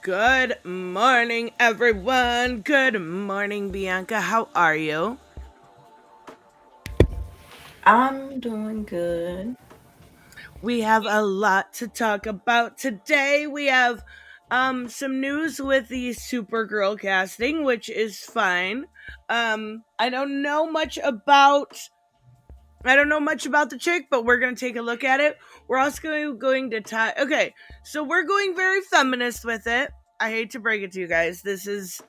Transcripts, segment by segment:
Good morning, everyone. Good morning, Bianca. How are you? I'm doing good. We have a lot to talk about today. We have some news with the Supergirl casting, which is fine. I don't know much about the chick, but we're gonna take a look at it. We're also going to tie. Okay, so we're going very feminist with it. I hate to break it to you guys. This is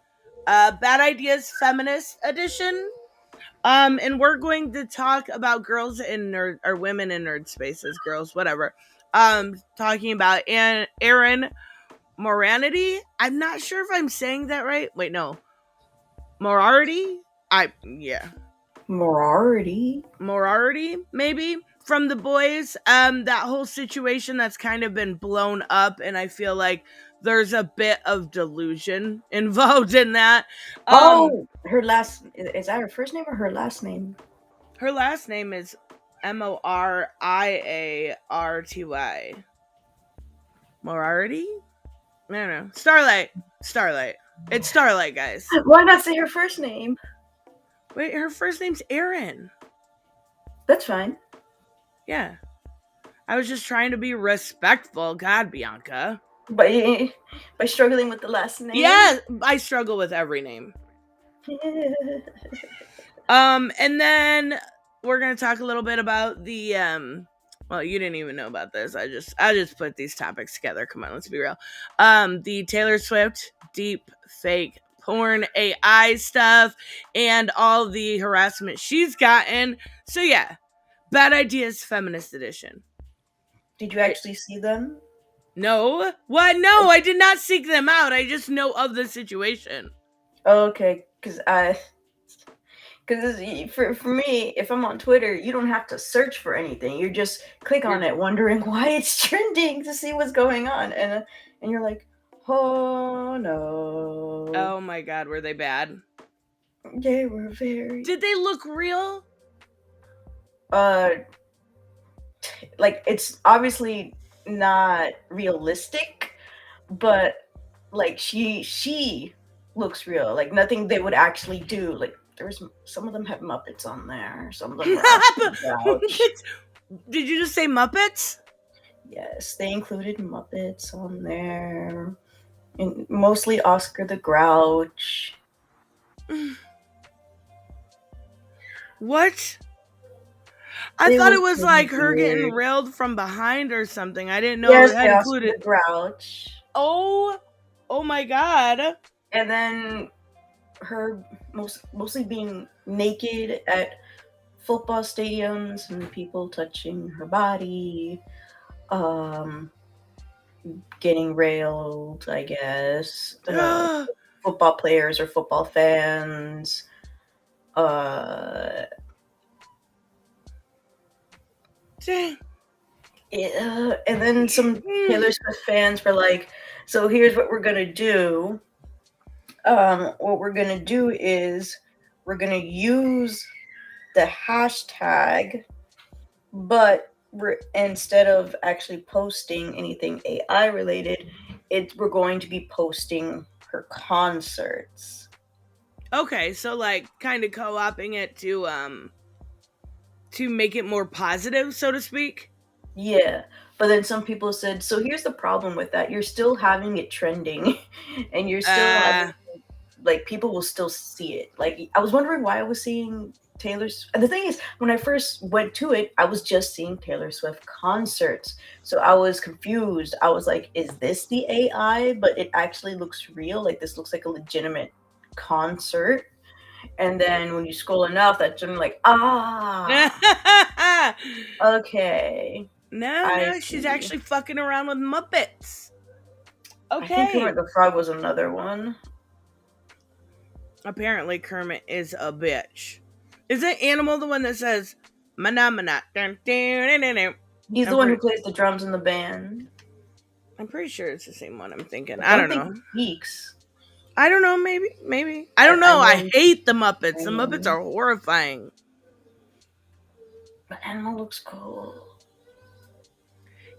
Bad Ideas Feminist Edition. And we're going to talk about girls in nerd or women in nerd spaces, girls, whatever. Talking about Erin Moriarty. I'm not sure if I'm saying that right. Wait, no, Moriarty. Yeah, Moriarty. Moriarty, maybe from the boys. That whole situation that's kind of been blown up, and I feel like there's a bit of delusion involved in that. Um, Oh, her last is that her first name or her last name? her last name is Moriarty. Moriarty? I don't know. Starlight. It's Starlight, guys. Why not say her first name? Wait, her first name's Erin. That's fine. Yeah. I was just trying to be respectful. God, Bianca. By struggling with the last name. Yeah, I struggle with every name. And then we're gonna talk a little bit about the well, you didn't even know about this. I just put these topics together. Come on, let's be real. The Taylor Swift deep fake porn AI stuff and all the harassment she's gotten. So yeah, Bad Ideas Feminist Edition. Did you actually see them? No, what? No, I did not seek them out. I just know of the situation. Oh, okay, because for me, if I'm on Twitter, you don't have to search for anything. You just click on it, wondering why it's trending to see what's going on, and you're like, oh no. Oh my god, were they bad? They were very Did they look real? uh like it's obviously not realistic, but like she looks real. Like nothing they would actually do. Like there's some of them have Muppets on there. Some of them are on couch. Did you just say Muppets? Yes, they included Muppets on there. And mostly Oscar the Grouch. What? I They thought were it was pretty like her getting weird. railed from behind or something. I didn't know it Yes, had by Oscar included. the Grouch. Oh, oh my god. And then her mostly being naked at football stadiums and people touching her body, um, getting railed, I guess. Football players or football fans. Uh, Dang. and then some Taylor Swift fans were like, "So here's what we're gonna do. What we're gonna do is we're gonna use the hashtag, but instead of actually posting anything AI related, we're going to be posting her concerts." Okay, so like kind of co-oping it to make it more positive, so to speak. Yeah, but then some people said, "So here's the problem with that: you're still having it trending, and you're still having like people will still see it." Like I was wondering why I was seeing Taylor's. And the thing is, when I first went to it, I was just seeing Taylor Swift concerts, so I was confused. I was like, "Is this the AI?" But it actually looks real. Like this looks like a legitimate concert. And then when you scroll enough, that's when like, okay, I No, she's see. actually fucking around with Muppets. I think Okay. Kermit the Frog was another one. Apparently Kermit is a bitch. Is it Animal the one that says mana mana? He's the one who plays the drums in the band. I'm pretty sure it's the same one I'm thinking. I I don't don't think know. he speaks. I don't know, maybe. I don't I know. I know hate the Muppets. The Muppets singing. are horrifying. But Animal looks cool.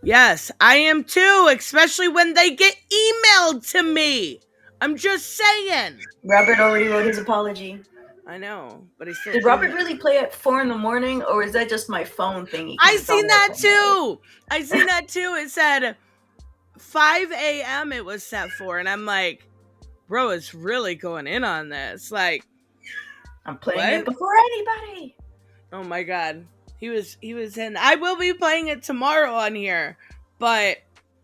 Yes, I am too, especially when they get emailed to me. I'm just saying. Robert already wrote his apology. I know, but he still Did Robert really play at 4 in the morning, or is that just my phone thingy? I Because it's on seen work that phone mode. too. I seen that too. It said 5 a.m. it was set for, and I'm like, bro, it's really going in on this. Like, I'm playing what? it before anybody. Oh my god. He was in. I will be playing it tomorrow on here, but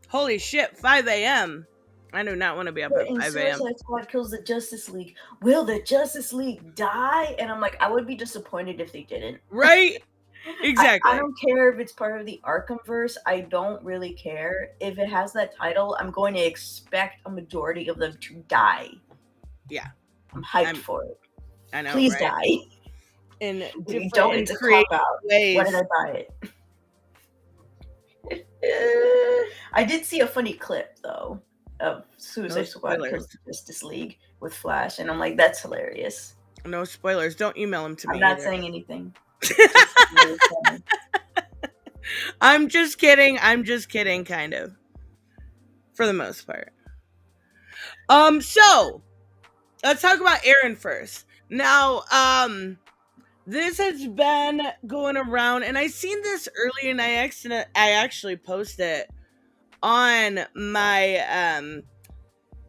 holy shit, 5 a.m. I do not want to be up But at in 5 a.m. Suicide Squad kills the Justice League. Will the Justice League die? And I'm like, I would be disappointed if they didn't. Right? Exactly. I don't care if it's part of the Arkhamverse. I don't really care. If it has that title, I'm going to expect a majority of them to die. Yeah. I'm hyped for it. I know. Please right? die. In different Don't and it's a creative cop out. ways. Why did I buy it? I did see a funny clip though of Suicide Squad kills the Justice League with Flash, and I'm like, that's hilarious. No spoilers. Don't email them to me. I'm not either. saying anything. I'm just kidding. I'm just kidding, kind of. For the most part. So let's talk about Erin first. Now, this has been going around, and I seen this early, and I actually posted it on my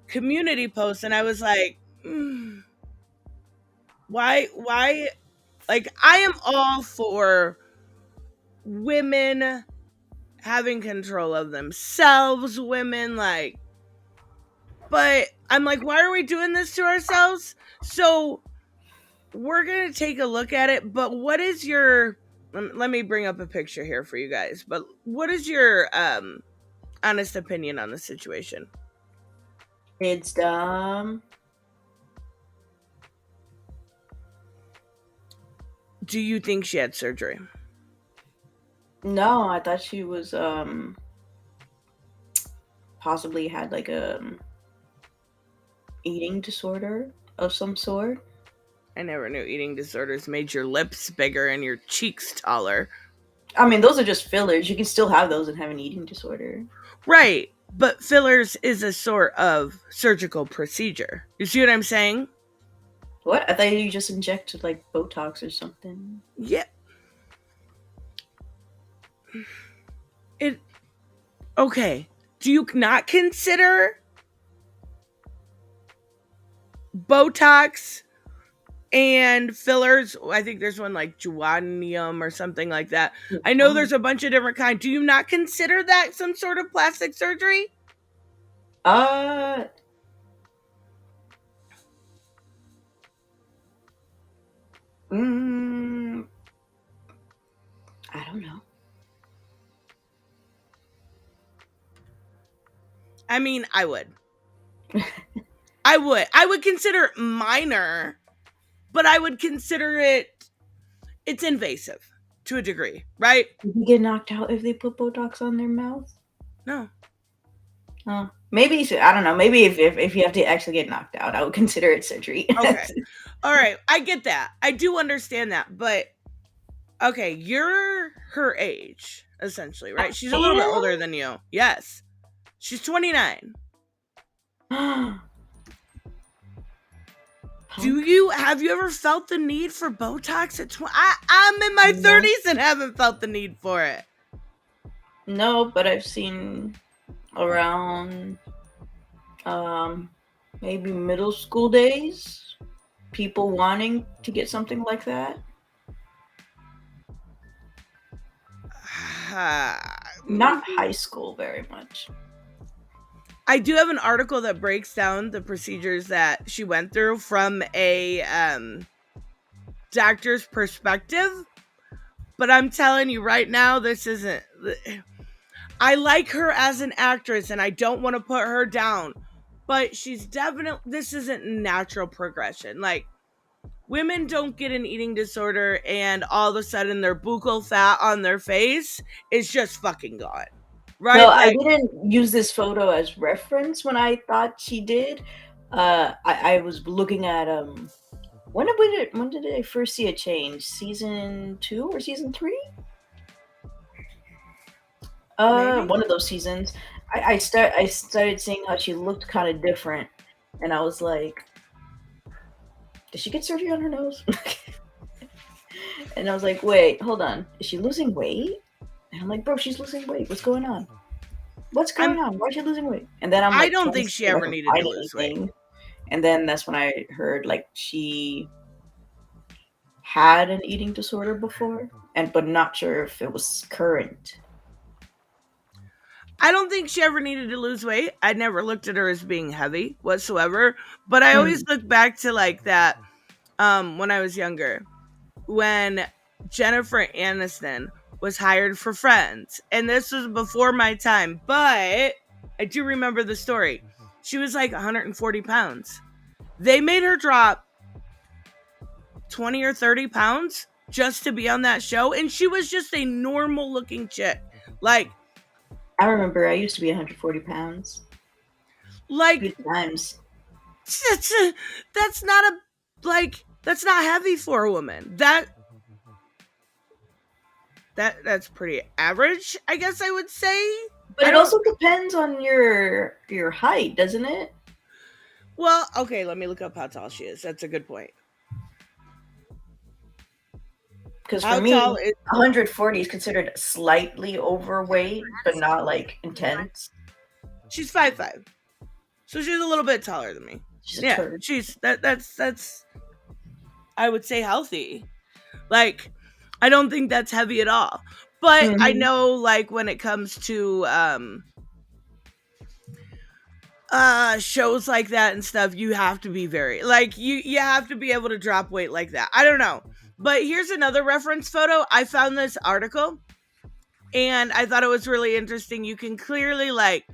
community post, and I was like, why? Like, I am all for women having control of themselves, women, like, but I'm like, why are we doing this to ourselves? So we're gonna take a look at it, but what is your, let me bring up a picture here for you guys, but what is your honest opinion on the situation? It's dumb. Do you think she had surgery? No, I thought she was possibly had like a eating disorder of some sort. I never knew eating disorders made your lips bigger and your cheeks taller. I mean, those are just fillers. You can still have those and have an eating disorder. Right, but fillers is a sort of surgical procedure. You see what I'm saying? What? I thought you just injected like Botox or something. Yeah. Okay. Do you not consider Botox and fillers? I think there's one like Juanium or something like that. I know there's a bunch of different kinds. Do you not consider that some sort of plastic surgery? I don't know. I mean, I would. I would consider it minor, but I would consider it's invasive to a degree, right? Did you get knocked out if they put Botox on their mouth? No. Maybe, I don't know. Maybe if you have to actually get knocked out, I would consider it surgery. Okay. All right. I get that. I do understand that. But, okay, you're her age, essentially, right? She's a little bit older than you. Yes. She's 29. Have you ever felt the need for Botox at 20? I'm in my 30s and haven't felt the need for it. No, but I've seen around maybe middle school days people wanting to get something like that. Not high school very much. I do have an article that breaks down the procedures that she went through from a doctor's perspective. But I'm telling you right now, this isn't. I like her as an actress and I don't want to put her down. But she's definitely, this isn't natural progression. Like, women don't get an eating disorder and all of a sudden their buccal fat on their face is just fucking gone. Right? No, like, I didn't use this photo as reference when I thought she did. I was looking at when did I first see a change? Season 2 or season 3? Maybe. One of those seasons. I started seeing how she looked kind of different, and I was like, did she get surgery on her nose? And I was like, wait, hold on, is she losing weight? And I'm like, bro, she's losing weight. What's going on? What's going I'm. on? Why is she losing weight? And then I'm I like don't trying to think see she if I ever can needed find to lose weight. anything. And then that's when I heard like she had an eating disorder before, and but not sure if it was current. I don't think she ever needed to lose weight. I never looked at her as being heavy whatsoever. But I always Hmm. look back to like that when I was younger, when Jennifer Aniston was hired for Friends. And this was before my time, but I do remember the story. She was like 140 pounds. They made her drop 20 or 30 pounds just to be on that show. And she was just a normal looking chick. Like, I remember I used to be 140 pounds. like Good times. that's not a that's not heavy for a woman. That's pretty average, I guess I would say. But I it don't. also depends on your height, doesn't it? Well, okay, let me look up how tall she is. That's a good point. Because for How me, tall is 140 is considered slightly overweight, but not like intense. she's 5'5", so she's a little bit taller than me. She's a Yeah, turd. she's that's I would say healthy. Like, I don't think that's heavy at all. But I Mm-hmm. know, like, when it comes to shows like that and stuff, you have to be very like you have to be able to drop weight like that. I don't know. But here's another reference photo. I found this article and I thought it was really interesting. You can clearly like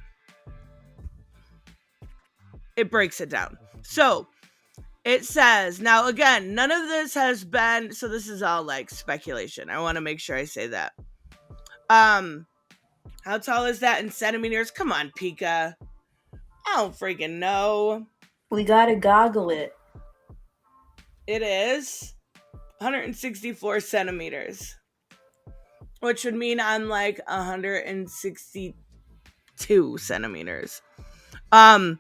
it breaks it down. So it says, now again, none of this has been, so this is all like speculation. I want to make sure I say that. How tall is that in centimeters? Come on, Pika. I don't freaking know. We gotta goggle it. It is 164 centimeters, which would mean I'm like 162 centimeters. Um,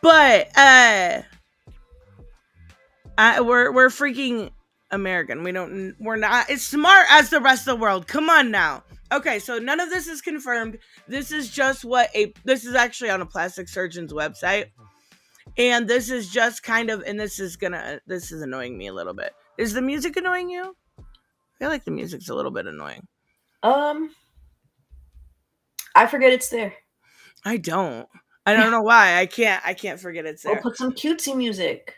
but we're freaking American. We're not as smart as the rest of the world. Come on now. Okay, so none of this is confirmed. This is just this is actually on a plastic surgeon's website. And this is just kind of, and this is annoying me a little bit. Is the music annoying you? I feel like the music's a little bit annoying. Um, I forget it's there. I don't know why. I can't forget it's We'll there. put some cutesy music.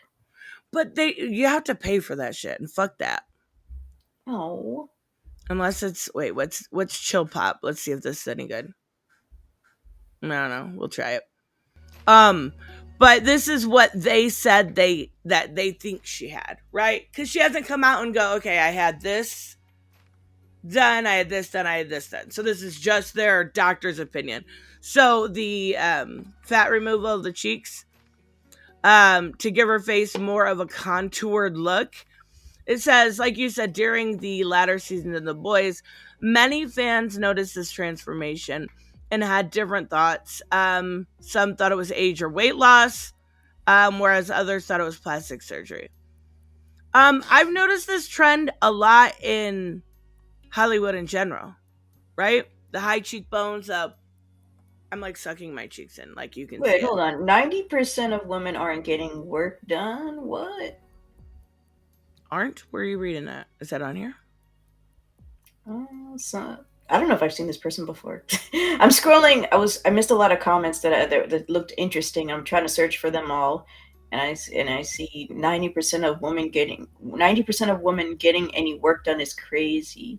But you have to pay for that shit, and fuck that. Oh. Unless it's what's chill pop? Let's see if this is any good. I don't know. We'll try it. But this is what they said that they think she had, right? Because she hasn't come out and go, okay, I had this done, I had this done, I had this done. So this is just their doctor's opinion. So the fat removal of the cheeks, to give her face more of a contoured look. It says, like you said, during the latter season of The Boys, many fans noticed this transformation and had different thoughts. Some thought it was age or weight loss, whereas others thought it was plastic surgery. I've noticed this trend a lot in Hollywood in general, right? The high cheekbones. I'm like sucking my cheeks in, like you can see Wait, it. hold on. 90% of women aren't getting work done? What? Aren't? Where are you reading that? Is that on here? I don't know if I've seen this person before. I'm scrolling. I missed a lot of comments that looked interesting. I'm trying to search for them all, and I see 90% of women getting any work done is crazy.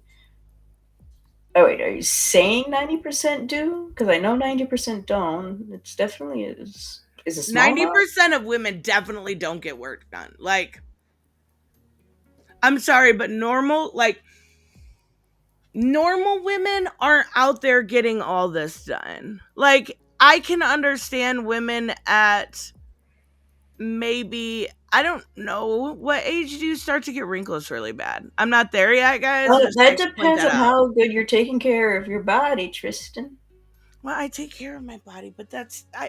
Oh wait, are you saying 90% do? Because I know 90% don't. It's definitely is a small Ninety amount. percent of women definitely don't get work done. Like, I'm sorry, but normal women aren't out there getting all this done. Like, I can understand women at maybe I don't know. What age do you start to get wrinkles really bad? I'm not there yet, guys. Well, Just that like point depends that on out. how good you're taking care of your body, Tristan. Well, I take care of my body, but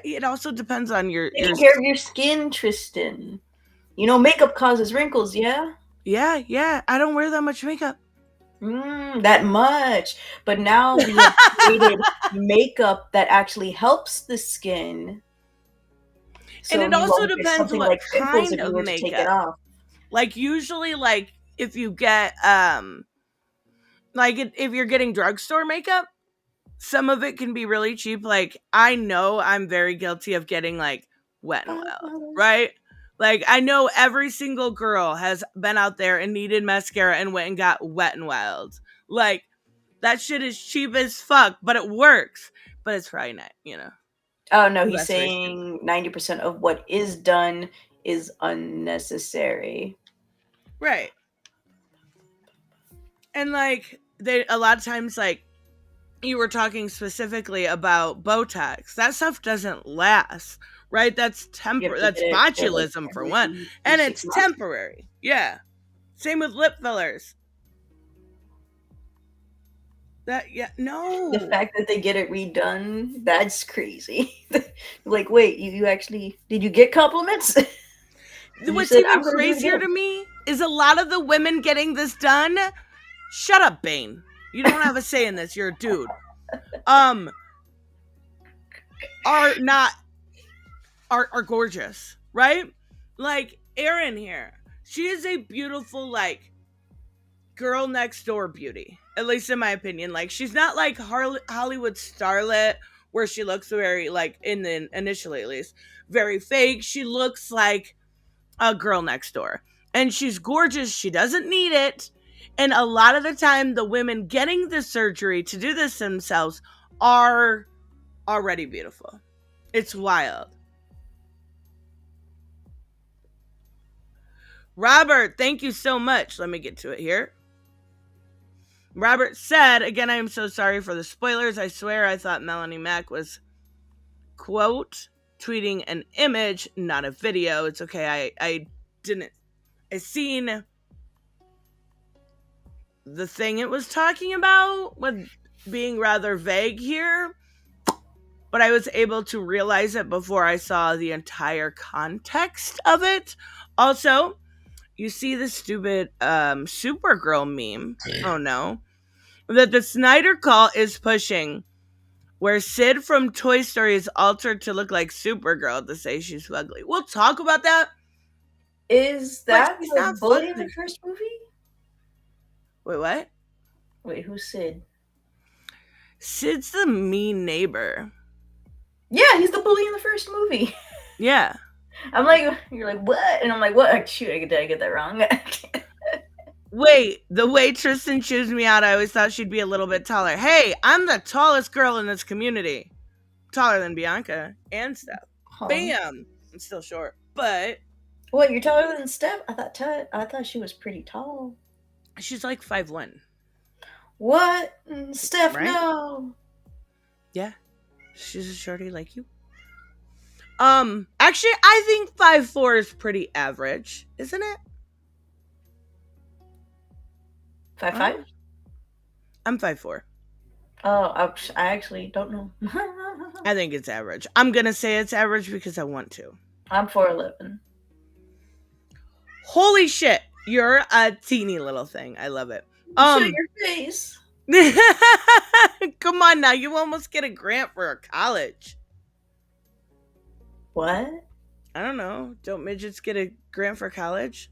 it also depends on your Taking care of your skin, Tristan. You know, makeup causes wrinkles, yeah? yeah. I don't wear that much makeup. That much. But now we have created makeup that actually helps the skin. And So it you also won't get depends something what like pimples kind if you of were to take it makeup. off. Like usually like if you get like if you're getting drugstore makeup, some of it can be really cheap. Like I know I'm very guilty of getting like Wet and Wild, right? Like I know every single girl has been out there and needed mascara and went and got Wet and Wild. Like that shit is cheap as fuck, but it works. But it's probably not, Oh no, the he's best way to do saying 90% of what is done is unnecessary. it. Right. And like they a lot of times like you were talking specifically about Botox. That stuff doesn't last, right? That's You have to that's get it for like botulism for one, every and 6 it's months. temporary. Yeah. Same with lip fillers. No. The fact that they get it redone, that's crazy. Like, wait, you actually did you get compliments? You What's said even I'm gonna do it crazier again. to me is a lot of the women getting this done. Shut up, Bane. You don't have a say in this. You're a dude. Are not are gorgeous, right? Like Erin here. She is a beautiful, like, girl next door beauty, at least in my opinion. Like, she's not like Hollywood starlet where she looks very, like, in the initially at least, very fake. She looks like a girl next door. And she's gorgeous. She doesn't need it. And a lot of the time, the women getting the surgery to do this themselves are already beautiful. It's wild. Robert, thank you so much. Let me get to it here. Robert said, again, I am so sorry for the spoilers. I swear I thought Melanie Mack was, quote, tweeting an image, not a video. It's okay. I didn't. I seen the thing it was talking about with being rather vague here, but I was able to realize it before I saw the entire context of it. Also, you see the stupid Supergirl meme. Oh no. That the Snyder Cult is pushing, where Sid from Toy Story is altered to look like Supergirl to say she's ugly. We'll talk about that, Is but that she's the not bully in the fugly. first movie? Wait, what? Wait, who's Sid? Sid's the mean neighbor. Yeah, he's the bully in the first movie. Yeah. I'm like, you're like, what? And I'm like, what? Shoot, did I get that wrong? Wait, the way Tristan chews me out, I always thought she'd be a little bit taller. Hey, I'm the tallest girl in this community. Taller than BIanca and stuff. Huh. Bam! I'm still short, but What? You're taller than Steph? I thought she was pretty tall. she's like 5'1". What? Steph, Right? no. Yeah. She's a shorty like you. Actually, I think 5'4" is pretty average, isn't it? 5'5"? I'm 5'4". Oh, I actually don't know. I think it's average. I'm gonna say it's average because I want to. I'm 4'11". Holy shit! You're a teeny little thing. I love it. Show your face. Come on now, you almost get a grant for a college. What? I don't know. Don't midgets get a grant for college?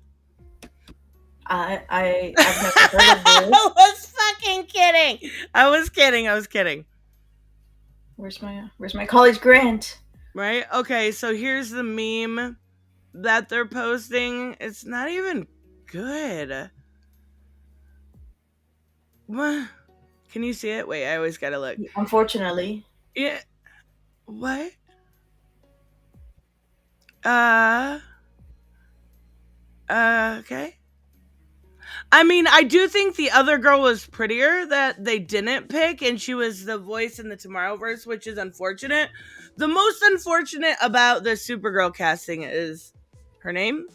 I've never heard of this. I was fucking kidding. I was kidding. Where's my college grant? Right? Okay, so here's the meme that they're posting. It's not even good. What? Can you see it? Wait, I always gotta look. Unfortunately. Yeah. What? Okay. I mean, I do think the other girl was prettier that they didn't pick, and she was the voice in the Tomorrowverse, which is unfortunate. The most unfortunate about the Supergirl casting is her name,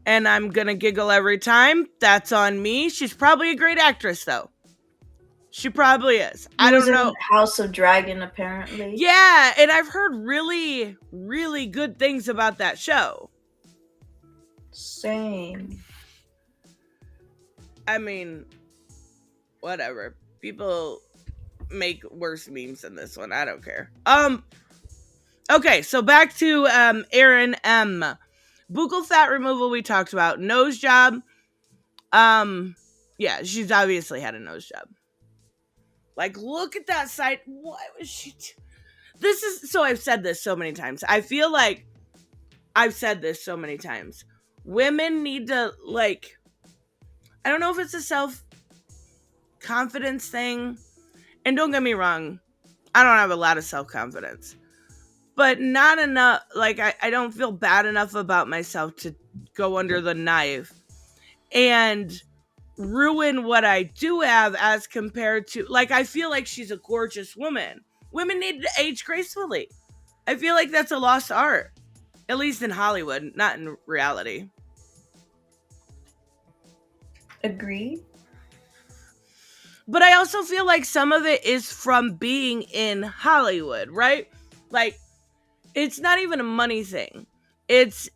and I'm gonna giggle every time. That's on me. She's probably a great actress, though. She probably is. He I was don't in know. House of Dragon, apparently. Yeah, and I've heard really, really good things about that show. Same. I mean, whatever. People make worse memes than this one. I don't care. Okay, so back to Erin M. Buccal fat removal we talked about. Nose job. Yeah, she's obviously had a nose job. Like, look at that side. Why was she? This is so. I've said this so many times. I feel like I've said this so many times. Women need to, like, I don't know if it's a self confidence thing. And don't get me wrong, I don't have a lot of self confidence, but not enough. Like, I don't feel bad enough about myself to go under the knife and ruin what I do have as compared to, like, I feel like she's a gorgeous woman. Women need to age gracefully. I feel like that's a lost art, at least in Hollywood, not in reality. Agreed. But I also feel like some of it is from being in Hollywood, right? Like, it's not even a money thing. It's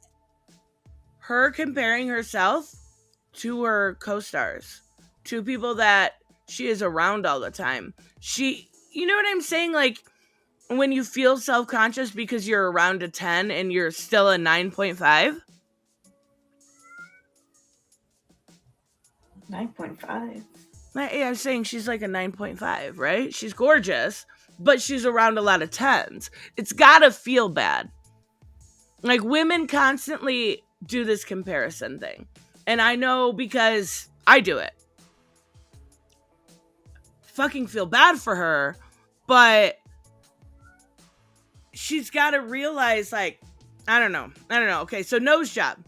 her comparing herself to her co-stars, to people that she is around all the time. You know what I'm saying? Like, when you feel self-conscious because you're around a 10 and you're still a 9.5. 9.5. Yeah, I'm saying she's like a 9.5, right? She's gorgeous, but she's around a lot of 10s. It's gotta feel bad. Like, women constantly do this comparison thing. And I know because I do it. Fucking feel bad for her, but she's gotta realize, like, I don't know. Okay, so nose job.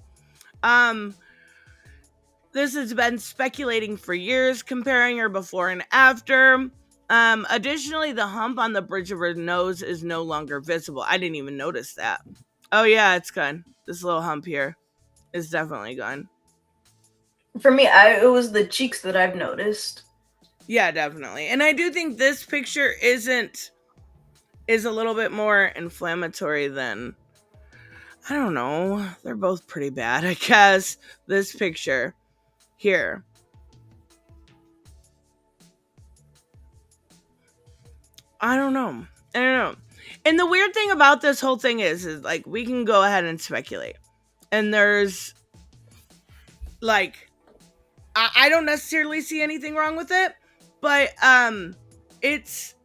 This has been speculating for years, comparing her before and after. Additionally, the hump on the bridge of her nose is no longer visible. I didn't even notice that. Oh yeah, it's gone. This little hump here is definitely gone. For me, it was the cheeks that I've noticed. Yeah, definitely. And I do think this picture is a little bit more inflammatory than, I don't know. They're both pretty bad, I guess. This picture here. I don't know. And the weird thing about this whole thing is like, we can go ahead and speculate. And there's, like, I don't necessarily see anything wrong with it, but it's,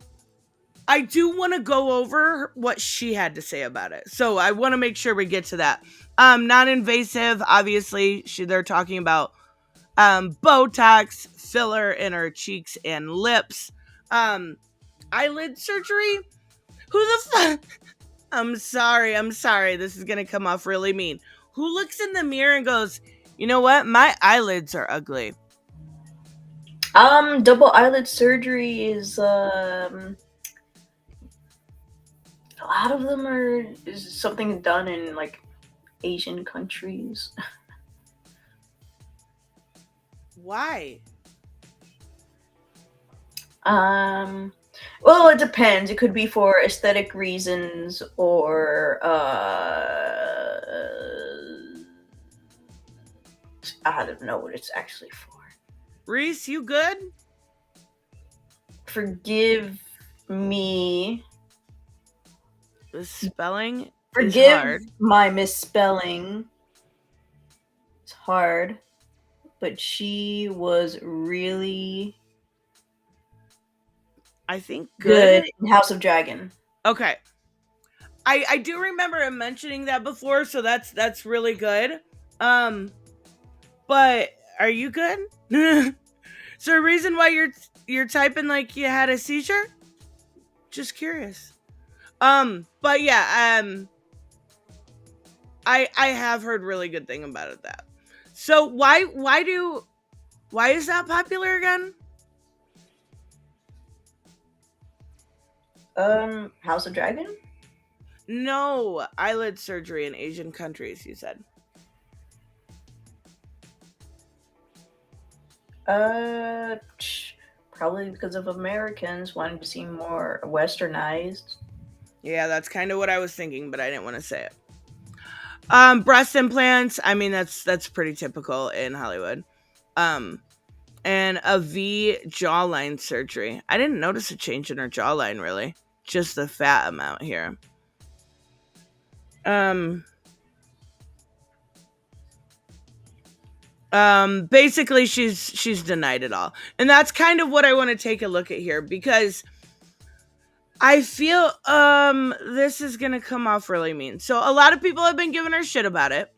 I do want to go over what she had to say about it. So I want to make sure we get to that. Non-invasive, obviously, they're talking about Botox, filler in her cheeks and lips, eyelid surgery. Who the fuck? I'm sorry. This is gonna come off really mean. Who looks in the mirror and goes, you know what? My eyelids are ugly. Double eyelid surgery is a lot of them is something done in like Asian countries. Why? Well, it depends. It could be for aesthetic reasons or I don't know what it's actually for. Reese, you good? Forgive me. The spelling Forgive is hard. my misspelling. It's hard, but she was really I think good in House of Dragon. Okay. I do remember him mentioning that before, so that's really good. But are you good? Is there a reason why you're typing like you had a seizure? Just curious. But yeah, I have heard really good thing about it. That. So why is that popular again? House of Dragon? No, eyelid surgery in Asian countries, you said. Probably because of Americans wanting to seem more westernized. Yeah, that's kind of what I was thinking, but I didn't want to say it. Breast implants. I mean, that's pretty typical in Hollywood. And a V jawline surgery. I didn't notice a change in her jawline really, just the fat amount here. Basically she's denied it all, and that's kind of what I want to take a look at here, because I feel this is gonna come off really mean. So a lot of people have been giving her shit about it,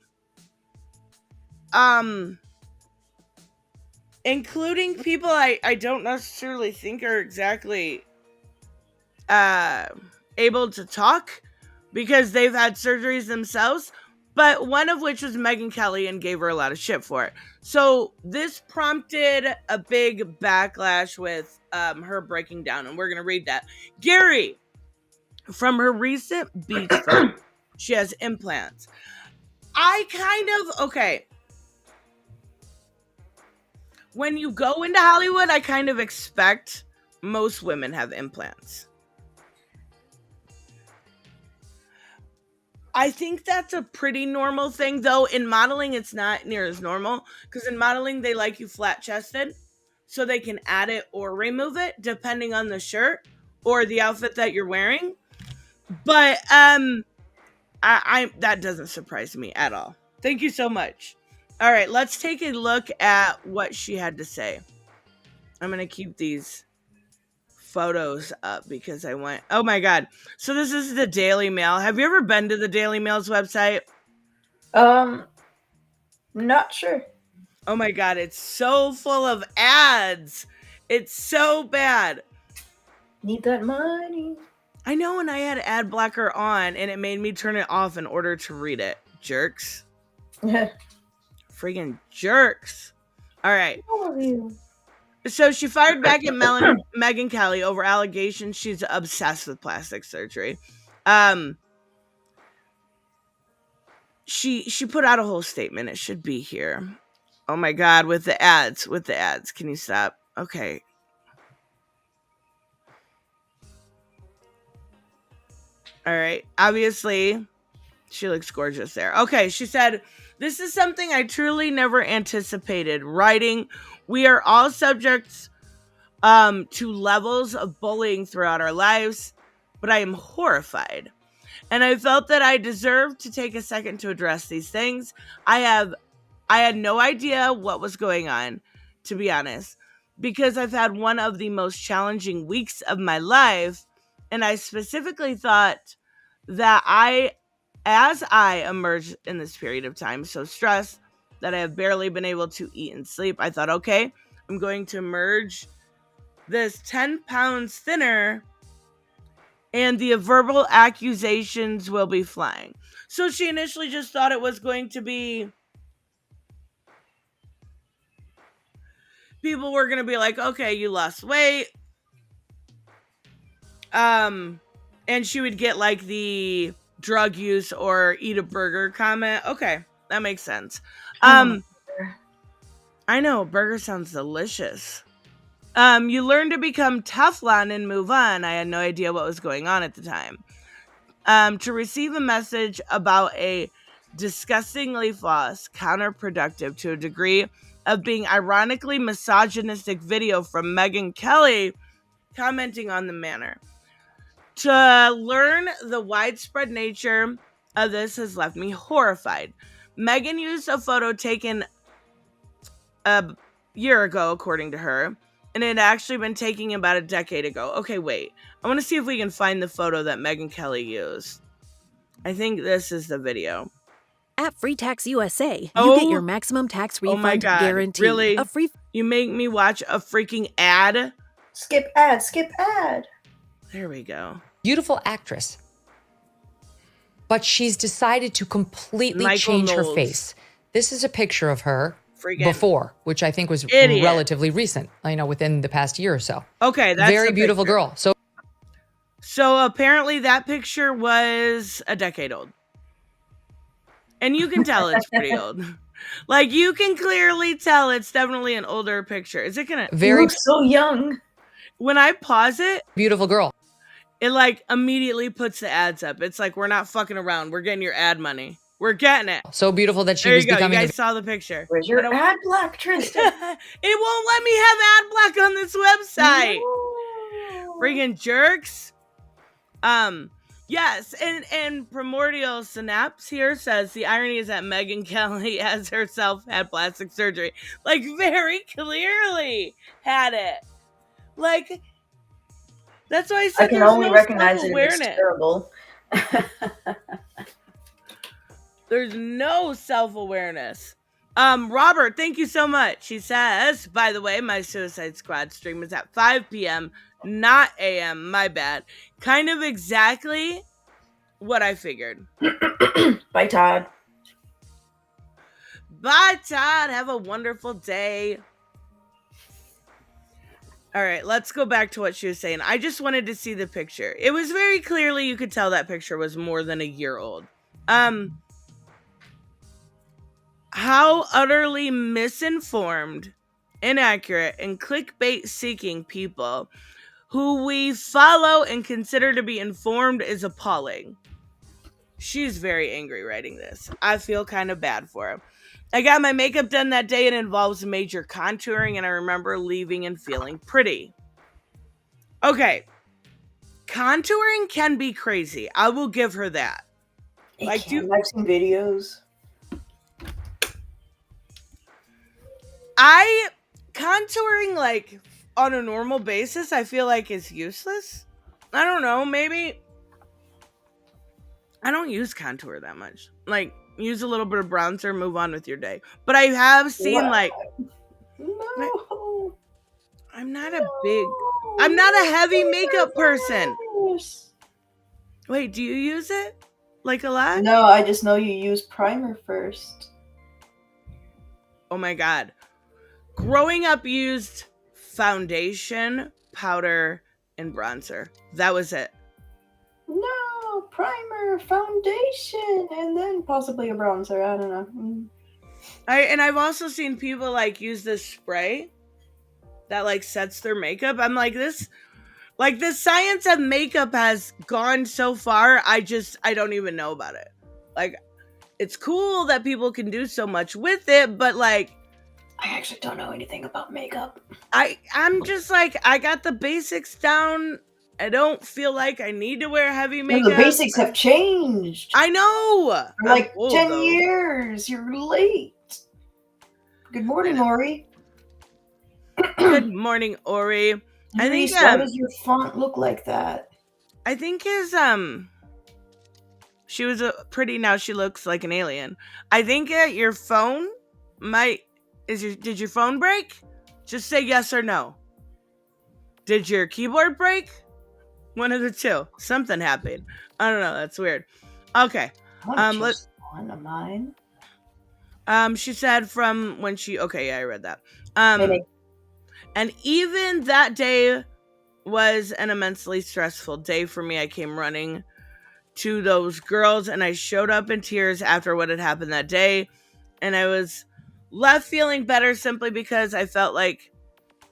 including people I don't necessarily think are exactly able to talk because they've had surgeries themselves, but one of which was Megyn Kelly and gave her a lot of shit for it. So this prompted a big backlash with her breaking down, and we're going to read that. Gary, from her recent beach photo, she has implants. Okay. When you go into Hollywood, I kind of expect most women have implants. I think that's a pretty normal thing, though. In modeling, it's not near as normal, because in modeling, they like you flat chested, so they can add it or remove it depending on the shirt or the outfit that you're wearing. But I that doesn't surprise me at all. Thank you so much. All right, let's take a look at what she had to say. I'm gonna keep these photos up because I want. Oh my god! So this is the Daily Mail. Have you ever been to the Daily Mail's website? Not sure. Oh my god, it's so full of ads. It's so bad. Need that money. I know, and I had ad blocker on, and it made me turn it off in order to read it. Jerks. Friggin' jerks. All right. All of you. So she fired back at Megyn Kelly over allegations she's obsessed with plastic surgery. She put out a whole statement. It should be here. Oh my god, with the ads. Can you stop? Okay. All right. Obviously, she looks gorgeous there. Okay, she said, "This is something I truly never anticipated. Writing, we are all subjects to levels of bullying throughout our lives, but I am horrified. And I felt that I deserved to take a second to address these things. I had no idea what was going on, to be honest, because I've had one of the most challenging weeks of my life, and I specifically thought that as I emerged in this period of time, so stressed that I have barely been able to eat and sleep, I thought, okay, I'm going to emerge this 10 pounds thinner, and the verbal accusations will be flying." So she initially just thought it was going to be, people were going to be like, okay, you lost weight. And she would get like the drug use or eat a burger comment. Okay, that makes sense. I know, burger sounds delicious. You learn to become Teflon and move on. I had no idea what was going on at the time. To receive a message about a disgustingly false, counterproductive to a degree of being ironically misogynistic video from Megyn Kelly commenting on the manner. To learn the widespread nature of this has left me horrified. Megyn used a photo taken a year ago, according to her, and it had actually been taken about a decade ago. Okay, wait. I want to see if we can find the photo that Megyn Kelly used. I think this is the video. At Free Tax USA, you get your maximum tax refund guaranteed. Really? You make me watch a freaking ad? Skip ad. There we go. Beautiful actress. But she's decided to completely change her face. This is a picture of her before, which I think was relatively recent, within the past year or so. Okay, that's very beautiful girl. So apparently that picture was a decade old. And you can tell it's pretty old. Like, you can clearly tell it's definitely an older picture. Is it gonna... It looks so young. When I pause it... Beautiful girl. It, like, immediately puts the ads up. It's like, we're not fucking around. We're getting your ad money. We're getting it. So beautiful that she was becoming... You guys saw the picture. Where's your ad block, Tristan? It won't let me have ad block on this website. No. Friggin' jerks. Yes, and Primordial Synapse here says the irony is that Megyn Kelly has herself had plastic surgery. Like, very clearly had it. Like, that's why I said I can only recognize it as self-awareness. terrible. There's no self-awareness. Robert, thank you so much. He says, by the way, my Suicide Squad stream is at 5 p.m., not a.m., my bad. Kind of exactly what I figured. Bye, Todd. Bye, Todd. Have a wonderful day. All right, let's go back to what she was saying. I just wanted to see the picture. It was very clearly, you could tell that picture was more than a year old. How utterly misinformed, inaccurate, and clickbait-seeking people who we follow and consider to be informed is appalling. She's very angry writing this. I feel kind of bad for her. I got my makeup done that day and it involves major contouring, and I remember leaving and feeling pretty. Okay. Contouring can be crazy. I will give her that. I've seen videos. Contouring, like, on a normal basis, I feel like is useless. I don't know, maybe. I don't use contour that much. Like, use a little bit of bronzer, move on with your day. But I have seen, like... No. I'm not a heavy makeup person. Wait, do you use it? Like, a lot? No, I just know you use primer first. Oh my god. Growing up, used foundation, powder, and bronzer. That was it. No, primer, foundation, and then possibly a bronzer. I don't know. I've also seen people, like, use this spray that, like, sets their makeup. I'm like, this... Like, the science of makeup has gone so far, I don't even know about it. Like, it's cool that people can do so much with it, but, like... I actually don't know anything about makeup. I'm just like, I got the basics down. I don't feel like I need to wear heavy makeup. No, the basics have changed. I know. For like 10 years. You're late. Good morning, Ori. Good morning, Ori. I think why does your font look like that? I think his she was pretty, now she looks like an alien. I think your phone might did your phone break? Just say yes or no. Did your keyboard break? One of the two. Something happened. I don't know, that's weird. Okay. Let's one of mine. She said from when she I read that. And even that day was an immensely stressful day for me. I came running to those girls and I showed up in tears after what had happened that day. And I was left feeling better simply because I felt like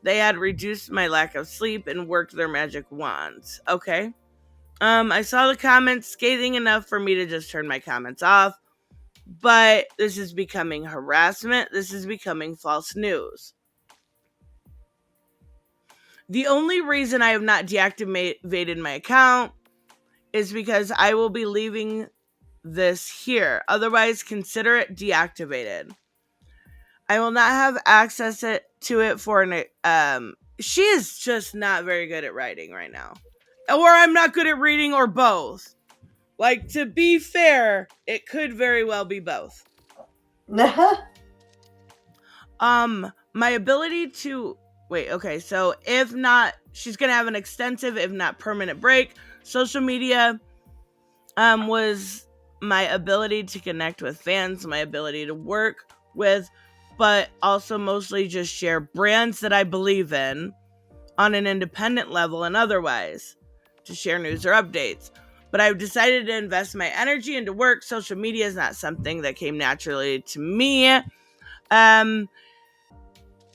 they had reduced my lack of sleep and worked their magic wands. Okay. I saw the comments scathing enough for me to just turn my comments off. But this is becoming harassment. This is becoming false news. The only reason I have not deactivated my account is because I will be leaving this here. Otherwise, consider it deactivated. I will not have access to it for an... she is just not very good at writing right now. Or I'm not good at reading, or both. Like, to be fair, it could very well be both. My ability to... Wait, okay, so if not, she's going to have an extensive, if not permanent break. Social media was my ability to connect with fans, my ability to work with, but also mostly just share brands that I believe in on an independent level and otherwise, to share news or updates. but I've decided to invest my energy into work. Social media is not something that came naturally to me. And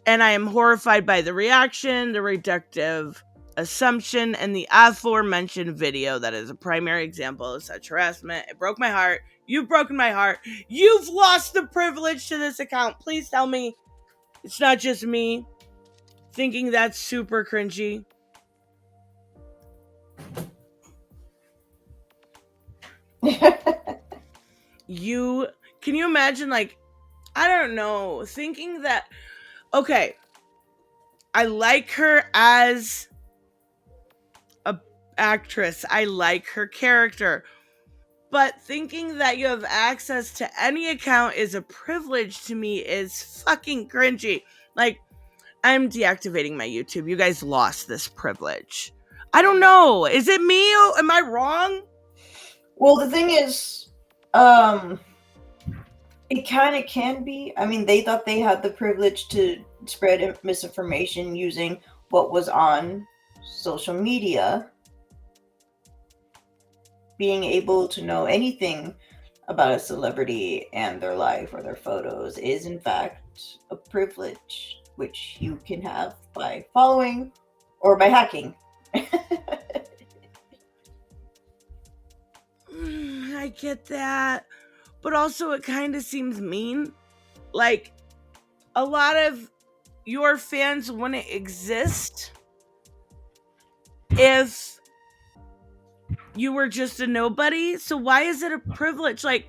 I am horrified by the reaction, the reductive assumption, and the aforementioned video that is a primary example of such harassment. It broke my heart. You've broken my heart. You've lost the privilege to this account. Please tell me it's not just me thinking that's super cringy. Can you imagine, like, I don't know, thinking that, okay, I like her as a actress. I like her character. But thinking that you have access to any account is a privilege to me is fucking cringy. Like, I'm deactivating my YouTube. You guys lost this privilege. I don't know. Is it me? Am I wrong? Well, the thing is, it kind of can be. I mean, they thought they had the privilege to spread misinformation using what was on social media. Being able to know anything about a celebrity and their life or their photos is, in fact, a privilege, which you can have by following or by hacking. I get that. But also it kind of seems mean. Like, a lot of your fans wouldn't exist if you were just a nobody. So why is it a privilege? Like,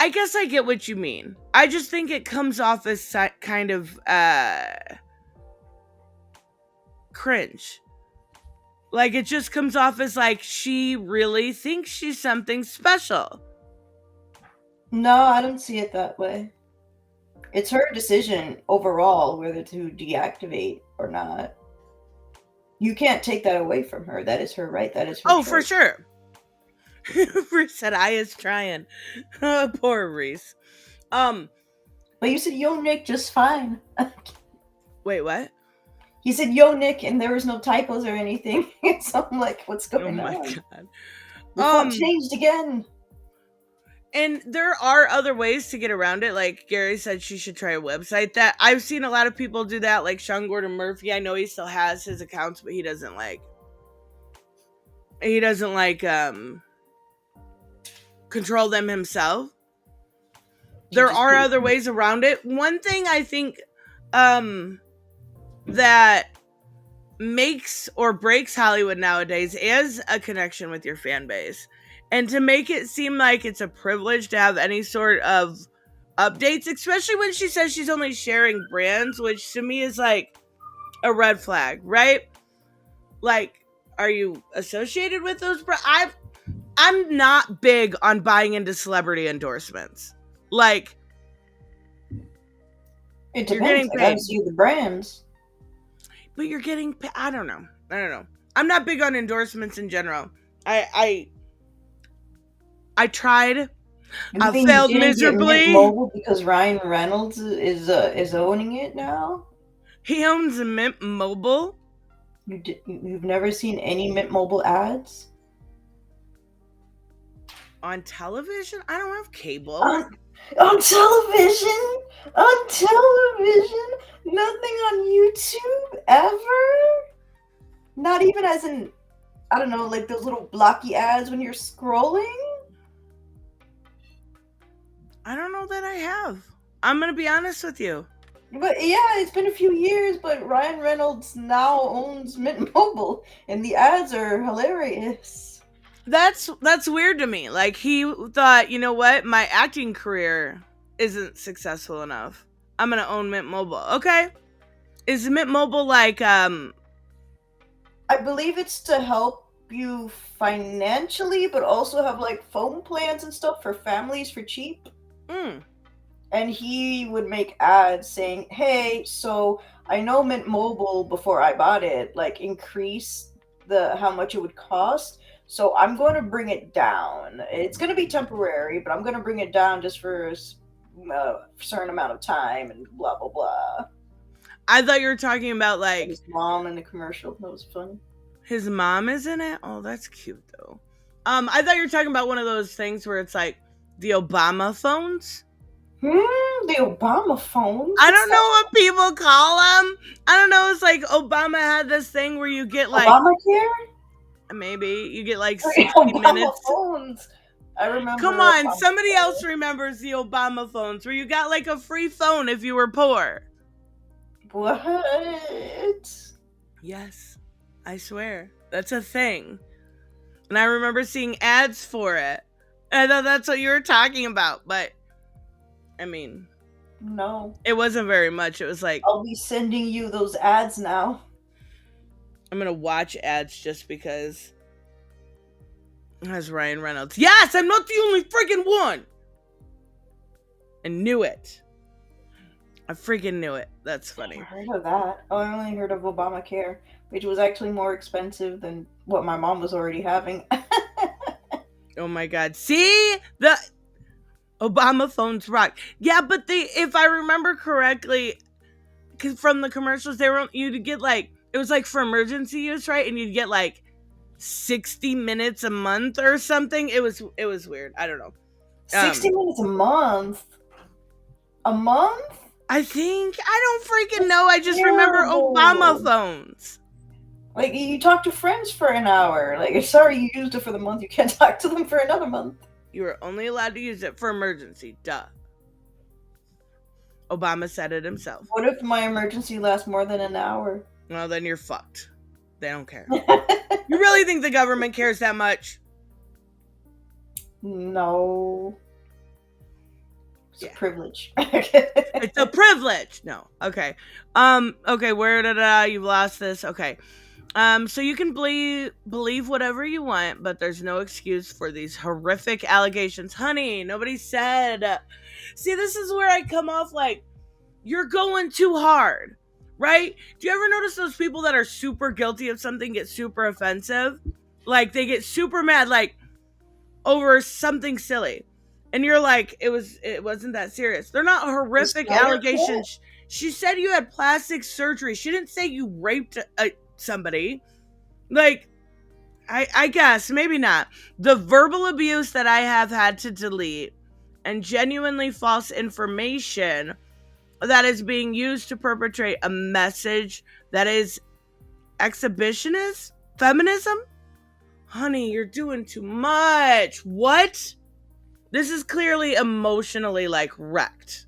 I guess I get what you mean. I just think it comes off as kind of cringe. Like, it just comes off as like she really thinks she's something special. No, I don't see it that way. It's her decision overall whether to deactivate or not. You can't take that away from her. That is her right. That is her choice. For sure. Reese said, I is trying. Poor Reese. But you said, yo, Nick, just fine. Wait, what? He said, yo, Nick, and there was no typos or anything. So I'm like, what's going on? Oh my God. The phone changed again. And there are other ways to get around it. Like Gary said, she should try a website. That I've seen a lot of people do that. Like Sean Gordon Murphy. I know he still has his accounts, but he doesn't control them himself. There are other ways around it. One thing I think that makes or breaks Hollywood nowadays is a connection with your fan base. And to make it seem like it's a privilege to have any sort of updates, especially when she says she's only sharing brands, which to me is like a red flag, right? Like, are you associated with those brands? I'm not big on buying into celebrity endorsements. Like, it depends. I gotta see the brands. But you're getting paid. I don't know. I'm not big on endorsements in general. I tried. I failed miserably. Mobile because Ryan Reynolds is owning it now. He owns a Mint Mobile. You've never seen any Mint Mobile ads on television? I don't have cable. On television? Nothing on YouTube ever? Not even as in, I don't know, like those little blocky ads when you're scrolling? I don't know that I have. I'm going to be honest with you. But yeah, it's been a few years, but Ryan Reynolds now owns Mint Mobile, and the ads are hilarious. That's weird to me. Like, he thought, you know what? My acting career isn't successful enough. I'm going to own Mint Mobile. Okay. Is Mint Mobile like, I believe it's to help you financially, but also have like phone plans and stuff for families for cheap. And he would make ads saying, hey, so I know Mint Mobile before I bought it, like increased how much it would cost. So I'm going to bring it down. It's going to be temporary, but I'm going to bring it down just for a certain amount of time and blah, blah, blah. I thought you were talking about like his mom in the commercial. That was funny. His mom is in it? Oh, that's cute though. I thought you were talking about one of those things where it's like the Obama phones. The Obama phones? I don't know what people call them. I don't know. It's like Obama had this thing where you get like Obamacare? Maybe you get like 60 Obama minutes. Phones. I remember. Come on, somebody else remembers the Obama phones where you got like a free phone if you were poor. What? Yes, I swear. That's a thing. And I remember seeing ads for it. I thought that's what you were talking about, but I mean, no. It wasn't very much. It was like, I'll be sending you those ads now. I'm going to watch ads just because. Has Ryan Reynolds. Yes, I'm not the only freaking one. I knew it. I freaking knew it. That's funny. I heard of that. Oh, I only heard of Obamacare, which was actually more expensive than what my mom was already having. Oh my God. See? The Obama phones rock. Yeah, but if I remember correctly, because from the commercials, you'd get like, it was like for emergency use, right? And you'd get like 60 minutes a month or something. It was weird. I don't know. 60 minutes a month? A month? I think. I don't freaking know. I just remember Obama phones. Like, you talk to friends for an hour. Like, sorry you used it for the month. You can't talk to them for another month. You were only allowed to use it for emergency. Duh. Obama said it himself. What if my emergency lasts more than an hour? Well, then you're fucked. They don't care. You really think the government cares that much? No. It's a privilege. It's a privilege. No. Okay. Okay, where did you lost this? Okay. So you can believe whatever you want, but there's no excuse for these horrific allegations. Honey, nobody said. See, this is where I come off like, you're going too hard, right? Do you ever notice those people that are super guilty of something get super offensive? Like, they get super mad, like, over something silly. And you're like, it wasn't that serious. They're not horrific allegations. She said you had plastic surgery. She didn't say you raped somebody. Like, I guess, maybe not. The verbal abuse that I have had to delete and genuinely false information that is being used to perpetrate a message that is exhibitionist feminism. Honey, you're doing too much. What? This is clearly emotionally like wrecked,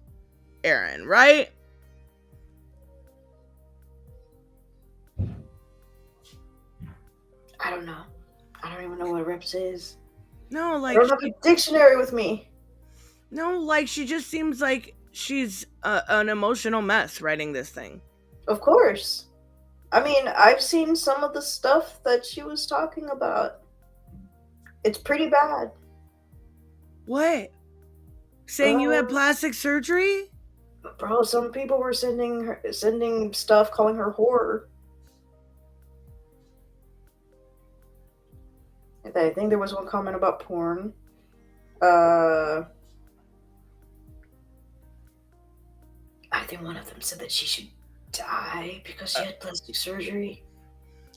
Erin, right? I don't know. I don't even know what reps is. No, like, I don't have a dictionary with me. No, like, she just seems like she's an emotional mess writing this thing. Of course. I mean, I've seen some of the stuff that she was talking about. It's pretty bad. What? Saying you had plastic surgery? Bro, some people were sending stuff calling her whore. I think there was one comment about porn. I think one of them said that she should die because she had plastic surgery.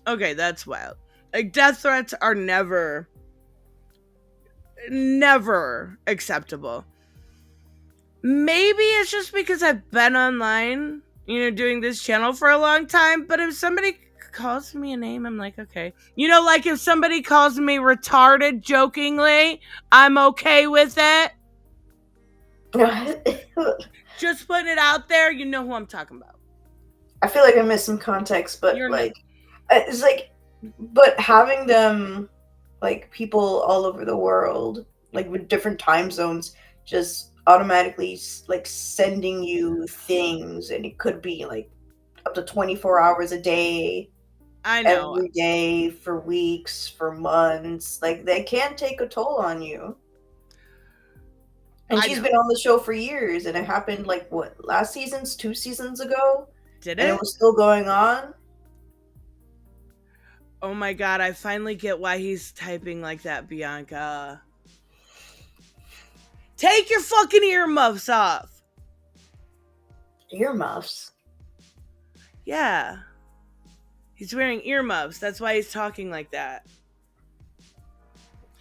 Okay, that's wild. Like, death threats are never acceptable. Maybe it's just because I've been online, doing this channel for a long time, but if somebody calls me a name, I'm like, okay. Like if somebody calls me retarded jokingly, I'm okay with it. Just putting it out there, you know who I'm talking about. I feel like I missed some context, but it's like, but having them, like, people all over the world, like with different time zones, just automatically like sending you things, and it could be like up to 24 hours a day. I know. Every day for weeks, for months. Like, they can take a toll on you. And she's been on the show for years, and it happened like what, last season's 2 seasons ago? Did it? And it was still going on. Oh my God, I finally get why he's typing like that, BIanca. Take your fucking earmuffs off. Earmuffs? Yeah. He's wearing earmuffs. That's why he's talking like that.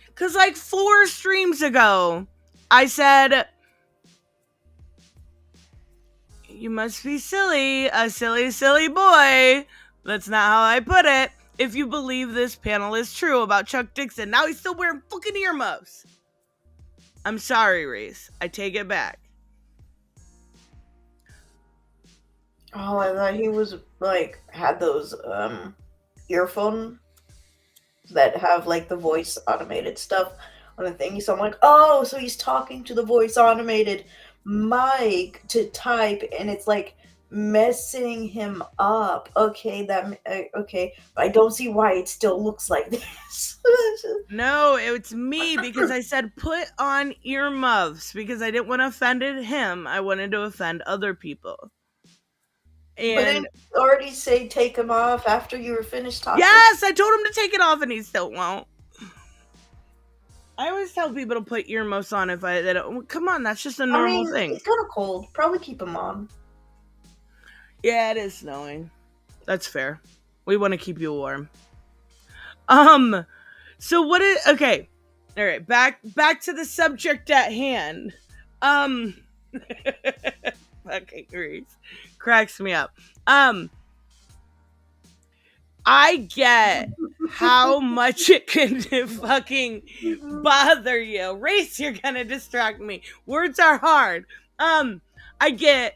Because like 4 streams ago, I said, you must be silly, a silly, silly boy. That's not how I put it. If you believe this panel is true about Chuck Dixon. Now he's still wearing fucking earmuffs. I'm sorry, Reese. I take it back. Oh, I thought he was, like, had those, earphone that have, like, the voice automated stuff on the thing. So I'm like, oh, so he's talking to the voice automated mic to type, and it's, like, messing him up. Okay, okay. But I don't see why it still looks like this. No, it's me, because I said put on earmuffs, because I didn't want to offend him. I wanted to offend other people. And but didn't you already say take them off after you were finished talking? Yes, I told him to take it off, and he still won't. I always tell people to put earmuffs on if they don't. Come on, that's just a normal thing. It's kind of cold. Probably keep them on. Yeah, it is snowing. That's fair. We want to keep you warm. So what is okay? All right, back to the subject at hand. Fucking Reese cracks me up. I get how much it can fucking bother you. Reese, you're gonna distract me. Words are hard. I get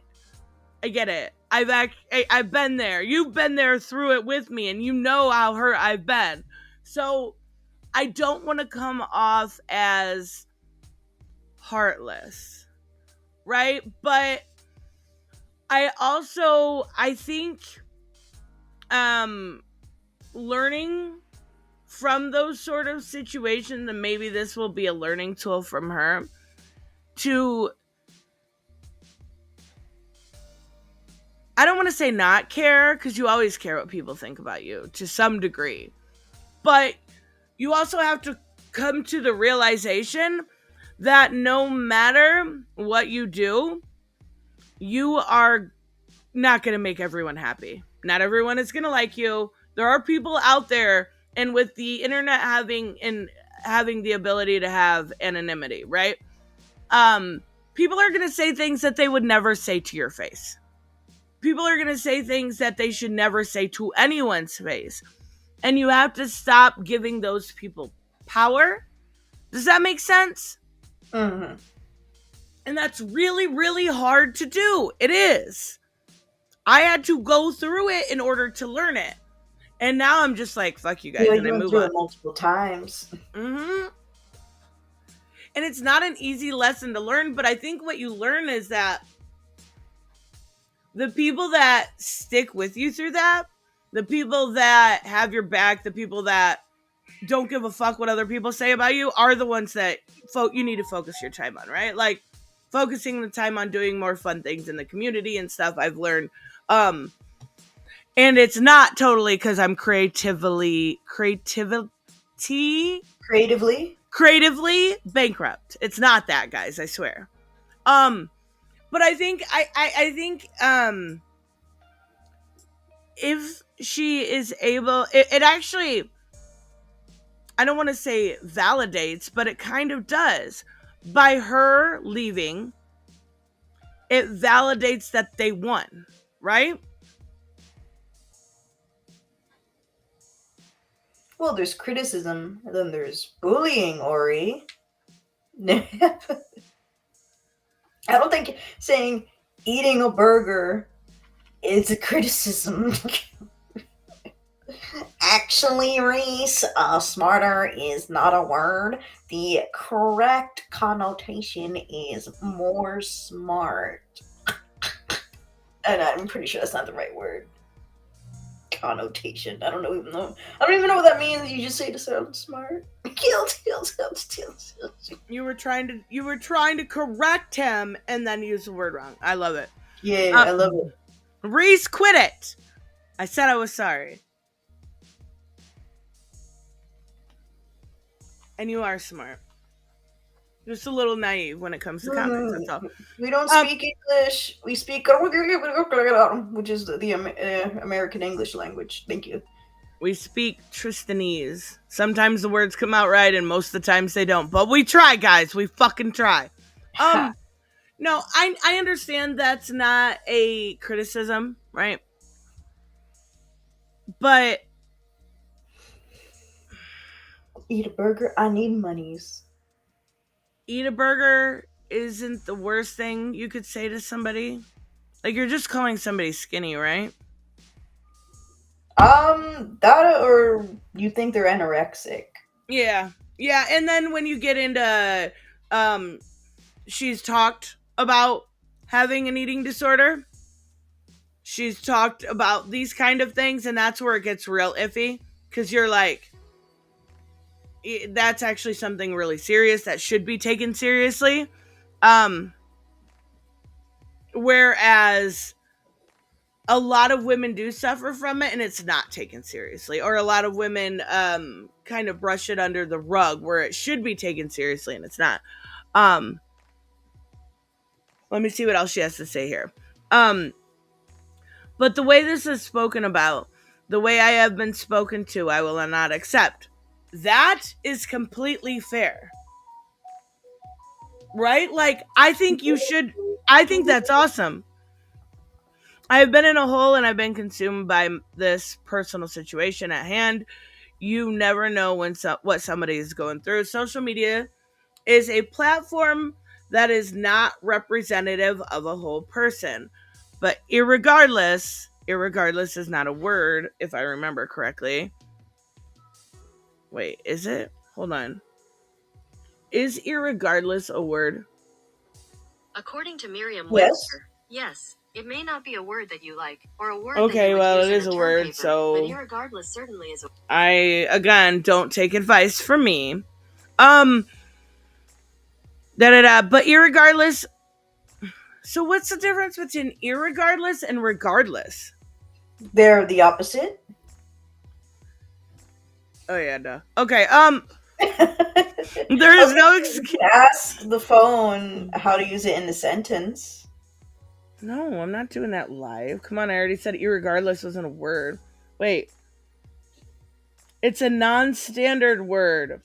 it. I've been there. You've been there through it with me, and you know how hurt I've been. So I don't want to come off as heartless, right? But I think learning from those sort of situations, and maybe this will be a learning tool from her, to, I don't want to say not care, because you always care what people think about you to some degree, but you also have to come to the realization that no matter what you do, you are not going to make everyone happy. Not everyone is going to like you. There are people out there, and with the internet having the ability to have anonymity, right? People are going to say things that they would never say to your face. People are going to say things that they should never say to anyone's face. And you have to stop giving those people power. Does that make sense? Mm-hmm. And that's really, really hard to do. It is. I had to go through it in order to learn it. And now I'm just like, fuck you guys. Yeah, and you I went move through on. it multiple times. Mm-hmm. And it's not an easy lesson to learn, but I think what you learn is that the people that stick with you through that, the people that have your back, the people that don't give a fuck what other people say about you, are the ones that you need to focus your time on, right? Like, focusing the time on doing more fun things in the community and stuff, I've learned. And it's not totally because I'm creatively bankrupt. It's not that, guys, I swear. But I think I think if she is able, it actually, I don't want to say validates, but it kind of does. By her leaving, it validates that they won, right? Well, there's criticism, and then there's bullying, Ori. I don't think saying eating a burger is a criticism. Actually, Reese, smarter is not a word. The correct connotation is more smart. And I'm pretty sure that's not the right word. Connotation. I don't even know what that means. You just say to sound smart. You were trying to correct him and then use the word wrong. I love it. Yeah, I love it. Reese, quit it. I said I was sorry. And you are smart. Just a little naive when it comes to comics. That's all. We don't speak English. We speak, which is the American English language. Thank you. We speak Tristanese. Sometimes the words come out right, and most of the times they don't. But we try, guys. We fucking try. No, I understand that's not a criticism, right? But eat a burger. I need monies. Eat a burger isn't the worst thing you could say to somebody. Like, you're just calling somebody skinny, right? That, or you think they're anorexic. Yeah. Yeah, and then when you get into, she's talked about having an eating disorder. She's talked about these kind of things, and that's where it gets real iffy. Because you're like, that's actually something really serious that should be taken seriously. Whereas a lot of women do suffer from it and it's not taken seriously, or a lot of women kind of brush it under the rug where it should be taken seriously and it's not. Let me see what else she has to say here. But the way this is spoken about, the way I have been spoken to, I will not accept. That is completely fair. Right? Like, I think you should. I think that's awesome. I've been in a hole and I've been consumed by this personal situation at hand. You never know what somebody is going through. Social media is a platform that is not representative of a whole person. But irregardless is not a word, if I remember correctly. Wait, is it? Hold on. Is irregardless a word? According to Merriam-Webster, yes. It may not be a word that you like, or a word okay, that you well, would use it is a word, paper, so... But irregardless certainly is a... I, again, don't take advice from me. But irregardless... So what's the difference between irregardless and regardless? They're the opposite. Oh, yeah, duh. Okay, there is no excuse. Ask the phone how to use it in a sentence. No, I'm not doing that live. Come on, I already said irregardless wasn't a word. Wait. It's a non-standard word.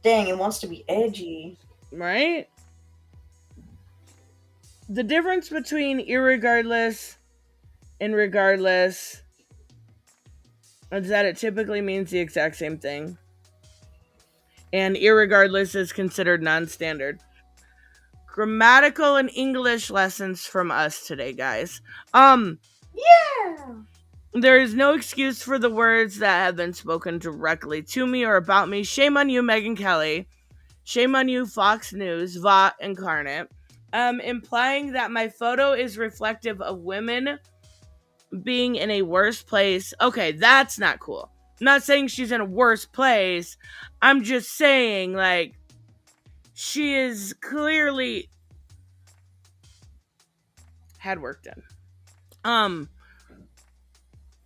Dang, it wants to be edgy. Right? The difference between irregardless and regardless is that it typically means the exact same thing. And irregardless is considered non-standard. Grammatical and English lessons from us today, guys. Yeah. There is no excuse for the words that have been spoken directly to me or about me. Shame on you, Megyn Kelly. Shame on you, Fox News, Vought Incarnate. Implying that my photo is reflective of women being in a worse place. Okay, that's not cool. I'm not saying she's in a worse place. I'm just saying, like, she is clearly had work done.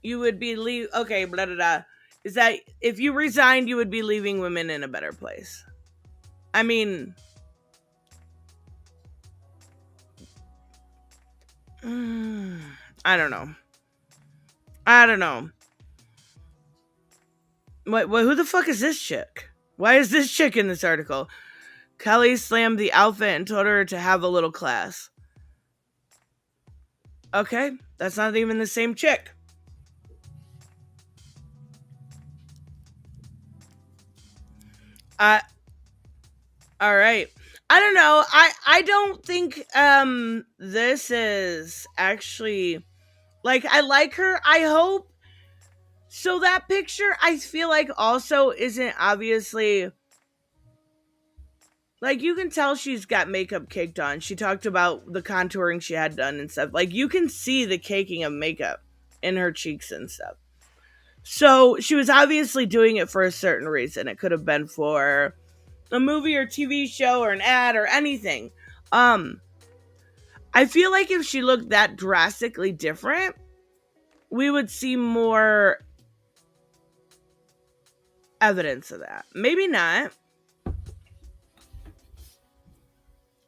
You would be okay, blah, blah, blah. Is that if you resigned, you would be leaving women in a better place? I mean, I don't know. Wait, who the fuck is this chick? Why is this chick in this article? Kelly slammed the outfit and told her to have a little class. Okay, that's not even the same chick. All right. I don't know. I don't think this is actually, like, I like her. I hope so. That picture, I feel like, also isn't obviously, like, you can tell she's got makeup caked on. She talked about the contouring she had done and stuff. Like, you can see the caking of makeup in her cheeks and stuff. So she was obviously doing it for a certain reason. It could have been for a movie or TV show or an ad or anything. I feel like if she looked that drastically different, we would see more evidence of that. Maybe not.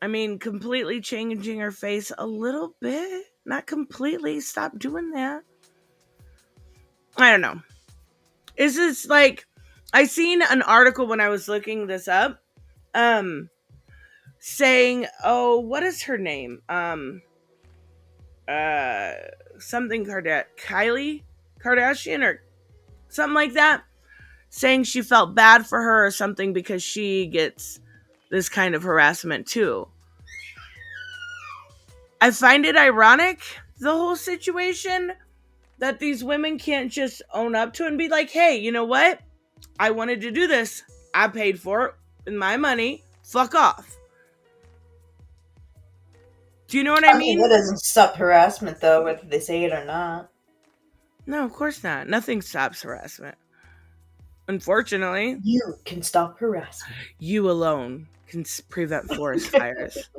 I mean, completely changing her face a little bit. Not completely. Stop doing that. I don't know. Is this like, I seen an article when I was looking this up, saying, oh, what is her name? Something Kylie Kardashian or something like that, saying she felt bad for her or something because she gets this kind of harassment too. I find it ironic, the whole situation, that these women can't just own up to it and be like, hey, you know what? I wanted to do this. I paid for it with my money. Fuck off. Do you know what I mean? That doesn't stop harassment, though, whether they say it or not. No, of course not. Nothing stops harassment. Unfortunately. You can stop harassment. You alone can prevent forest fires.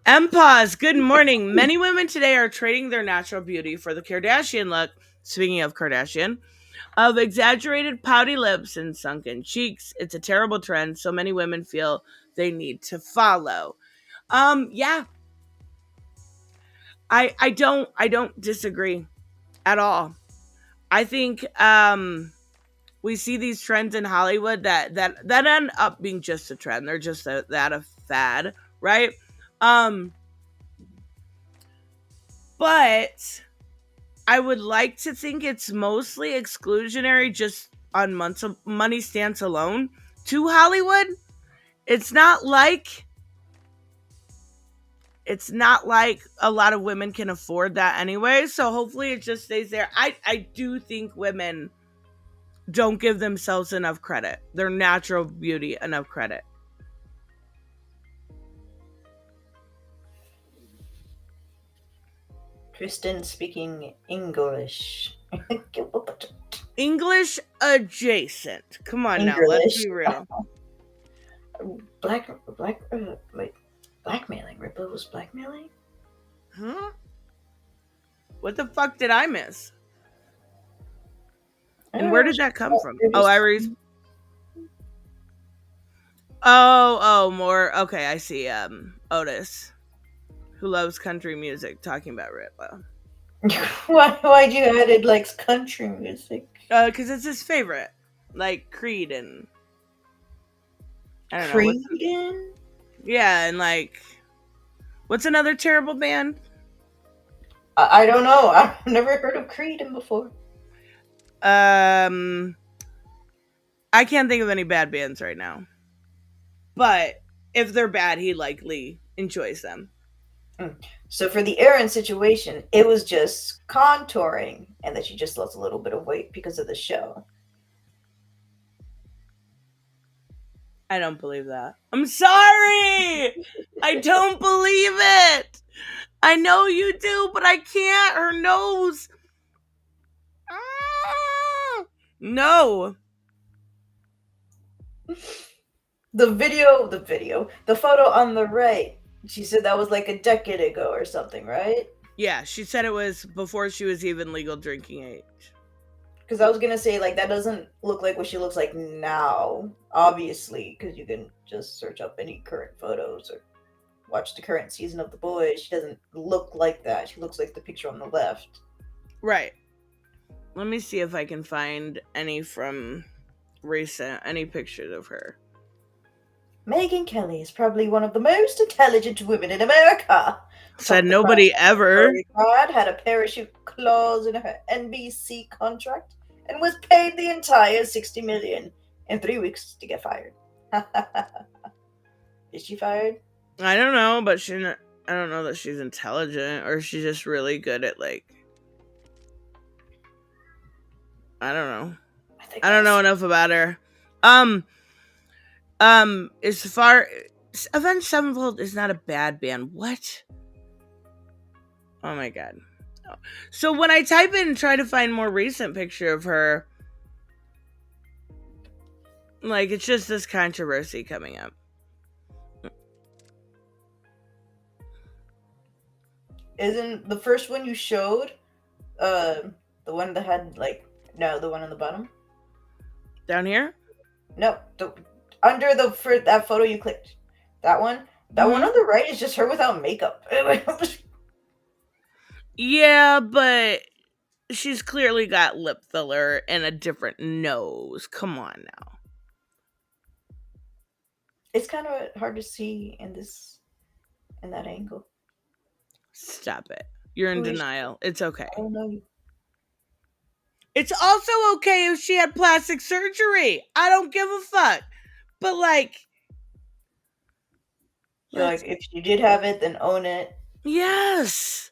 MPause, good morning. Many women today are trading their natural beauty for the Kardashian look, speaking of Kardashian, of exaggerated pouty lips and sunken cheeks. It's a terrible trend so many women feel they need to follow. Yeah. I don't disagree at all. I think we see these trends in Hollywood that end up being just a trend. They're just a fad, right? But I would like to think it's mostly exclusionary just on money stance alone to Hollywood. It's not like a lot of women can afford that anyway. So hopefully it just stays there. I do think women don't give themselves enough credit, their natural beauty enough credit. Kristen speaking English. English adjacent. Come on now, let's be real. Blackmailing. Ripple was blackmailing? Huh? What the fuck did I miss? And where did that come from? Oh, Iris. Oh, more. Okay, I see. Otis, who loves country music, talking about Ripple. Why'd you add it like country music? Because it's his favorite, like Creed and I don't know. Creed? Yeah, and like, what's another terrible band? I don't know. I've never heard of Creed before. I can't think of any bad bands right now. But if they're bad, he likely enjoys them. So for the Erin situation, it was just contouring and that she just lost a little bit of weight because of the show. I don't believe that. I'm sorry! I don't believe it! I know you do, but I can't. Her nose. No. The photo on the right, she said that was like a decade ago or something, right? Yeah, she said it was before she was even legal drinking age. Because I was going to say, like, that doesn't look like what she looks like now, obviously, because you can just search up any current photos or watch the current season of The Boys. She doesn't look like that. She looks like the picture on the left. Right. Let me see if I can find any pictures of her. Megyn Kelly is probably one of the most intelligent women in America. Said nobody ever. Had a parachute clause in her NBC contract and was paid the entire $60 million in 3 weeks to get fired. Is she fired? I don't know, but I don't know that she's intelligent or she's just really good at like. I don't know. I don't know enough about her. As far Avenged Sevenfold is not a bad band. What? Oh my god. So when I type in and try to find more recent picture of her, like it's just this controversy coming up. Isn't the first one you showed the one that had the one on the bottom? Down here? No, under that photo you clicked. That one? That one on the right is just her without makeup. Yeah, but she's clearly got lip filler and a different nose. Come on now. It's kind of hard to see in that angle. Stop it. You're in denial. It's okay. I don't know. It's also okay if she had plastic surgery. I don't give a fuck. But like, you're like, if you did have it, then own it. Yes.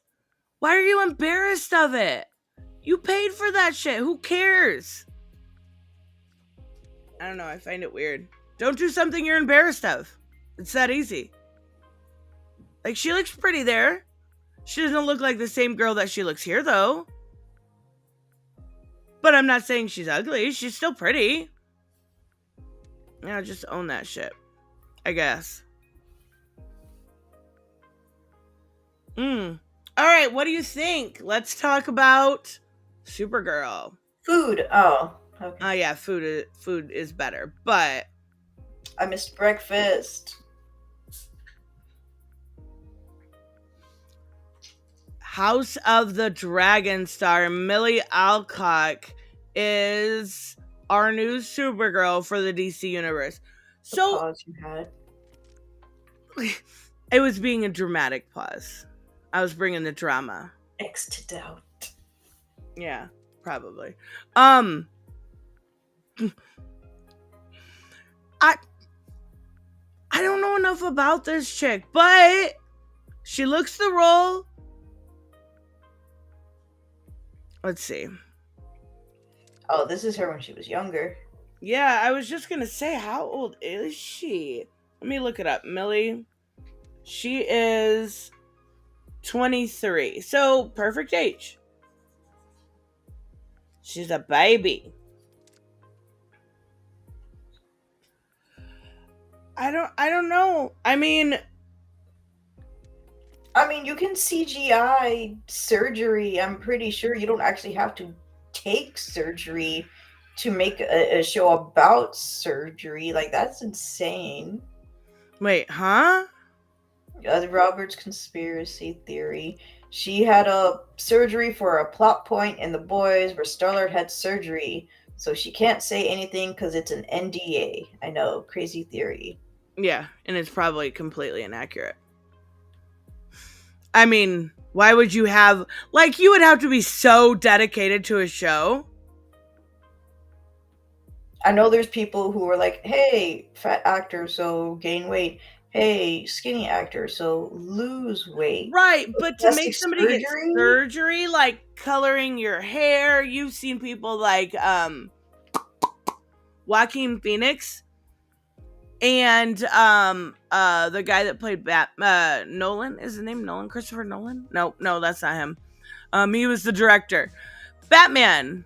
Why are you embarrassed of it? You paid for that shit. Who cares? I don't know. I find it weird. Don't do something you're embarrassed of. It's that easy. Like, she looks pretty there. She doesn't look like the same girl that she looks here, though. But I'm not saying she's ugly. She's still pretty. Yeah, just own that shit, I guess. All right, what do you think? Let's talk about Supergirl. Food. Oh, okay. Oh yeah, food is better, but I missed breakfast. House of the Dragon star Millie Alcock is our new Supergirl for the DC universe. So the pause you had. It was being a dramatic pause. I was bringing the drama. X to doubt. Yeah, probably. I don't know enough about this chick, but she looks the role. Let's see. Oh, this is her when she was younger. Yeah, I was just gonna say, how old is she? Let me look it up. Millie. She is 23. So, perfect age. She's a baby. I don't know. I mean, you can CGI surgery. I'm pretty sure you don't actually have to take surgery to make a show about surgery. Like, that's insane. Wait, huh? Robert's conspiracy theory. She had a surgery for a plot point in The Boys where Starlight had surgery. So she can't say anything because it's an NDA. I know, crazy theory. Yeah, and it's probably completely inaccurate. I mean, why would you have... Like, you would have to be so dedicated to a show. I know there's people who are like, hey, fat actor, so gain weight. Hey, skinny actor, so lose weight. Right, but to make somebody get surgery, like coloring your hair, you've seen people like Joaquin Phoenix and the guy that played Nolan. Is his name Nolan? Christopher Nolan? No, that's not him. He was the director. Batman.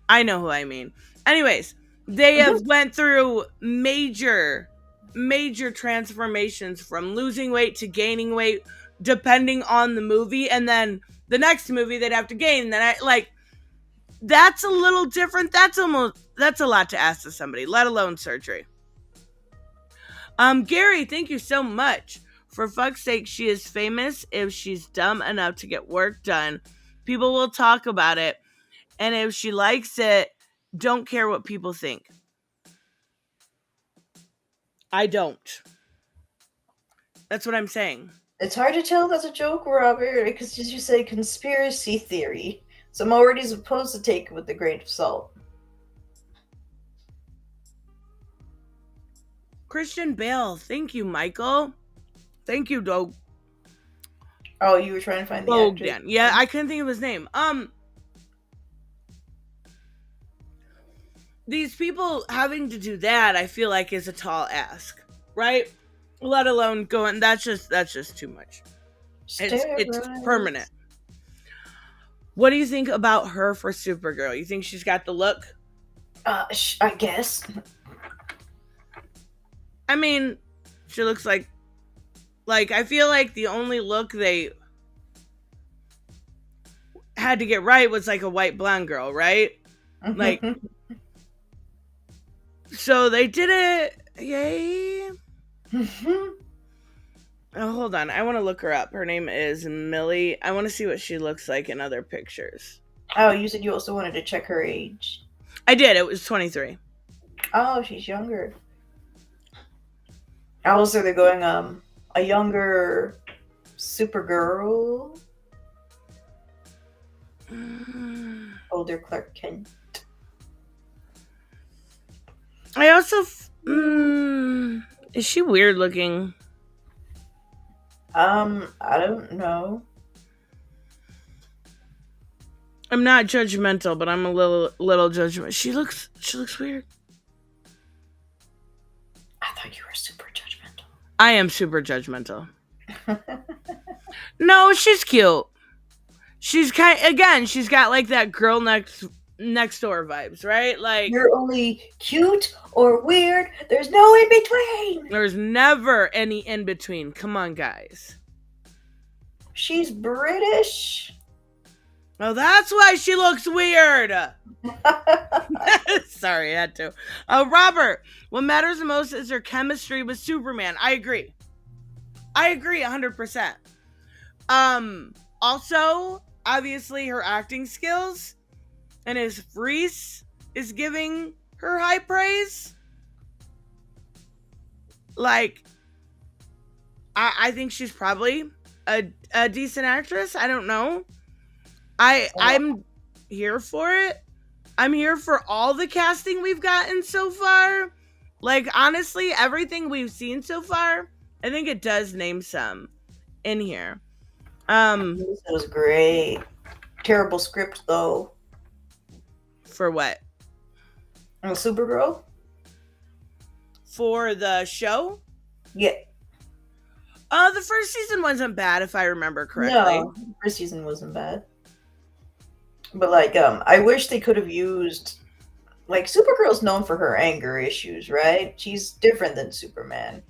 I know who I mean. Anyways, they have went through major transformations from losing weight to gaining weight, depending on the movie. And then the next movie they'd have to gain. Then that's a little different. That's a lot to ask of somebody, let alone surgery. Gary, thank you so much. For fuck's sake, she is famous. If she's dumb enough to get work done, people will talk about it. And if she likes it, don't care what people think. I don't. That's what I'm saying. It's hard to tell that's a joke, Robert, because you say conspiracy theory. So I'm already supposed to take it with a grain of salt. Christian Bale. Thank you, Michael. Thank you, Doug. Oh, you were trying to find the actor? Yeah, I couldn't think of his name. These people having to do that, I feel like, is a tall ask, right? Let alone going. That's just too much. It's permanent. What do you think about her for Supergirl? You think she's got the look? I guess. I mean, she looks like I feel like the only look they had to get right was like a white blonde girl, right? Like. So they did it, Yay. Oh, hold on. I want to look her up. Her name is Millie. I want to see what she looks like in other pictures. Oh, you said you also wanted to check her age. I did. It was 23. Oh, she's younger. Also, they're going a younger Supergirl. Older Clark Kent. I also is she weird looking? I don't know. I'm not judgmental, but I'm a little judgmental. She looks weird. I thought you were super judgmental. I am super judgmental. No, she's cute. She's she's got like that girl next door vibes, right? Like, you're only cute or weird. There's no in between. There's never any in between. Come on, guys. She's British. Oh, that's why she looks weird. Sorry, I had to. Robert, what matters the most is her chemistry with Superman. I agree 100%. Also, obviously her acting skills, and as Reese is giving her high praise, like, I think she's probably a decent actress. I don't know. I'm here for it. I'm here for all the casting we've gotten so far. Like, honestly, everything we've seen so far, I think it does name some in here. This was great. Terrible script though. For what? Supergirl? For the show? Yeah. The first season wasn't bad, if I remember correctly. No, the first season wasn't bad. But like, I wish they could have used, like, Supergirl's known for her anger issues, right? She's different than Superman.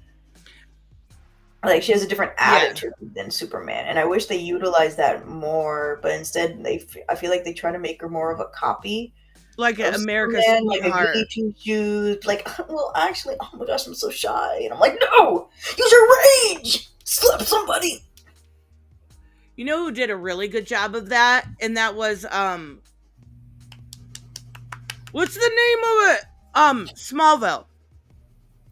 Like, she has a different attitude than Superman, and I wish they utilized that more. But instead, I feel like they try to make her more of a copy, like an America's like a goody two shoes. Like, well, actually, oh my gosh, I'm so shy, and I'm like, no, use your rage, slap somebody. You know who did a really good job of that? And that was, what's the name of it? Smallville.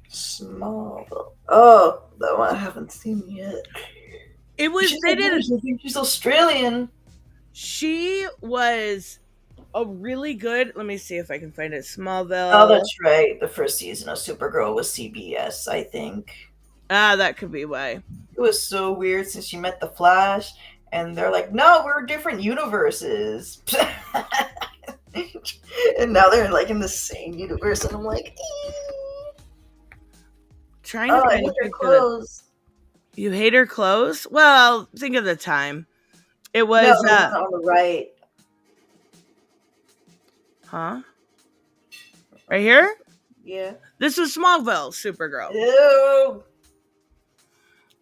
Smallville. Oh, that one I haven't seen yet. It was, I think she's Australian. She was a really good, let me see if I can find it. Smallville. Oh, that's right. The first season of Supergirl was CBS, I think. That could be why. It was so weird since she met the Flash. And they're like, no, we're different universes. And now they're like in the same universe, and I'm like, trying to I hate her clothes. You hate her clothes? Well, think of the time. It was on the right. Huh? Right here? Yeah. This was Smallville, Supergirl. Ew.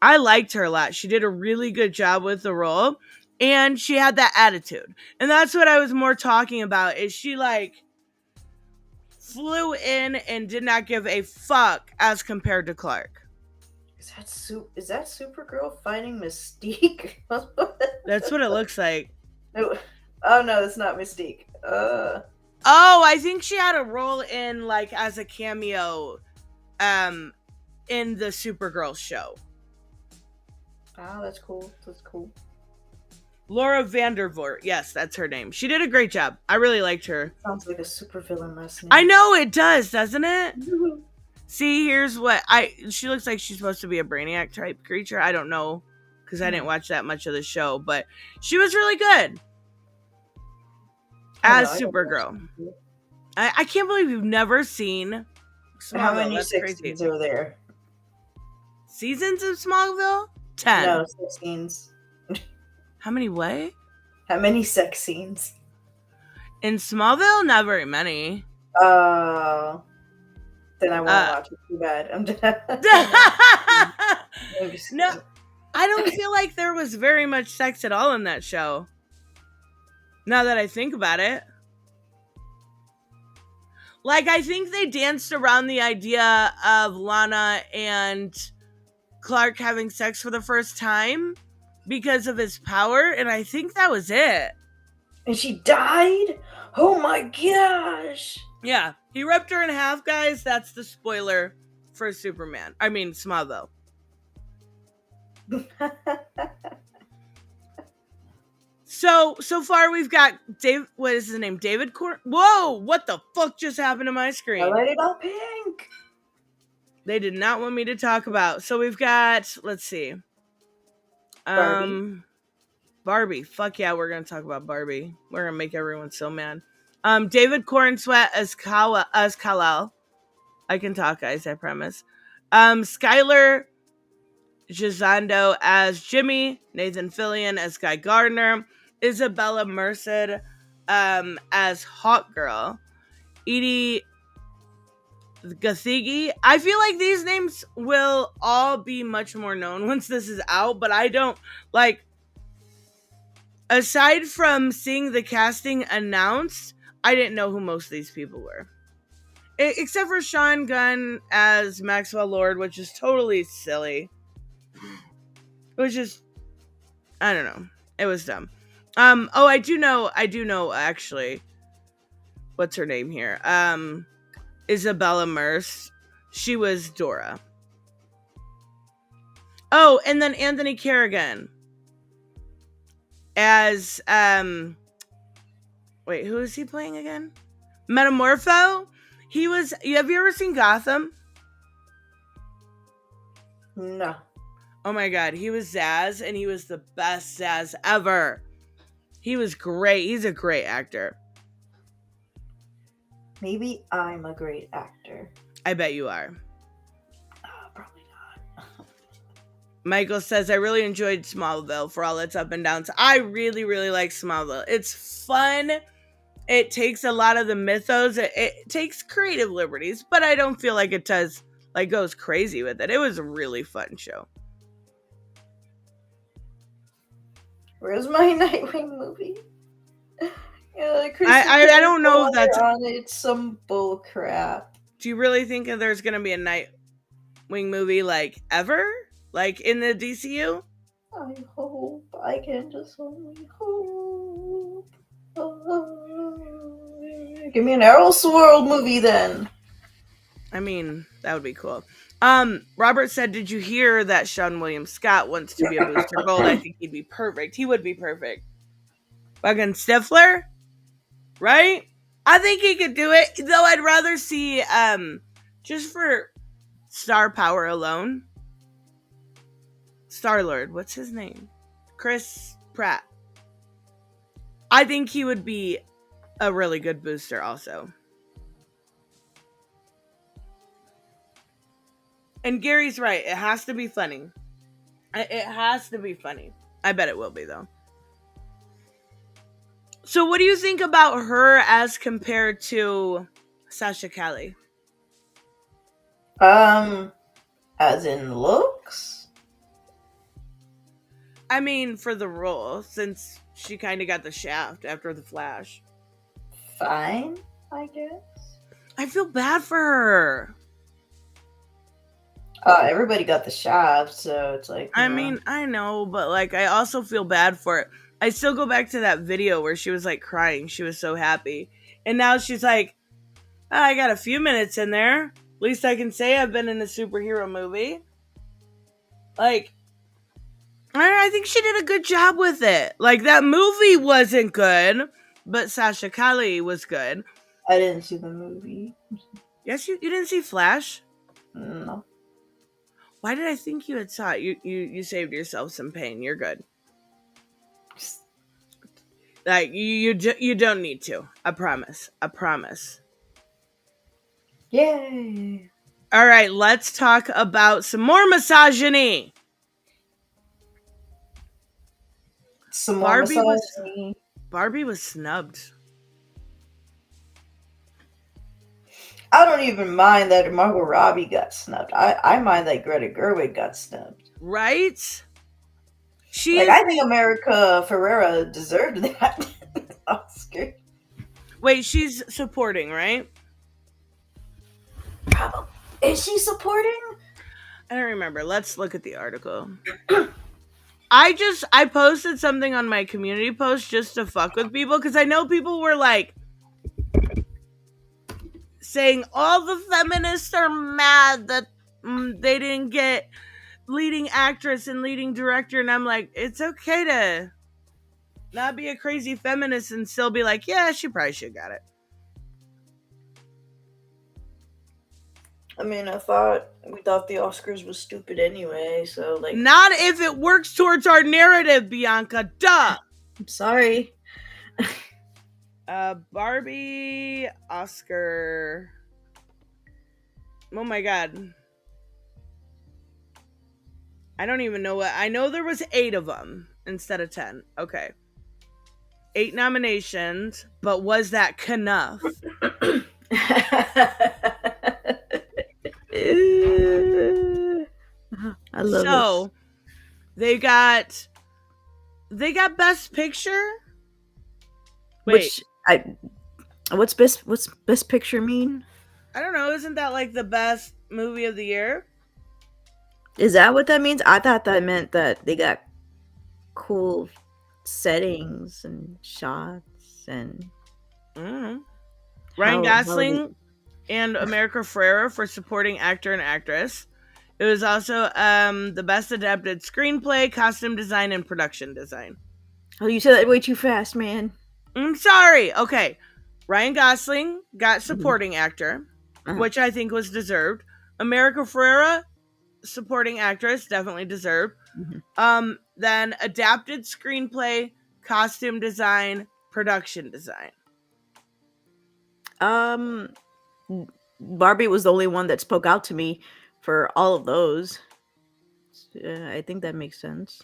I liked her a lot. She did a really good job with the role, and she had that attitude. And that's what I was more talking about, is she, like, flew in and did not give a fuck as compared to Clark. Is that Supergirl fighting Mystique? That's what it looks like. Oh no, it's not Mystique. Oh, I think she had a role in, like, as a cameo in the Supergirl show. Oh, that's cool. That's cool. Laura Vandervoort. Yes, that's her name. She did a great job. I really liked her. Sounds like a supervillain last name. I know it does, doesn't it? See, here's what she looks like. She's supposed to be a Brainiac type creature. I don't know, because I didn't watch that much of the show, but she was really good as Supergirl. I can't believe you've never seen Smallville. How many seasons are there? Seasons of Smallville? 10. No, 6 scenes. How many what? How many sex scenes? In Smallville? Not very many. Then I won't watch it. Too bad. I'm done. No, I don't feel like there was very much sex at all in that show. Now that I think about it. Like, I think they danced around the idea of Lana and Clark having sex for the first time because of his power, and I think that was it. And she died? Oh my gosh! Yeah, he ripped her in half, guys. That's the spoiler for Superman. I mean, Smallville. So far we've got Dave. What is his name? David Corn. Whoa! What the fuck just happened to my screen? I light it all pink. They did not want me to talk about. So we've got. Let's see. Barbie. Fuck yeah, we're gonna talk about Barbie. We're gonna make everyone so mad. David Cornsweat as Kal-El. I can talk, guys. I promise. Skylar Gisondo as Jimmy, Nathan Fillion as Guy Gardner, Isabella Merced as Hawk Girl, Edie Gathigi. I feel like these names will all be much more known once this is out, but I don't like. Aside from seeing the casting announced, I didn't know who most of these people were. Except for Sean Gunn as Maxwell Lord, which is totally silly. Which is, I don't know. It was dumb. I do know, actually. What's her name here? Isabella Merce. She was Dora. Oh, and then Anthony Kerrigan as, wait, who is he playing again? Metamorpho? Have you ever seen Gotham? No. Oh my god, he was Zaz, and he was the best Zaz ever. He was great. He's a great actor. Maybe I'm a great actor. I bet you are. Probably not. Michael says, I really enjoyed Smallville for all its up and downs. I really, really like Smallville. It's fun. It takes a lot of the mythos. It takes creative liberties, but I don't feel like it does, like, goes crazy with it. It was a really fun show. Where's my Nightwing movie? I don't know if that's on it. Some bull crap. Do you really think that there's gonna be a Nightwing movie, like, ever? Like, in the DCU? I hope. I can just only hope. Give me an Arrowsworld movie then. I mean, that would be cool. Robert said, did you hear that Sean William Scott wants to be a Booster Gold? I think he'd be perfect. He would be perfect. Fucking Stifler? Right? I think he could do it. Though I'd rather see, just for star power alone, Star-Lord. What's his name? Chris Pratt. I think he would be a really good booster also. And Gary's right. It has to be funny. It has to be funny. I bet it will be, though. So what do you think about her as compared to Sasha Calle? As in looks? I mean, for the role, since she kind of got the shaft after the Flash. Fine, I guess. I feel bad for her. Everybody got the shaft, so it's like... I mean, I know, but, like, I also feel bad for it. I still go back to that video where she was, like, crying. She was so happy. And now she's like, oh, I got a few minutes in there. At least I can say I've been in a superhero movie. Like, I think she did a good job with it. Like, that movie wasn't good, but Sasha Calle was good. I didn't see the movie. Yes, you didn't see Flash? No. Why did I think you had saw it? You saved yourself some pain. You're good. Like, you don't need to. I promise. I promise. Yay. All right, let's talk about some more misogyny. Some more misogyny. Barbie was snubbed. I don't even mind that Margot Robbie got snubbed. I mind that Greta Gerwig got snubbed. Right? I think America Ferrera deserved that Oscar. Wait, she's supporting, right? Is she supporting? I don't remember. Let's look at the article. I posted something on my community post just to fuck with people because I know people were like saying all the feminists are mad that they didn't get leading actress and leading director, and I'm like, it's okay to not be a crazy feminist and still be like, yeah, she probably should have got it. I mean, we thought the Oscars was stupid anyway, so like, not if it works towards our narrative, Bianca. Duh. I'm sorry. Barbie Oscar. Oh my god. I don't even know what. I know there was 8 of them instead of 10. Okay. 8 nominations, but was that enough? I love so this. They got Best Picture. Wait, what's best picture mean? I don't know. Isn't that like the best movie of the year? Is that what that means? I thought that meant that they got cool settings and shots and. Ryan Gosling and America Ferrera for supporting actor and actress. It was also the best adapted screenplay, costume design, and production design. Oh, you said that way too fast, man. I'm sorry. Okay. Ryan Gosling got supporting actor, which I think was deserved. America Ferrera, supporting actress, definitely deserved. Then adapted screenplay, costume design, production design. Barbie was the only one that spoke out to me for all of those. I think that makes sense.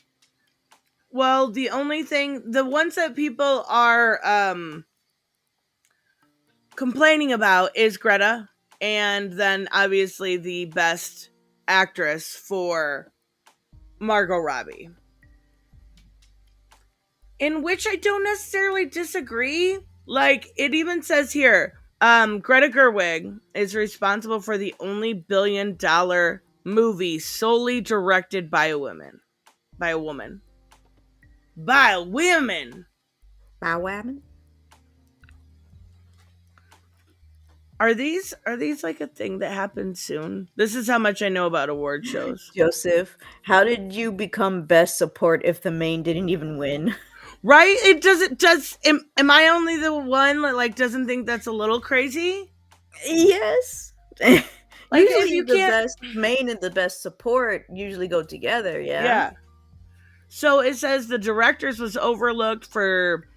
Well, the ones that people are complaining about is Greta, and then obviously the best actress for Margot Robbie. In which I don't necessarily disagree. Like, it even says here, Greta Gerwig is responsible for the only billion-dollar movie solely directed by a woman. By women. Are these like a thing that happens soon? This is how much I know about award shows. Joseph, how did you become best support if the main didn't even win? Right? Am I only the one that like doesn't think that's a little crazy? Yes. Like, usually if you the best main and the best support usually go together, yeah. So it says the directors was overlooked for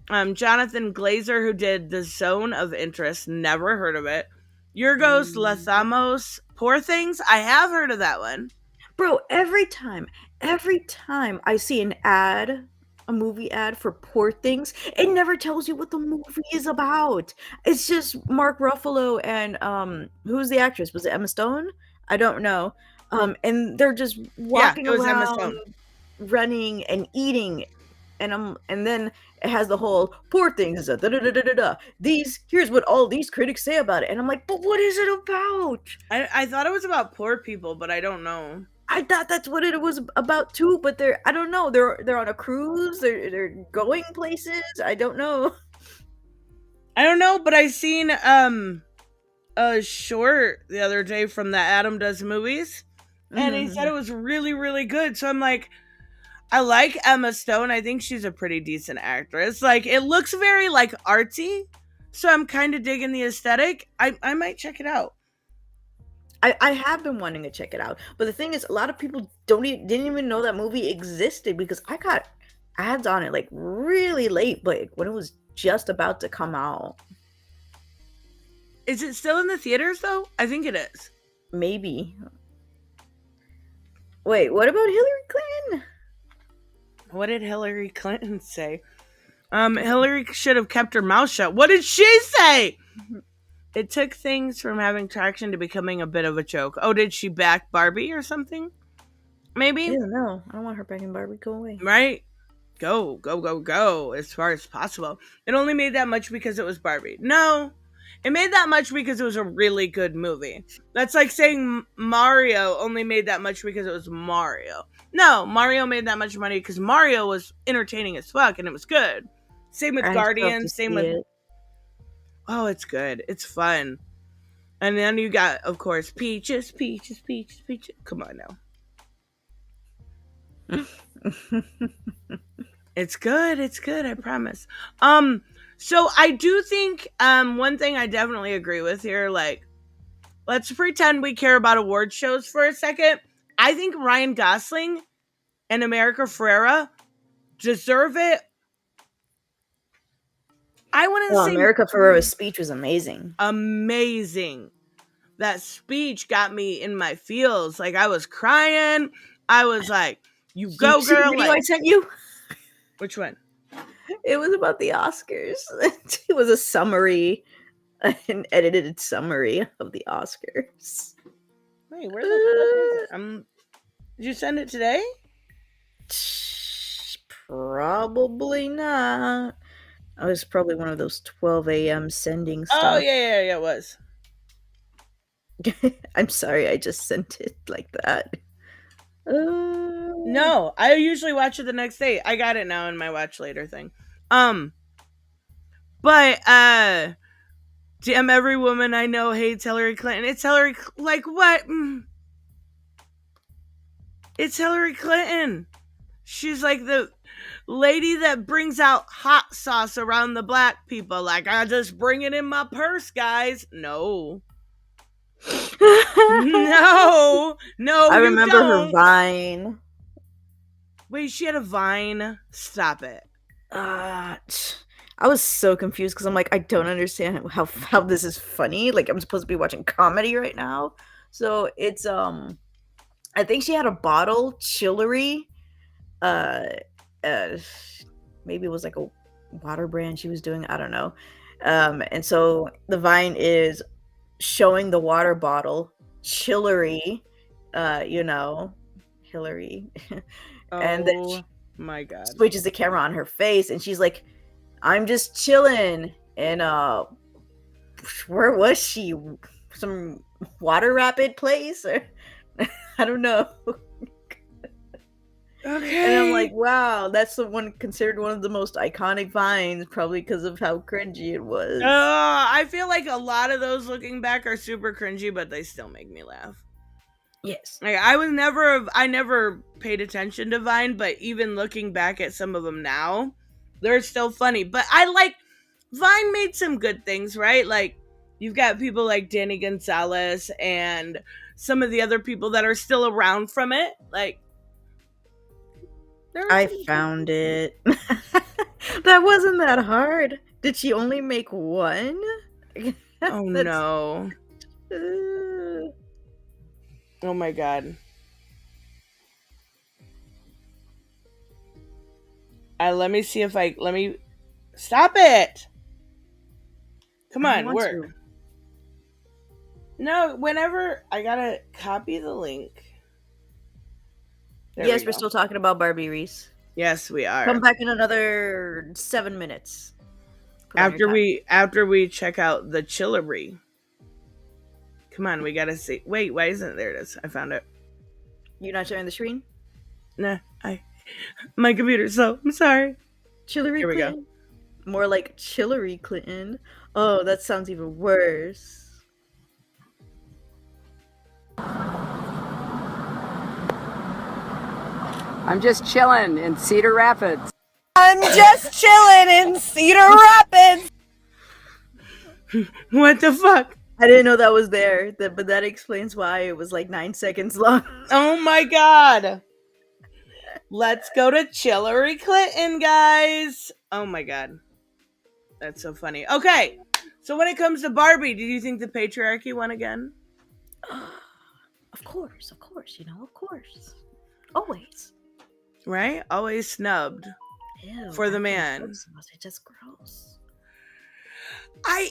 Jonathan Glazer, who did The Zone of Interest. Never heard of it. Yorgos Lanthimos, Poor Things. I have heard of that one. Bro, every time I see a movie ad for Poor Things, it never tells you what the movie is about. It's just Mark Ruffalo and who's the actress? Was it Emma Stone? I don't know. And they're just walking around, running and eating, and then it has the whole Poor Things. Here's what all these critics say about it, and I'm like, but what is it about? I thought it was about poor people, but I don't know. I thought that's what it was about too, but I don't know. They're on a cruise. They're going places. I don't know. But I seen a short the other day from the Adam Does Movies, and he said it was really, really good. So I'm like, I like Emma Stone. I think she's a pretty decent actress. Like, it looks very like artsy, so I'm kind of digging the aesthetic. I might check it out. I have been wanting to check it out, but the thing is, a lot of people didn't even know that movie existed because I got ads on it like really late, but when it was just about to come out. Is it still in the theaters though? I think it is. Maybe. Wait, what about Hillary Clinton? What did Hillary Clinton say? Hillary should have kept her mouth shut. What did she say? It took things from having traction to becoming a bit of a joke. Oh, did she back Barbie or something? Maybe? Yeah, no. I don't want her backing Barbie. Go away. Right? Go as far as possible. It only made that much because it was Barbie. No. It made that much because it was a really good movie. That's like saying Mario only made that much because it was Mario. No, Mario made that much money because Mario was entertaining as fuck and it was good. Same with Guardians, same with... Oh, it's good. It's fun. And then you got, of course, Peaches. Come on now. It's good, I promise. So I do think one thing I definitely agree with here, like, let's pretend we care about award shows for a second. I think Ryan Gosling and America Ferrera deserve it. I wouldn't say America Ferrera's speech was amazing. Amazing. That speech got me in my feels. Like, I was crying. I was like, you go, girl. See the video I sent you? Which one? It was about the Oscars. It was a summary, an edited summary of the Oscars. Wait, where the fuck is it? Did you send it today? Probably not. I was probably one of those 12 a.m. sending stuff. Oh, yeah, it was. I'm sorry, I just sent it like that. No, I usually watch it the next day. I got it now in my watch later thing. But damn, every woman I know hates Hillary Clinton. It's Hillary, like, what? It's Hillary Clinton. She's like the lady that brings out hot sauce around the black people. Like, I just bring it in my purse, guys. No. No, I remember her Vine. Wait, she had a Vine? Stop it. I was so confused because I'm like, I don't understand how this is funny. Like, I'm supposed to be watching comedy right now. So it's I think she had a bottle, Chillery. Maybe it was like a water brand she was doing. I don't know. And so the Vine is showing the water bottle, Chillery, Hillary. And then my God, switches the camera on her face and she's like, I'm just chilling. And where was she? Some water rapid place? Or I don't know. Okay. And I'm like, wow, that's the one considered one of the most iconic Vines, probably because of how cringy it was. I feel like a lot of those looking back are super cringy, but they still make me laugh. Yes. Like, I never paid attention to Vine, but even looking back at some of them now, they're still funny. But Vine made some good things, right? Like, you've got people like Danny Gonzalez and some of the other people that are still around from it. Like, I found it. That wasn't that hard. Did she only make one? Oh, no. Oh, my God. Let me see if let me... Stop it! Come on, work. No, whenever... I gotta copy the link. Yes, we're still talking about Barbie Reese. Yes, we are. Come back in another 7 minutes. After we check out the Chillery. Come on, we gotta see. Wait, why isn't it? There it is. I found it. You're not sharing the screen? Nah, my computer's slow. I'm sorry. Chillery Here we Clinton. go. More like Chillery Clinton. Oh, that sounds even worse. I'm just chilling in Cedar Rapids. I'm just chilling in Cedar Rapids. What the fuck? I didn't know that was there, but that explains why it was like 9 seconds long. Oh my God. Let's go to Chillery Clinton, guys. Oh my God. That's so funny. Okay. So when it comes to Barbie, did you think the patriarchy won again? Of course. Of course. Always. Right? Always snubbed. Ew, for the man. It's just gross. I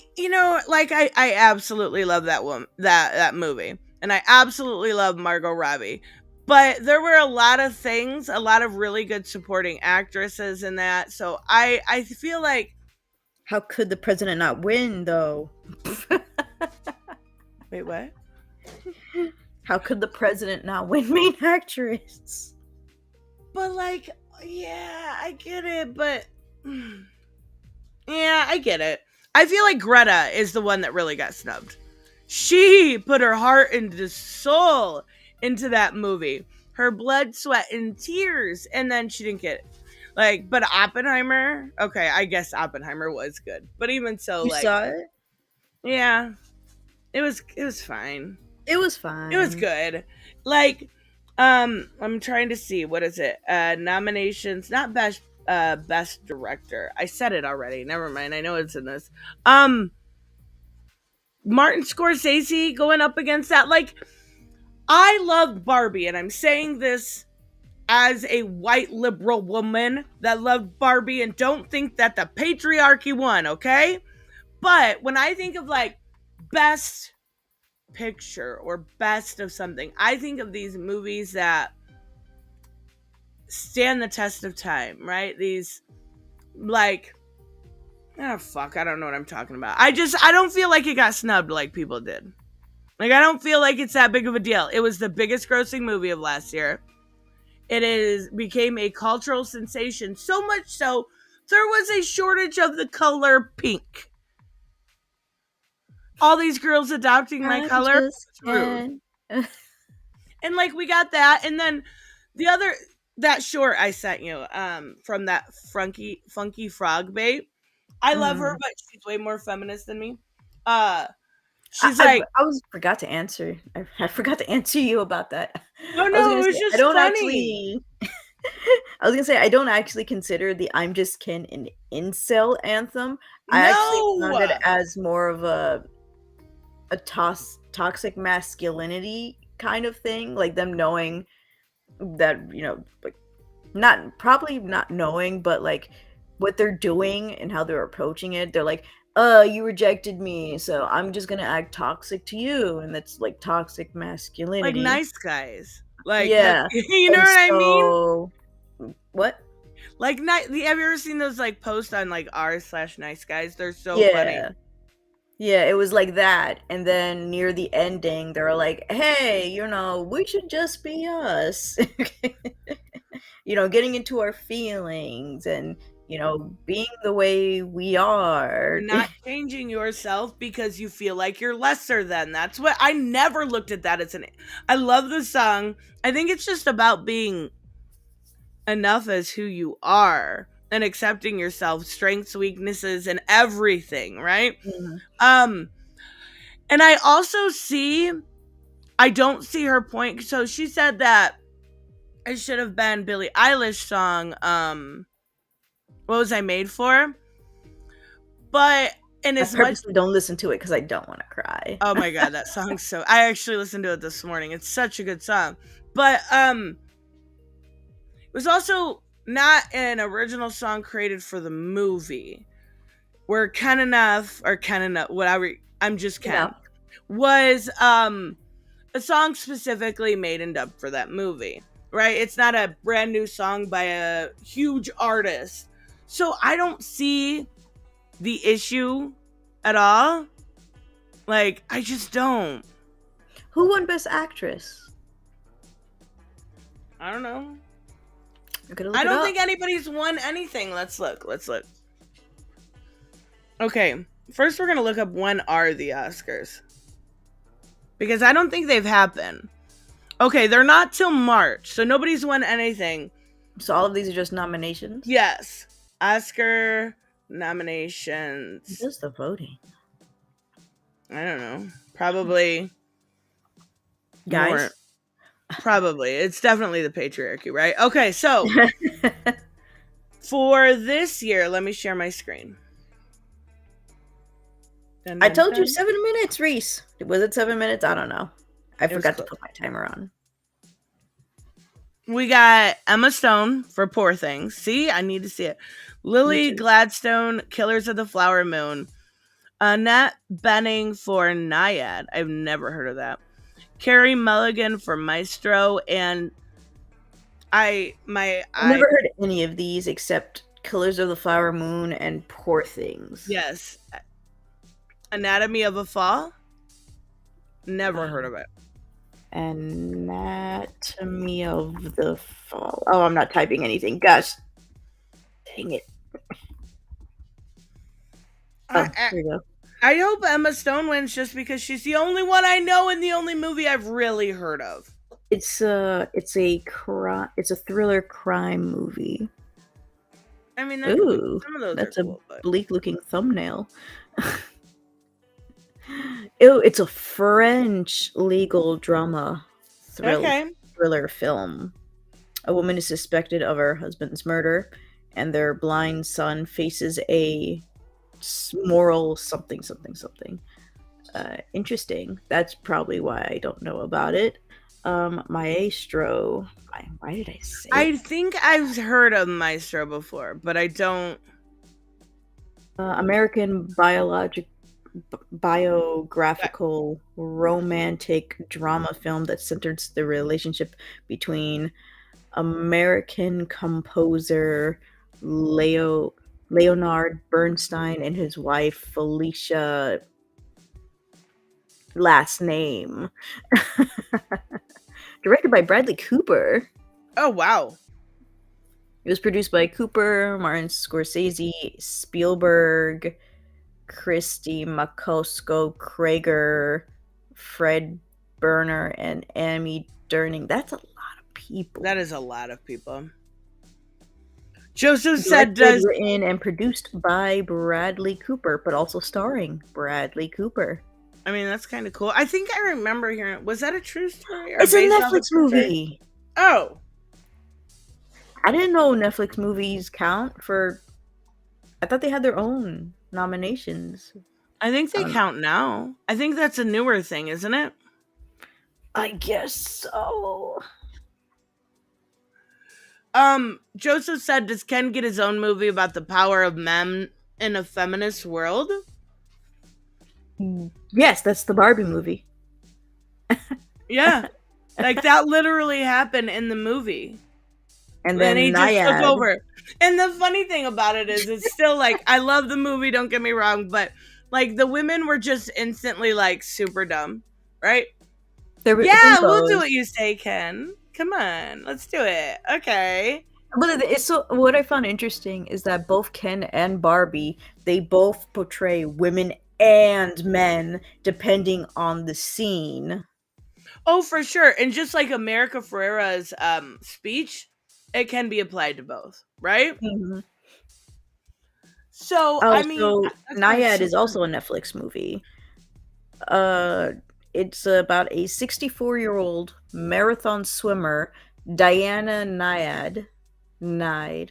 absolutely love that movie. And I absolutely love Margot Robbie. But there were a lot of things, a lot of really good supporting actresses in that. So I feel like How could the president not win, though? Wait, what? How could the president not win main actress? But, like, yeah, I get it, but... Yeah, I get it. I feel like Greta is the one that really got snubbed. She put her heart and soul into that movie. Her blood, sweat, and tears, and then she didn't get it. Like, but Oppenheimer, okay, I guess Oppenheimer was good. But even so, you saw it? Yeah. It was fine. It was fine. It was good. Like, I'm trying to see, what is it? Nominations, not best director. I said it already. Never mind. I know it's in this. Martin Scorsese going up against that. Like, I loved Barbie, and I'm saying this as a white liberal woman that loved Barbie and don't think that the patriarchy won, okay? But when I think of, like, best picture or best of something, I think of these movies that stand the test of time, right? These, like, I don't know what I'm talking about. I don't feel like it got snubbed like people did. Like, I don't feel like it's that big of a deal. It was the biggest grossing movie of last year. It became a cultural sensation, so much so there was a shortage of the color pink. All these girls adopting my color. And like, we got that, and then that short I sent you from that funky frog bait. I love her, but she's way more feminist than me. She's I forgot to answer. I forgot to answer you about that. No, it was just funny. I was gonna say, I don't actually consider the "I'm Just Ken" an incel anthem. I actually found it as more of a toxic masculinity kind of thing, like them knowing that, you know, like probably not knowing, but like what they're doing and how they're approaching it. They're like, you rejected me, so I'm just gonna act toxic to you, and that's like toxic masculinity. Like nice guys. Like, yeah. You know what I mean? What? Like, have you ever seen those like posts on like r/nice guys? They're so funny. Yeah, it was like that. And then near the ending, they're like, hey, you know, we should just be us. You know, getting into our feelings and, you know, being the way we are. Not changing yourself because you feel like you're lesser than. That's what I never looked at that as I love the song. I think it's just about being enough as who you are and accepting yourself, strengths, weaknesses, and everything, right? Mm-hmm. And I also I don't see her point. So she said that it should have been Billie Eilish song, What Was I Made For? But I purposely don't listen to it because I don't want to cry. Oh my god, that song's I actually listened to it this morning. It's such a good song. But it was also not an original song created for the movie. Where Ken Enough, whatever, I'm Just Ken, yeah, was a song specifically made and dubbed for that movie. Right? It's not a brand new song by a huge artist. So I don't see the issue at all. Like, I just don't. Who won Best Actress? I don't know. I don't think anybody's won anything. Let's look. Okay, first we're going to look up when are the Oscars. Because I don't think they've happened. Okay, they're not till March, so nobody's won anything. So all of these are just nominations? Yes. Oscar nominations. Just the voting. I don't know. Probably. Guys? More. Probably. It's definitely the patriarchy, right? Okay, so for this year, let me share my screen. I told you 7 minutes, Reese. Was it 7 minutes? I don't know. I forgot to put my timer on. We got Emma Stone for Poor Things. See? I need to see it. Lily Gladstone, Killers of the Flower Moon. Annette Bening for Naiad. I've never heard of that. Carey Mulligan for Maestro. And I never heard any of these except Killers of the Flower Moon, and Poor Things. Yes. Anatomy of a Fall? Never heard of it. Anatomy of the Fall. Oh, I'm not typing anything. Gosh. Dang it. Here we go. I hope Emma Stone wins just because she's the only one I know and the only movie I've really heard of. It's a thriller crime movie. I mean, some of those that's cool, a bleak-looking thumbnail. Ew, it's a French legal drama thriller film. A woman is suspected of her husband's murder, and their blind son faces a moral something. Interesting. That's probably why I don't know about it. Maestro. Why did I say I think I've heard of Maestro before, but I don't. American biographical romantic drama film that centers the relationship between American composer Leonard Bernstein and his wife Felicia, last name. Directed by Bradley Cooper. Oh, wow. It was produced by Cooper, Martin Scorsese, Spielberg, Christy Makosko, Krager, Fred Berner, and Amy Durning. That's a lot of people. That is a lot of people. Joseph said written and produced by Bradley Cooper, but also starring Bradley Cooper. I mean, that's kind of cool. I think I remember hearing. Was that a true story? It's a Netflix movie. Oh. I didn't know Netflix movies count for... I thought they had their own nominations. I think they count now. I think that's a newer thing, isn't it? I guess so. Joseph said, does Ken get his own movie about the power of men in a feminist world? Yes, that's the Barbie movie. Yeah. Like, that literally happened in the movie. And then he Nyad just took over. And the funny thing about it is, it's still like, I love the movie, don't get me wrong, but like the women were just instantly like super dumb, right? Yeah, we'll do what you say, Ken. Come on, let's do it. Okay. But what I found interesting is that both Ken and Barbie, they both portray women and men depending on the scene. Oh, for sure. And just like America Ferrera's speech, it can be applied to both, right? Mm-hmm. So, I mean... So Nyad is also a Netflix movie. It's about a 64-year-old marathon swimmer, Diana Nyad, I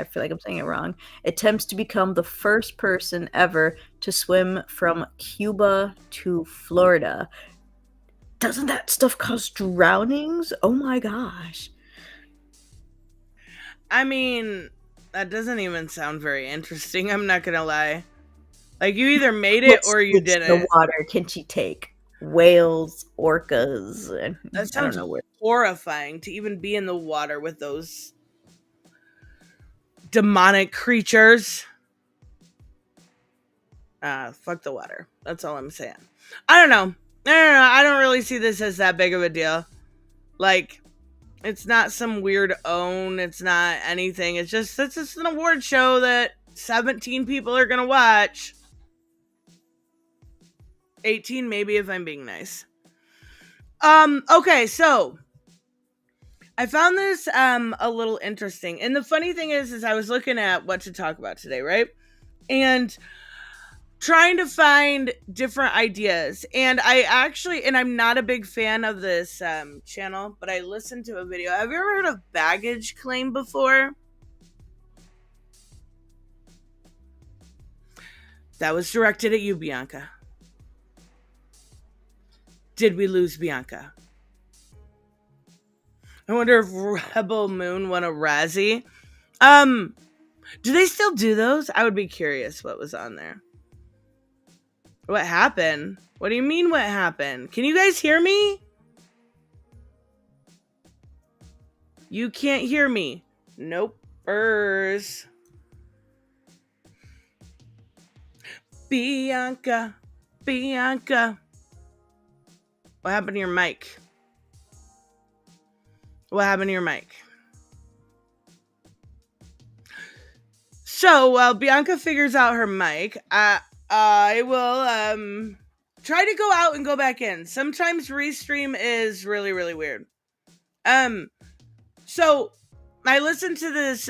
feel like I'm saying it wrong, attempts to become the first person ever to swim from Cuba to Florida. Doesn't that stuff cause drownings? Oh my gosh. I mean, that doesn't even sound very interesting, I'm not gonna lie. Like, you either made it or you didn't. The water can she take? Whales, orcas, and that sounds horrifying to even be in the water with those demonic creatures. Fuck the water. That's all I'm saying. I don't know. I don't really see this as that big of a deal. Like, it's not some weird own. It's not anything. It's just an award show that 17 people are gonna watch. 18 maybe if I'm being nice. Okay, so I found this a little interesting. And the funny thing is I was looking at what to talk about today, right? And trying to find different ideas. And I'm not a big fan of this channel, but I listened to a video. Have you ever heard of baggage claim before? That was directed at you, Bianca. Did we lose Bianca? I wonder if Rebel Moon won a Razzie. Do they still do those? I would be curious what was on there. What happened? What do you mean what happened? Can you guys hear me? You can't hear me. Nope. BIanca. BIanca. What happened to your mic? What happened to your mic? So while BIanca figures out her mic, I will try to go out and go back in. Sometimes Restream is really, really weird. So I listened to this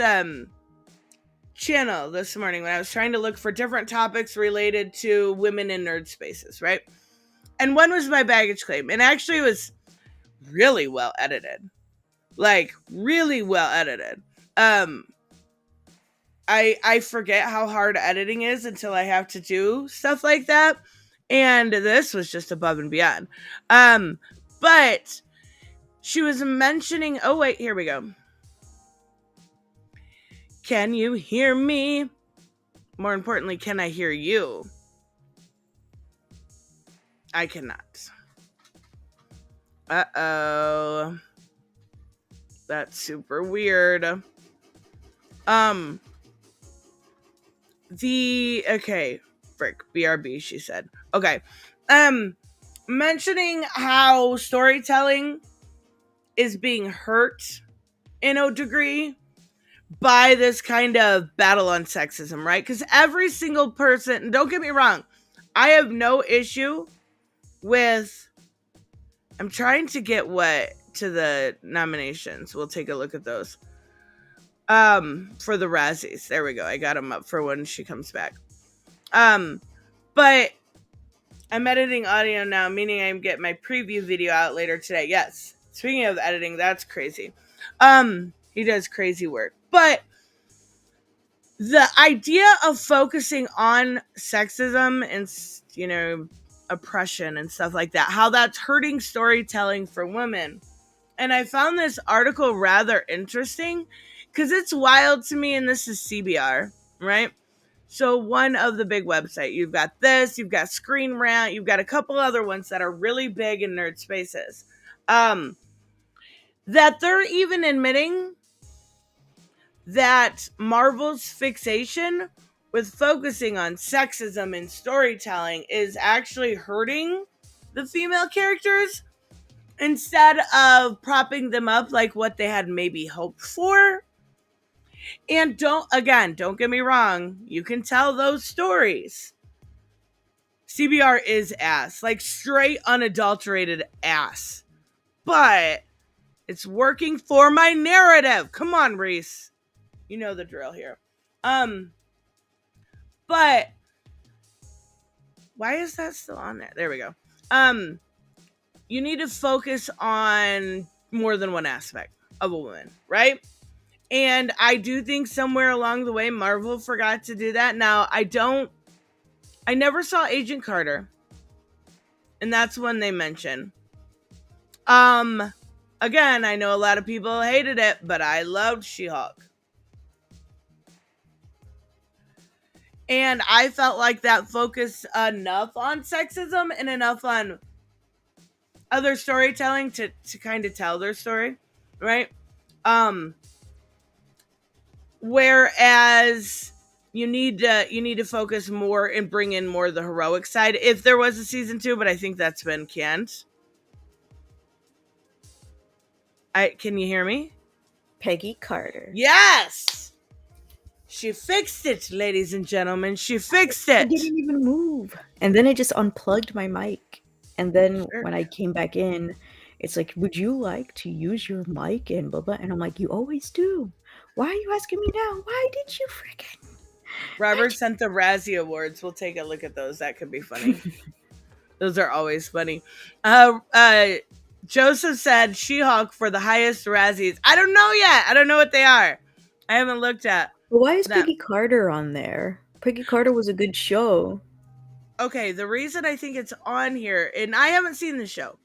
channel this morning when I was trying to look for different topics related to women in nerd spaces, right? And one was my baggage claim, and actually it was really well edited. Like, really well edited. I forget how hard editing is until I have to do stuff like that. And this was just above and beyond. But she was mentioning, oh wait, here we go. Can you hear me? More importantly, can I hear you? I cannot. Uh-oh. That's super weird. Okay, frick, BRB, she said. Okay. Mentioning how storytelling is being hurt in a degree by this kind of battle on sexism, right? Because every single person, don't get me wrong, I have no issue with, I'm trying to get to the nominations. We'll take a look at those. For the Razzies. There we go. I got them up for when she comes back. But I'm editing audio now, meaning I'm getting my preview video out later today. Yes. Speaking of editing, that's crazy. He does crazy work. But the idea of focusing on sexism and, oppression and stuff like that, how that's hurting storytelling for women. And I found this article rather interesting because it's wild to me, and this is CBR, right? So one of the big websites, you've got this, you've got Screen Rant, you've got a couple other ones that are really big in nerd spaces. That they're even admitting that Marvel's fixation with focusing on sexism in storytelling is actually hurting the female characters instead of propping them up like what they had maybe hoped for. And don't get me wrong, you can tell those stories. CBR is ass, like straight unadulterated ass. But it's working for my narrative. Come on, Reese. You know the drill here. But why is that still on there? There we go. You need to focus on more than one aspect of a woman, right? And I do think somewhere along the way, Marvel forgot to do that. Now, I never saw Agent Carter. And that's one they mention. Again, I know a lot of people hated it, but I loved She-Hulk. And I felt like that focused enough on sexism and enough on other storytelling to kind of tell their story, right? Whereas you need to focus more and bring in more of the heroic side if there was a season 2, but I think that's been canned. Can you hear me? Peggy Carter. Yes! She fixed it, ladies and gentlemen. She fixed it. I didn't even move. And then I just unplugged my mic. And then when I came back in, it's like, would you like to use your mic and blah, blah. And I'm like, you always do. Why are you asking me now? Why did you freaking... Robert sent the Razzie Awards. We'll take a look at those. That could be funny. Those are always funny. Joseph said She-Hulk for the highest Razzies. I don't know yet. I don't know what they are. I haven't looked at. Why is Peggy Carter on there? Peggy Carter was a good show. Okay, the reason I think it's on here, and I haven't seen the show,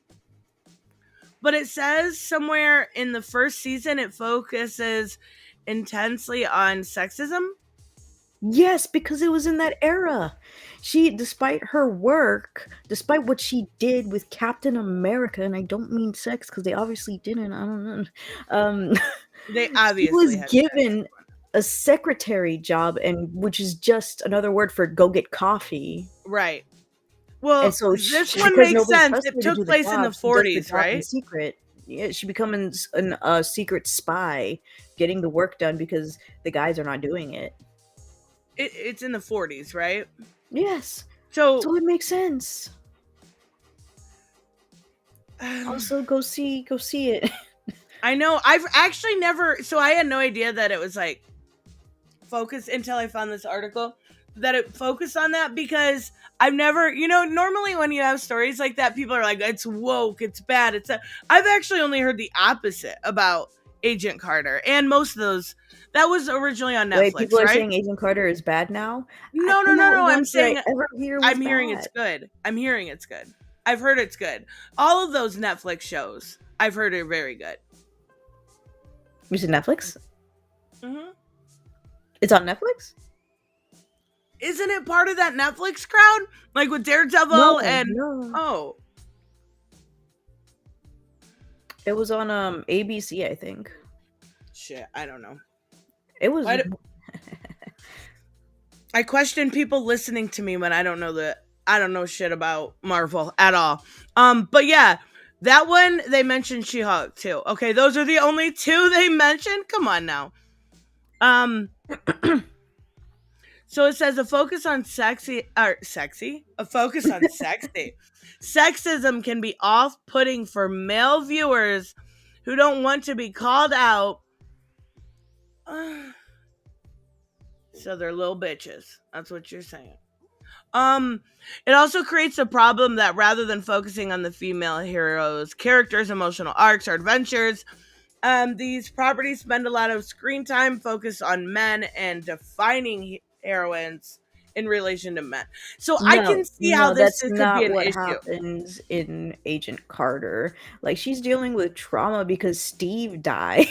but it says somewhere in the first season it focuses intensely on sexism. Yes, because it was in that era. She, despite her work, despite what she did with Captain America, and I don't mean sex because they obviously didn't. I don't know. They obviously was given a secretary job, and which is just another word for go get coffee. Right. Well, so this one makes sense. It took place in the 40s, right? In secret. Yeah, she becomes a secret spy, getting the work done because the guys are not doing it. It's in the 40s, right? Yes. So it makes sense. Also, go see it. I know. I've actually never. So I had no idea that it was like focused until I found this article that it focused on that, because I've never, normally when you have stories like that, people are like, it's woke, it's bad, I've actually only heard the opposite about Agent Carter, and most of those, that was originally on Netflix. Wait, people are saying Agent Carter is bad now? No. I'm saying I'm hearing it's good. I've heard it's good. All of those Netflix shows, I've heard are very good. You said Netflix? Mm-hmm. It's on Netflix? Isn't it part of that Netflix crowd? Like with Daredevil and... No. Oh. It was on ABC, I think. Shit, I don't know. It was... I question people listening to me when I don't know shit about Marvel at all. But yeah, that one, they mentioned She-Hulk too. Okay, those are the only two they mentioned? Come on now. So it says a focus on sexy. Sexism can be off-putting for male viewers who don't want to be called out. So they're little bitches. That's what you're saying. It also creates a problem that rather than focusing on the female heroes' characters' emotional arcs or adventures, these properties spend a lot of screen time focused on men and defining heroines in relation to men. So I can see how this could be an issue. That's not what happens in Agent Carter. Like, she's dealing with trauma because Steve died.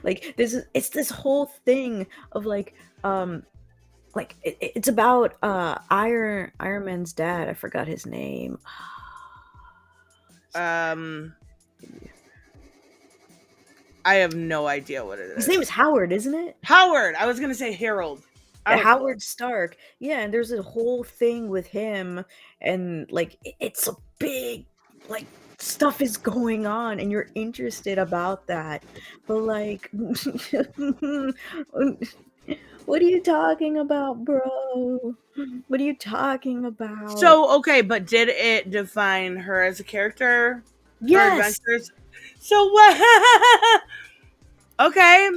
Like, it's this whole thing of like it's about Iron Man's dad. I forgot his name. I have no idea what it is. His name is Howard, isn't it? Howard. I was gonna say Harold. Howard Stark. Yeah, and there's a whole thing with him, and like it's a big stuff is going on, and you're interested about that. But like, what are you talking about, bro? What are you talking about? So okay, but did it define her as a character? Yes. Her adventures? So what? Okay.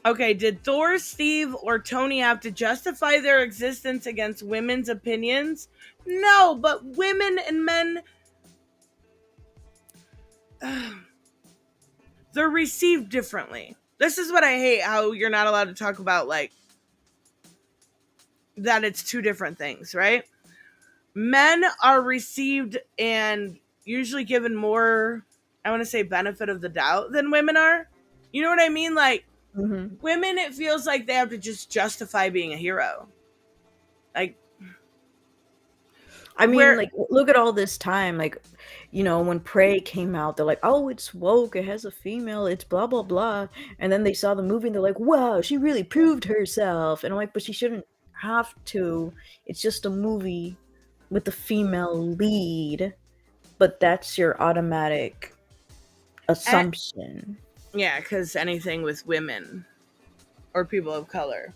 Okay, did Thor, Steve, or Tony have to justify their existence against women's opinions? No, but women and men... they're received differently. This is what I hate, how you're not allowed to talk about, like, that it's two different things, right? Men are received and usually given more, I want to say, benefit of the doubt than women are. You know what I mean? Like, women, it feels like they have to just justify being a hero. Like, I mean, like, look at all this time. Like, when Prey came out, they're like, oh, it's woke, it has a female, it's blah, blah, blah. And then they saw the movie and they're like, wow, she really proved herself. And I'm like, but she shouldn't have to. It's just a movie with the female lead. But that's your automatic assumption. Yeah, because anything with women or people of color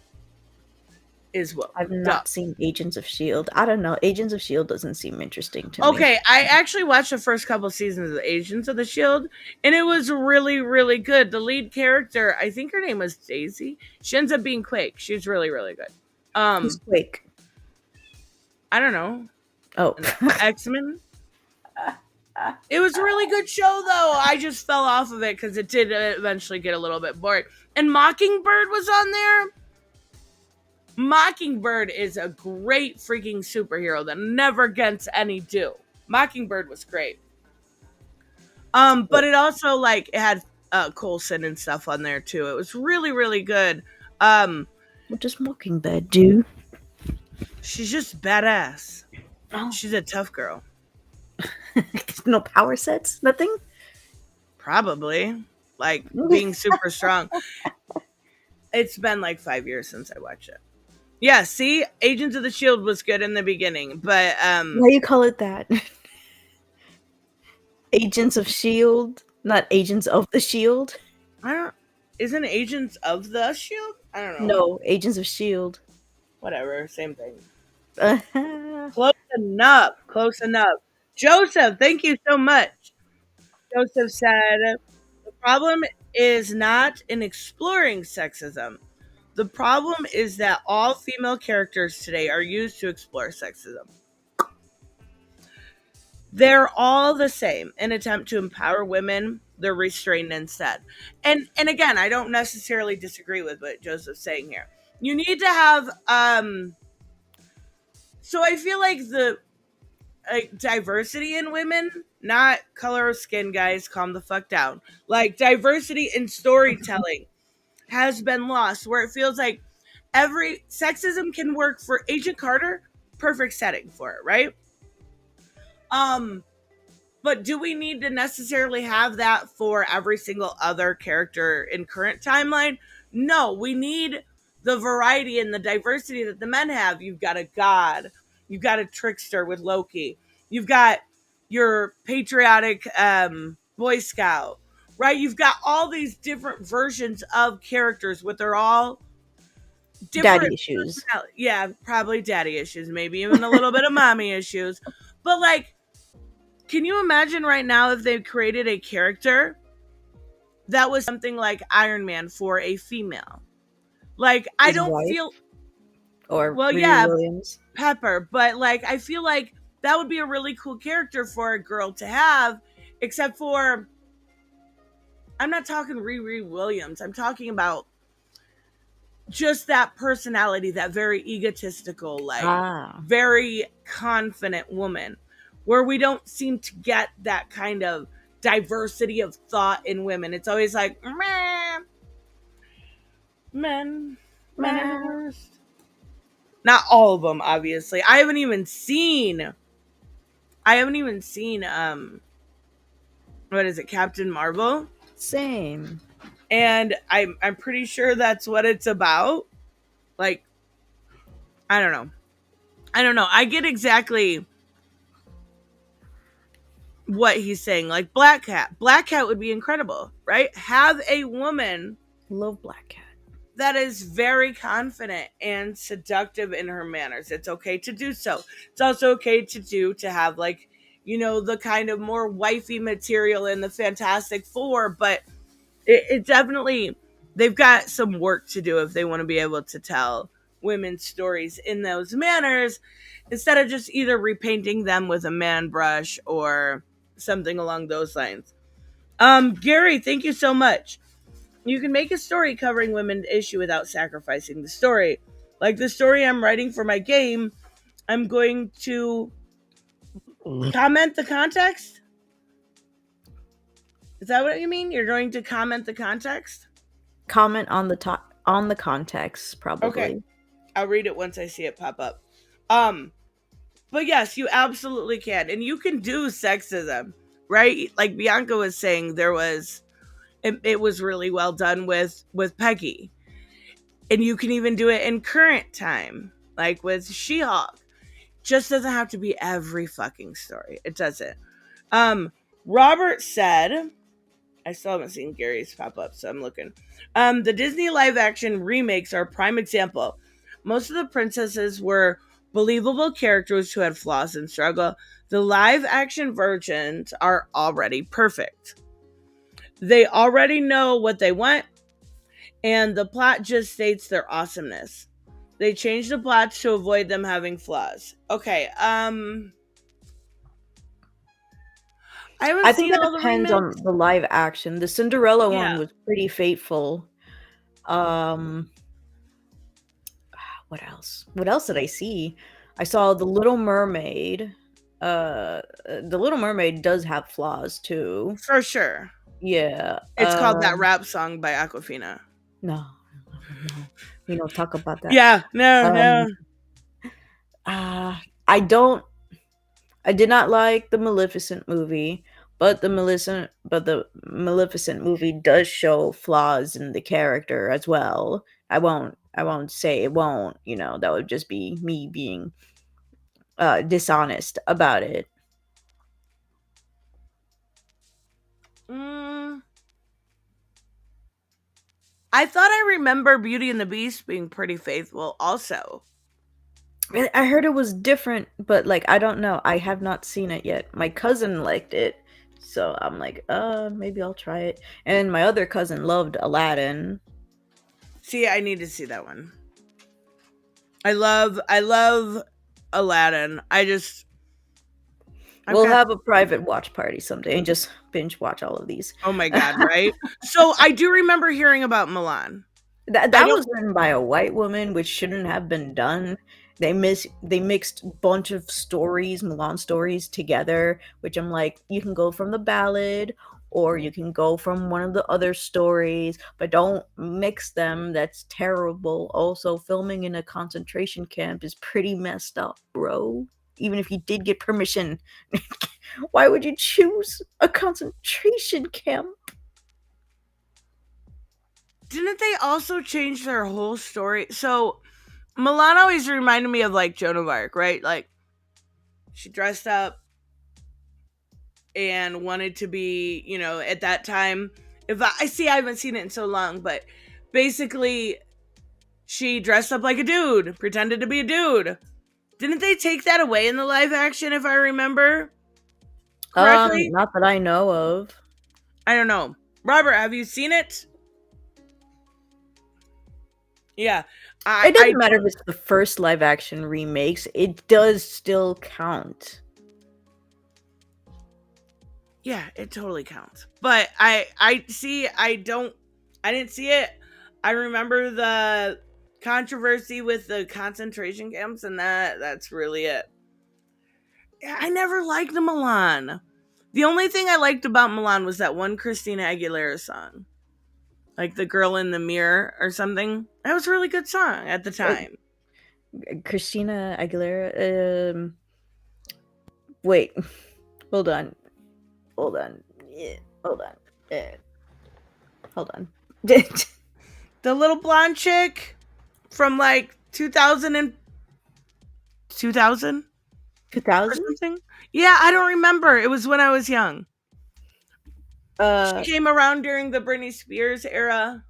is woke. I've not seen Agents of S.H.I.E.L.D. I don't know. Agents of S.H.I.E.L.D. doesn't seem interesting to me. Okay, I actually watched the first couple seasons of Agents of the S.H.I.E.L.D. and it was really, really good. The lead character, I think her name was Daisy. She ends up being Quake. She's really, really good. Who's Quake? I don't know. Oh. X-Men? It was a really good show, though. I just fell off of it because it did eventually get a little bit boring. And Mockingbird was on there. Mockingbird is a great freaking superhero that never gets any due. Mockingbird was great. But it also, like, it had Coulson and stuff on there, too. It was really, really good. What does Mockingbird do? She's just badass. Oh. She's a tough girl. No power sets? Nothing? Probably. like being super strong. It's been like 5 years since I watched it. Yeah, see, Agents of the Shield was good in the beginning, but why do you call it that? Agents of Shield, not Agents of the Shield. Isn't Agents of the Shield? I don't know. No, Agents of Shield. Whatever, same thing. Close enough. Joseph, thank you so much. Joseph said, the problem is not in exploring sexism. The problem is that all female characters today are used to explore sexism. They're all the same. An attempt to empower women, they're restrained instead. And again, I don't necessarily disagree with what Joseph's saying here. You need to have so I feel like the diversity in women, not color of skin, guys, calm the fuck down. Like diversity in storytelling has been lost, where it feels like every sexism can work for Agent Carter, perfect setting for it, right? But do we need to necessarily have that for every single other character in current timeline? No, we need the variety and the diversity that the men have. You've got a god, you've got a trickster with Loki, you've got your patriotic Boy Scout, right? You've got all these different versions of characters, but they're all different daddy issues. Yeah, probably daddy issues, maybe even a little bit of mommy issues. But like, can you imagine right now if they created a character that was something like Iron Man for a female? Like, I don't feel... Or well, yeah, Williams. Pepper. But, like, I feel like that would be a really cool character for a girl to have, except for... I'm not talking Riri Williams. I'm talking about just that personality, that very egotistical, like, very confident woman, where we don't seem to get that kind of diversity of thought in women. It's always like, men are the worst. Not all of them, obviously. I haven't even seen what is it, Captain Marvel? Same. And I'm pretty sure that's what it's about. Like, I don't know. I get exactly what he's saying. Like Black Cat would be incredible, right? Have a woman, love Black Cat, that is very confident and seductive in her manners. It's okay to do so. It's also okay to have, like, you know, the kind of more wifey material in the Fantastic Four, but it definitely, they've got some work to do if they want to be able to tell women's stories in those manners, instead of just either repainting them with a man brush or something along those lines. Gary, thank you so much. You can make a story covering women's issue without sacrificing the story. Like the story I'm writing for my game, I'm going to comment the context. Is that what you mean? You're going to comment the context? Comment on the context, probably. Okay. I'll read it once I see it pop up. But yes, you absolutely can. And you can do sexism, right? Like BIanca was saying, it was really well done with Peggy. And you can even do it in current time, like with She-Hulk. Just doesn't have to be every fucking story. It doesn't. Robert said, I still haven't seen Gary's pop up, so I'm looking. The Disney live action remakes are a prime example. Most of the princesses were believable characters who had flaws and struggle. The live action versions are already perfect. They already know what they want, and the plot just states their awesomeness. They changed the plots to avoid them having flaws. Okay, I think it depends on the live action. The Cinderella one was pretty faithful. What else? What else did I see? I saw The Little Mermaid. The Little Mermaid does have flaws too. For sure. Yeah. It's called That Rap Song by Aquafina. No. We don't talk about that. Yeah, no. I did not like the Maleficent movie, But the Maleficent movie does show flaws in the character as well. I won't say it won't, that would just be me being dishonest about it. I thought I remember Beauty and the Beast being pretty faithful also. I heard it was different, but like, I don't know. I have not seen it yet. My cousin liked it, so I'm like, maybe I'll try it. And my other cousin loved Aladdin. See, I need to see that one. I love Aladdin. We'll have a private watch party someday and just binge watch all of these. Oh my god, right? So I do remember hearing about Mulan. That was written by a white woman, which shouldn't have been done. They mixed a bunch of stories, Mulan stories together, which I'm like, you can go from the ballad or you can go from one of the other stories, but don't mix them. That's terrible. Also, filming in a concentration camp is pretty messed up, bro. Even if you did get permission, why would you choose a concentration camp? Didn't they also change their whole story? So Mulan always reminded me of like Joan of Arc, right? Like she dressed up and wanted to be, at that time. I haven't seen it in so long, but basically she dressed up like a dude, pretended to be a dude. Didn't they take that away in the live action, if I remember correctly? Not that I know of. I don't know. Robert, have you seen it? Yeah. It doesn't matter if it's the first live action remakes. It does still count. Yeah, it totally counts. But I didn't see it. I remember the controversy with the concentration camps, and that's really it. I never liked the Mulan. The only thing I liked about Mulan was that one Christina Aguilera song. Like The Girl in the Mirror or something. That was a really good song at the time. Christina Aguilera. Wait. Hold on. Yeah, hold on. The little blonde chick from like 2000 2000 or something. Yeah, I don't remember. It was when I was young. She came around during the Britney Spears era.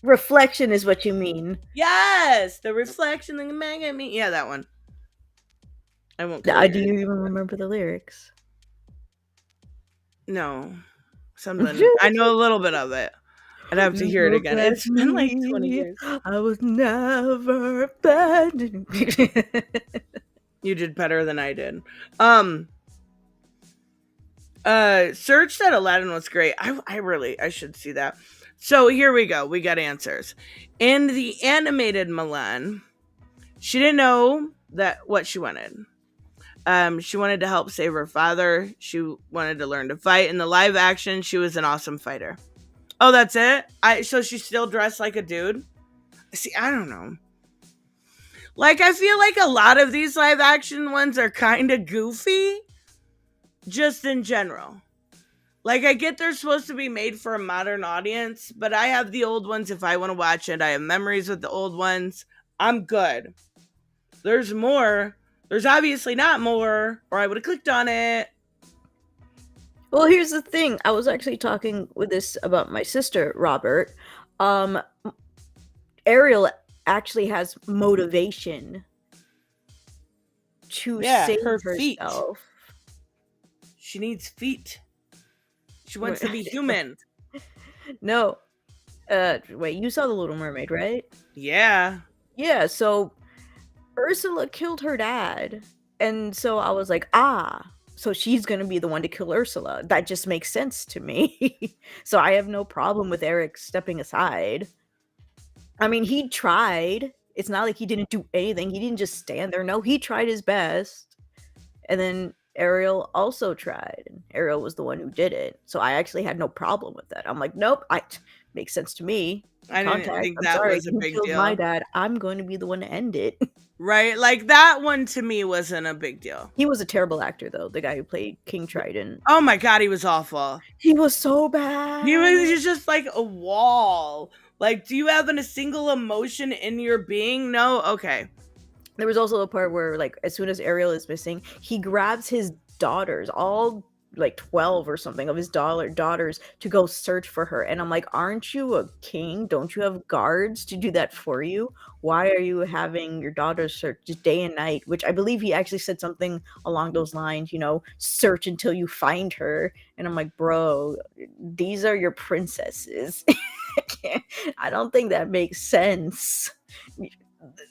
Reflection is what you mean. Yes, the reflection, the man at me. Yeah, that one. I won't. Do you even remember the lyrics? No, something. I know a little bit of it. I'd have to hear it again. It's been like 20 years. I was never abandoned. You did better than I did. Serge said Aladdin was great. I should see that. So here we go. We got answers. In the animated Mulan, she didn't know what she wanted. She wanted to help save her father. She wanted to learn to fight. In the live action, she was an awesome fighter. Oh, that's it? So she still dressed like a dude? See, I don't know. Like, I feel like a lot of these live action ones are kind of goofy. Just in general. Like, I get they're supposed to be made for a modern audience, but I have the old ones if I want to watch it. I have memories with the old ones. I'm good. There's more. There's obviously not more, or I would have clicked on it. Well, here's the thing. I was actually talking with this about my sister, Robert. Ariel actually has motivation to save her herself. Feet. She needs feet. She wants to be human. No. Wait, you saw The Little Mermaid, right? Yeah. Yeah, so Ursula killed her dad. And so I was like, so she's going to be the one to kill Ursula. That just makes sense to me. So I have no problem with Eric stepping aside. I mean, he tried. It's not like he didn't do anything. He didn't just stand there. No, he tried his best. And then Ariel also tried. And Ariel was the one who did it. So I actually had no problem with that. I'm like, nope, Makes sense to me. I didn't think I'm that sorry, was a you big killed deal. my dad. I'm going to be the one to end it. Right? Like, that one to me wasn't a big deal. He was a terrible actor, though, the guy who played King Trident. Oh my God, he was awful. He was so bad. He was just like a wall. Like, do you have a single emotion in your being? No? Okay. There was also a part where, like, as soon as Ariel is missing, he grabs his daughters, all like 12 or something of his daughters, to go search for her. And I'm like, aren't you a king? Don't you have guards to do that for you? Why are you having your daughters search just day and night? Which I believe he actually said something along those lines, search until you find her. And I'm like, bro, these are your princesses. I don't think that makes sense.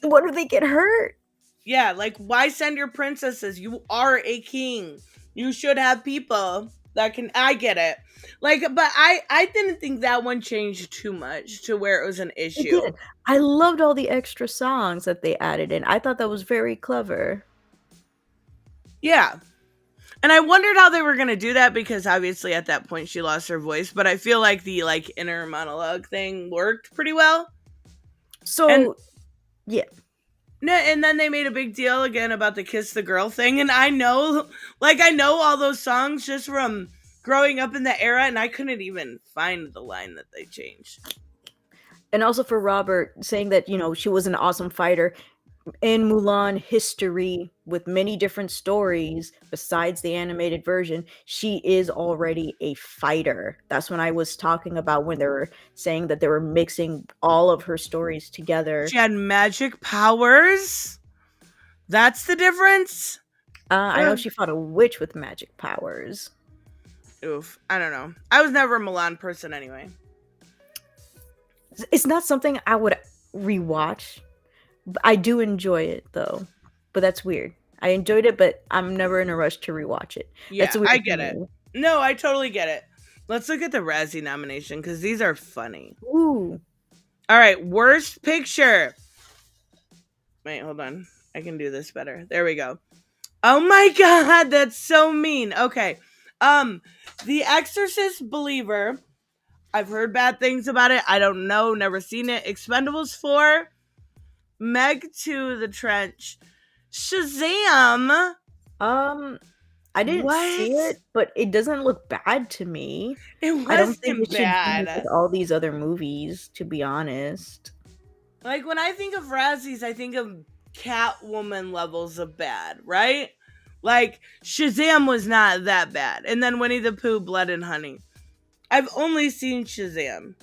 What if they get hurt? Yeah, like, why send your princesses? You are a king. You should have people that can. I get it. Like, but I didn't think that one changed too much to where it was an issue. It did. I loved all the extra songs that they added in. I thought that was very clever. Yeah. And I wondered how they were going to do that, because obviously at that point she lost her voice, but I feel like the inner monologue thing worked pretty well. So, yeah. No, and then they made a big deal again about the Kiss the Girl thing, and I know all those songs just from growing up in the era, and I couldn't even find the line that they changed. And also for Robert, saying that, she was an awesome fighter. In Mulan history, with many different stories besides the animated version, she is already a fighter. That's when I was talking about when they were saying that they were mixing all of her stories together. She had magic powers? That's the difference? I know she fought a witch with magic powers. Oof, I don't know. I was never a Mulan person anyway. It's not something I would rewatch. I do enjoy it, though. But that's weird. I enjoyed it, but I'm never in a rush to rewatch it. Yeah, I get it. No, I totally get it. Let's look at the Razzie nomination, because these are funny. Ooh. All right, worst picture. Wait, hold on. I can do this better. There we go. Oh my God, that's so mean. Okay. The Exorcist Believer. I've heard bad things about it. I don't know. Never seen it. Expendables 4. Meg to the Trench. Shazam. I didn't see it, but it doesn't look bad to me. It wasn't I don't think it bad. should be with all these other movies, to be honest. Like, when I think of Razzies, I think of Catwoman levels of bad, right? Like, Shazam was not that bad. And then Winnie the Pooh, Blood and Honey. I've only seen Shazam.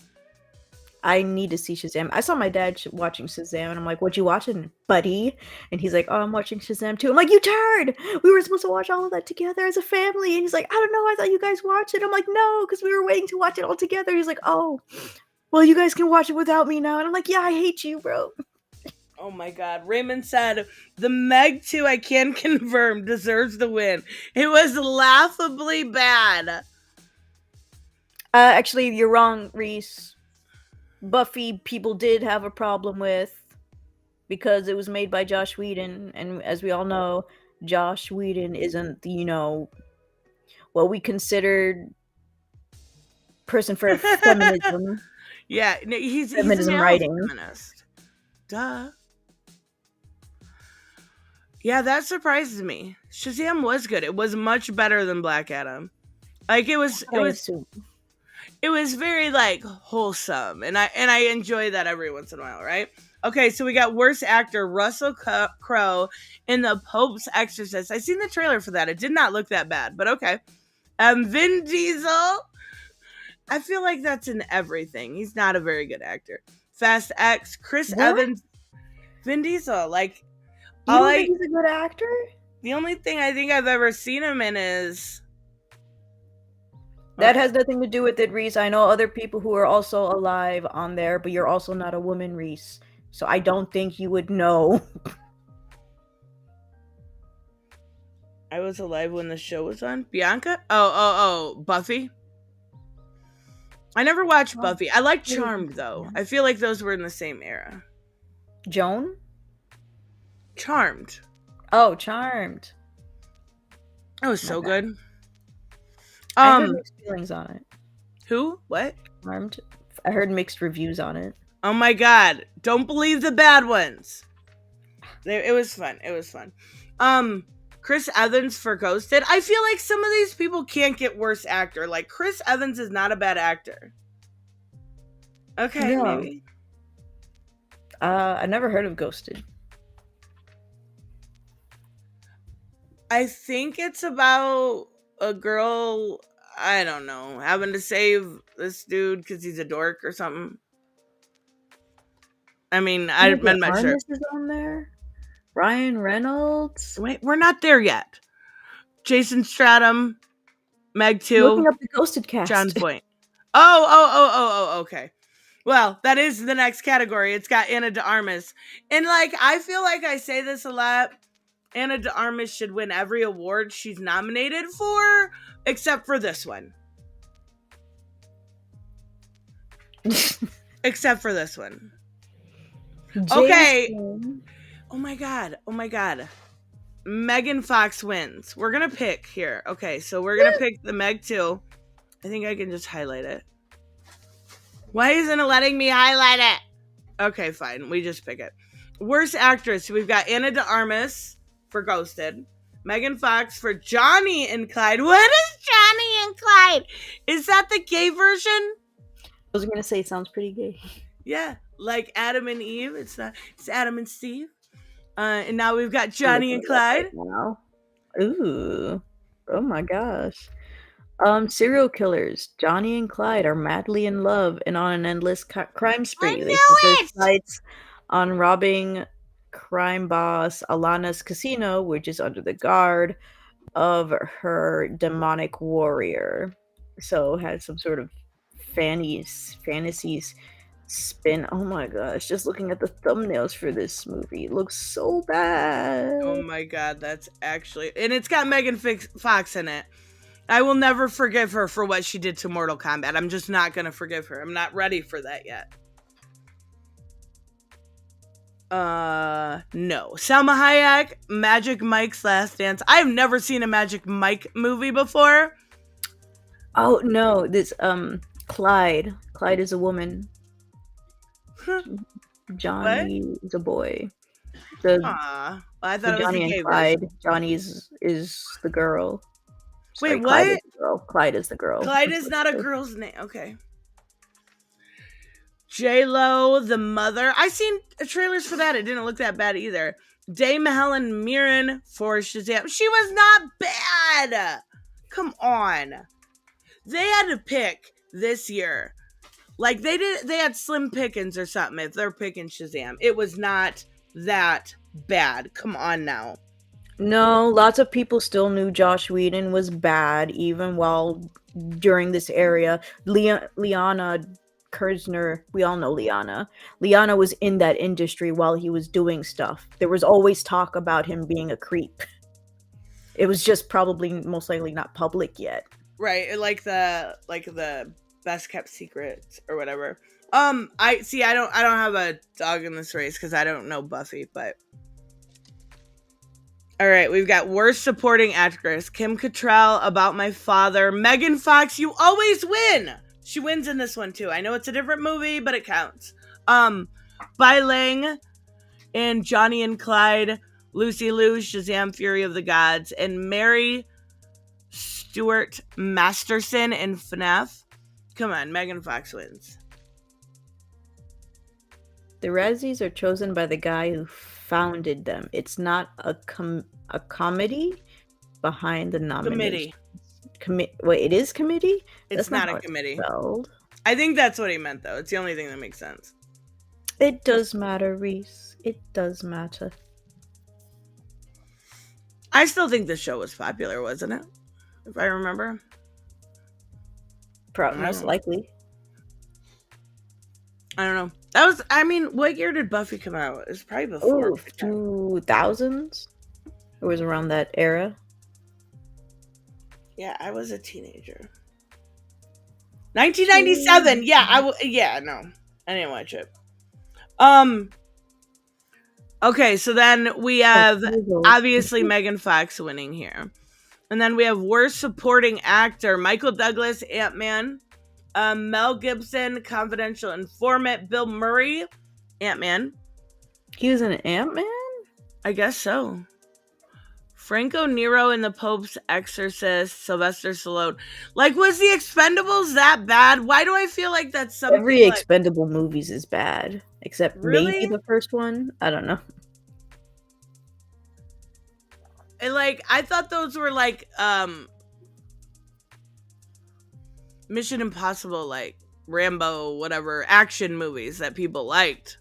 I need to see Shazam. I saw my dad watching Shazam, and I'm like, what you watching, buddy? And he's like, oh, I'm watching Shazam too. I'm like, you turd! We were supposed to watch all of that together as a family. And he's like, I don't know, I thought you guys watched it. I'm like, no, because we were waiting to watch it all together. He's like, oh, well, you guys can watch it without me now. And I'm like, yeah, I hate you, bro. Oh my God. Raymond said, the Meg 2, I can confirm, deserves the win. It was laughably bad. Actually, you're wrong, Reese. Buffy people did have a problem with, because it was made by Joss Whedon, and as we all know, Joss Whedon isn't what we considered person for feminism. Yeah, he's feminism writing. Feminist. Duh. Yeah, that surprises me. Shazam was good. It was much better than Black Adam. Like, it was very wholesome, and I enjoy that every once in a while, right? Okay, so we got worst actor Russell Crowe in The Pope's Exorcist. I seen the trailer for that. It did not look that bad, but okay. Vin Diesel. I feel like that's in everything. He's not a very good actor. Fast X, Chris Evans, Vin Diesel. Like, you don't think he's a good actor? The only thing I think I've ever seen him in is. That has nothing to do with it, Reese. I know other people who are also alive on there, but you're also not a woman, Reese. So I don't think you would know. I was alive when the show was on. BIanca? Oh, Buffy? I never watched Buffy. I like Charmed, though. I feel like those were in the same era. Joan? Charmed. Oh, Charmed. That was so good. I have mixed feelings on it. Who? What? Charmed. I heard mixed reviews on it. Oh my god. Don't believe the bad ones. It was fun. Chris Evans for Ghosted. I feel like some of these people can't get worse actor. Like, Chris Evans is not a bad actor. Okay, no. Maybe. I never heard of Ghosted. I think it's about a girl, I don't know, having to save this dude because he's a dork or something. I mean, I'm not sure. Is on there? Ryan Reynolds? Wait, we're not there yet. Jason Statham, Meg 2. Looking up the Ghosted cast. John's Point. Oh, okay. Well, that is the next category. It's got Ana de Armas. And, like, I feel like I say this a lot. Ana de Armas should win every award she's nominated for, except for this one. Except for this one. Okay. Oh my god. Megan Fox wins. We're gonna pick here. Okay, so we're gonna pick the Meg 2. I think I can just highlight it. Why isn't it letting me highlight it? Okay, fine. We just pick it. Worst actress. We've got Ana de Armas for Ghosted. Megan Fox for Johnny and Clyde. What is Johnny and Clyde? Is that the gay version? I was gonna say it sounds pretty gay. Yeah, like Adam and Eve. It's Adam and Steve. And now we've got Johnny and Clyde. Wow. Ooh. Oh my gosh. Serial killers. Johnny and Clyde are madly in love and on an endless crime spree. They put their sights on robbing crime boss Alana's casino, which is under the guard of her demonic warrior. So has some sort of fantasies spin. Oh my gosh, just looking at the thumbnails for this movie, it looks so bad. Oh my god, that's actually... And it's got Megan Fox in it. I will never forgive her for what she did to Mortal Kombat. I'm just not gonna forgive her. I'm not ready for that yet. No. Salma Hayek, Magic Mike's Last Dance. I've never seen a Magic Mike movie before. Oh no, this Clyde is a woman. Johnny is a boy. Well, I thought it was Johnny and Clyde. Johnny is the girl. Wait, what? Clyde is the girl. Clyde is not a girl's name. Okay. J-Lo, the mother. I seen trailers for that. It didn't look that bad either. Dame Helen Mirren for Shazam. She was not bad. Come on. They had to pick this year. Like they had slim pickings or something if they're picking Shazam. It was not that bad. Come on now. No, lots of people still knew Joss Whedon was bad, even while during this area. Liana Kersner, we all know Liana. Liana was in that industry while he was doing stuff. There was always talk about him being a creep. It was just probably most likely not public yet. Right, like the best kept secret or whatever. I don't have a dog in this race because I don't know Buffy, but all right, we've got worst supporting actress: Kim Cattrall, About My Father. Megan Fox, you always win. She wins in this one too. I know it's a different movie, but it counts. Bai Lang in Johnny and Clyde, Lucy Liu, Shazam! Fury of the Gods, and Mary Stuart Masterson in FNAF. Come on, Megan Fox wins. The Razzies are chosen by the guy who founded them. It's not a committee behind the nomination. Wait, it is committee? It's not a committee. I think that's what he meant, though. It's the only thing that makes sense. It does matter, Reese. It does matter. I still think the show was popular, wasn't it? If I remember. Most likely. I don't know. What year did Buffy come out? It was probably before. 2000s? It was around that era. Yeah, I was a teenager. 1997. Yeah, no. I didn't watch it. Okay, so then we have obviously Megan Fox winning here. And then we have worst supporting actor: Michael Douglas, Ant-Man, Mel Gibson, confidential informant. Bill Murray, Ant-Man. He was an Ant-Man? I guess so. Franco Nero in The Pope's Exorcist. Sylvester Stallone. Like, was The Expendables that bad? Why do I feel like that's something Every Expendable movies is bad. Except maybe the first one. I don't know. And, like, I thought those were, like, Mission Impossible, like, Rambo, whatever, action movies that people liked.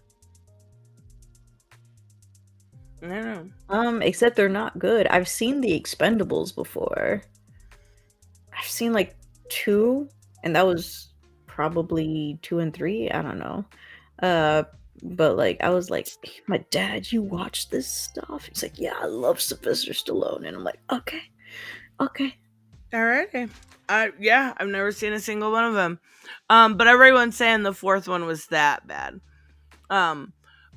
I don't know. Except they're not good. I've seen The Expendables before. I've seen, like, 2, and that was probably 2 and 3. I don't know. But, like, I was like, my dad, you watch this stuff? He's like, yeah, I love Sylvester Stallone. And I'm like, okay. Alrighty. Yeah, I've never seen a single one of them. But everyone's saying the fourth one was that bad.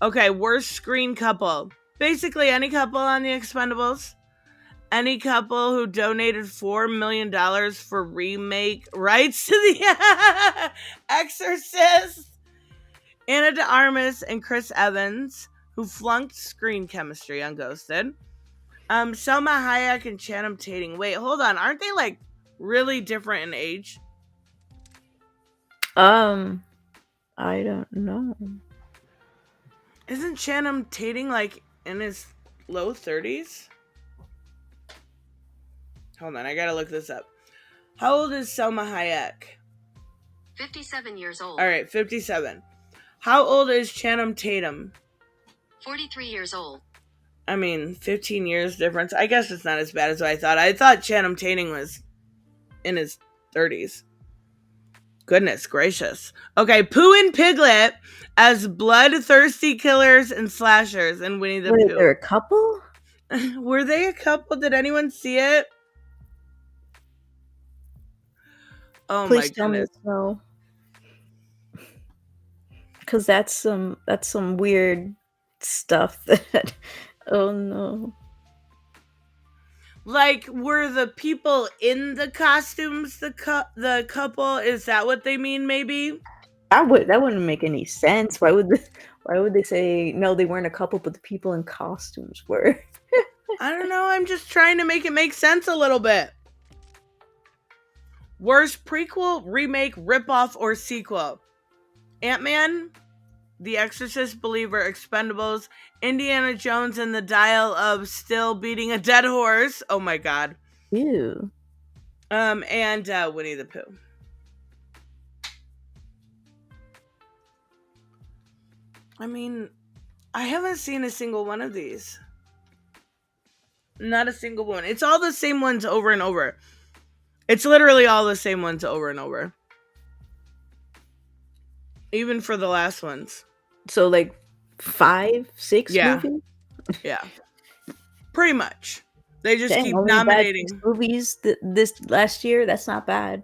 Okay, worst screen couple. Basically, any couple on The Expendables. Any couple who donated $4 million for remake rights to The Exorcist. Ana de Armas and Chris Evans, who flunked screen chemistry on Ghosted. Selma Hayek and Channing Tatum. Wait, hold on. Aren't they, like, really different in age? I don't know. Isn't Channing Tatum, like, in his low 30s? Hold on, I gotta look this up. How old is Selma Hayek? 57 years old. Alright, 57. How old is Channing Tatum? 43 years old. I mean, 15 years difference. I guess it's not as bad as what I thought. I thought Channing Tatum was in his 30s. Goodness gracious. Okay, Pooh and Piglet as bloodthirsty killers and slashers in Winnie the Pooh. Were they a couple? Were they a couple? Did anyone see it? Oh, please my tell goodness. me so. Because that's some weird stuff that... Oh, no. Like, were the people in the costumes the couple? Is that what they mean, maybe? That wouldn't make any sense. Why would they say, no, they weren't a couple, but the people in costumes were? I don't know. I'm just trying to make it make sense a little bit. Worst prequel, remake, ripoff, or sequel? Ant-Man, The Exorcist, Believer, Expendables, Indiana Jones and the Dial of Still Beating a Dead Horse. Oh my god. Ew. And Winnie the Pooh. I mean, I haven't seen a single one of these. Not a single one. It's all the same ones over and over. It's literally all the same ones over and over. Even for the last ones. So, like, 5, 6 movies? Yeah. Pretty much. They just keep nominating movies this last year. That's not bad.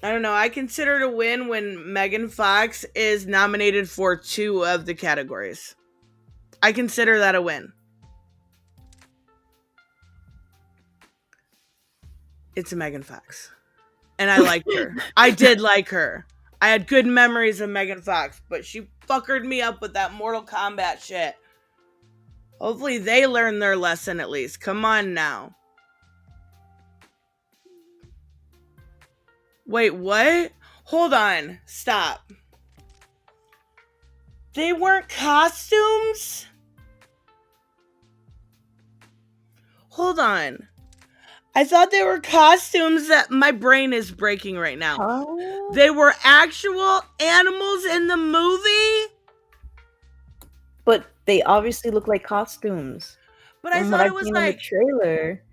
I don't know. I consider it a win when Megan Fox is nominated for 2 of the categories. I consider that a win. It's a Megan Fox. And I liked her. I did like her. I had good memories of Megan Fox, but she fuckered me up with that Mortal Kombat shit. Hopefully they learn their lesson at least. Come on now. Wait, what? Hold on. Stop. They weren't costumes? Hold on. I thought they were costumes. That my brain is breaking right now. Oh. They were actual animals in the movie? But they obviously look like costumes. But I thought it was like the trailer.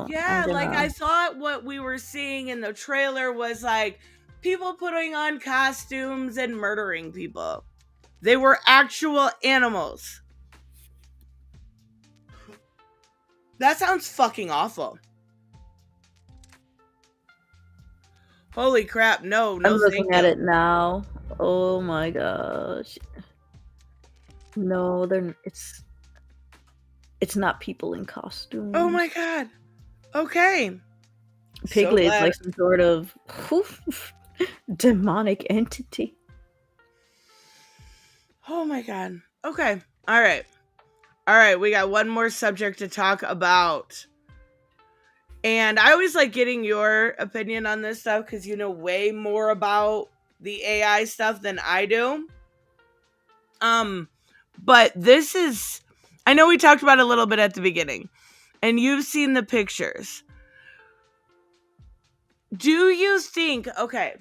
Yeah, like I thought what we were seeing in the trailer was like people putting on costumes and murdering people. They were actual animals. That sounds fucking awful. Holy crap, no, I'm looking at it now. Oh my gosh. No, it's not people in costumes. Oh my god. Okay. Piglet is like some sort of Demonic entity. Oh my god. Okay. All right. We got one more subject to talk about. And I always like getting your opinion on this stuff because you know way more about the AI stuff than I do. But this is, I know we talked about it a little bit at the beginning, and you've seen the pictures. Do you think, okay,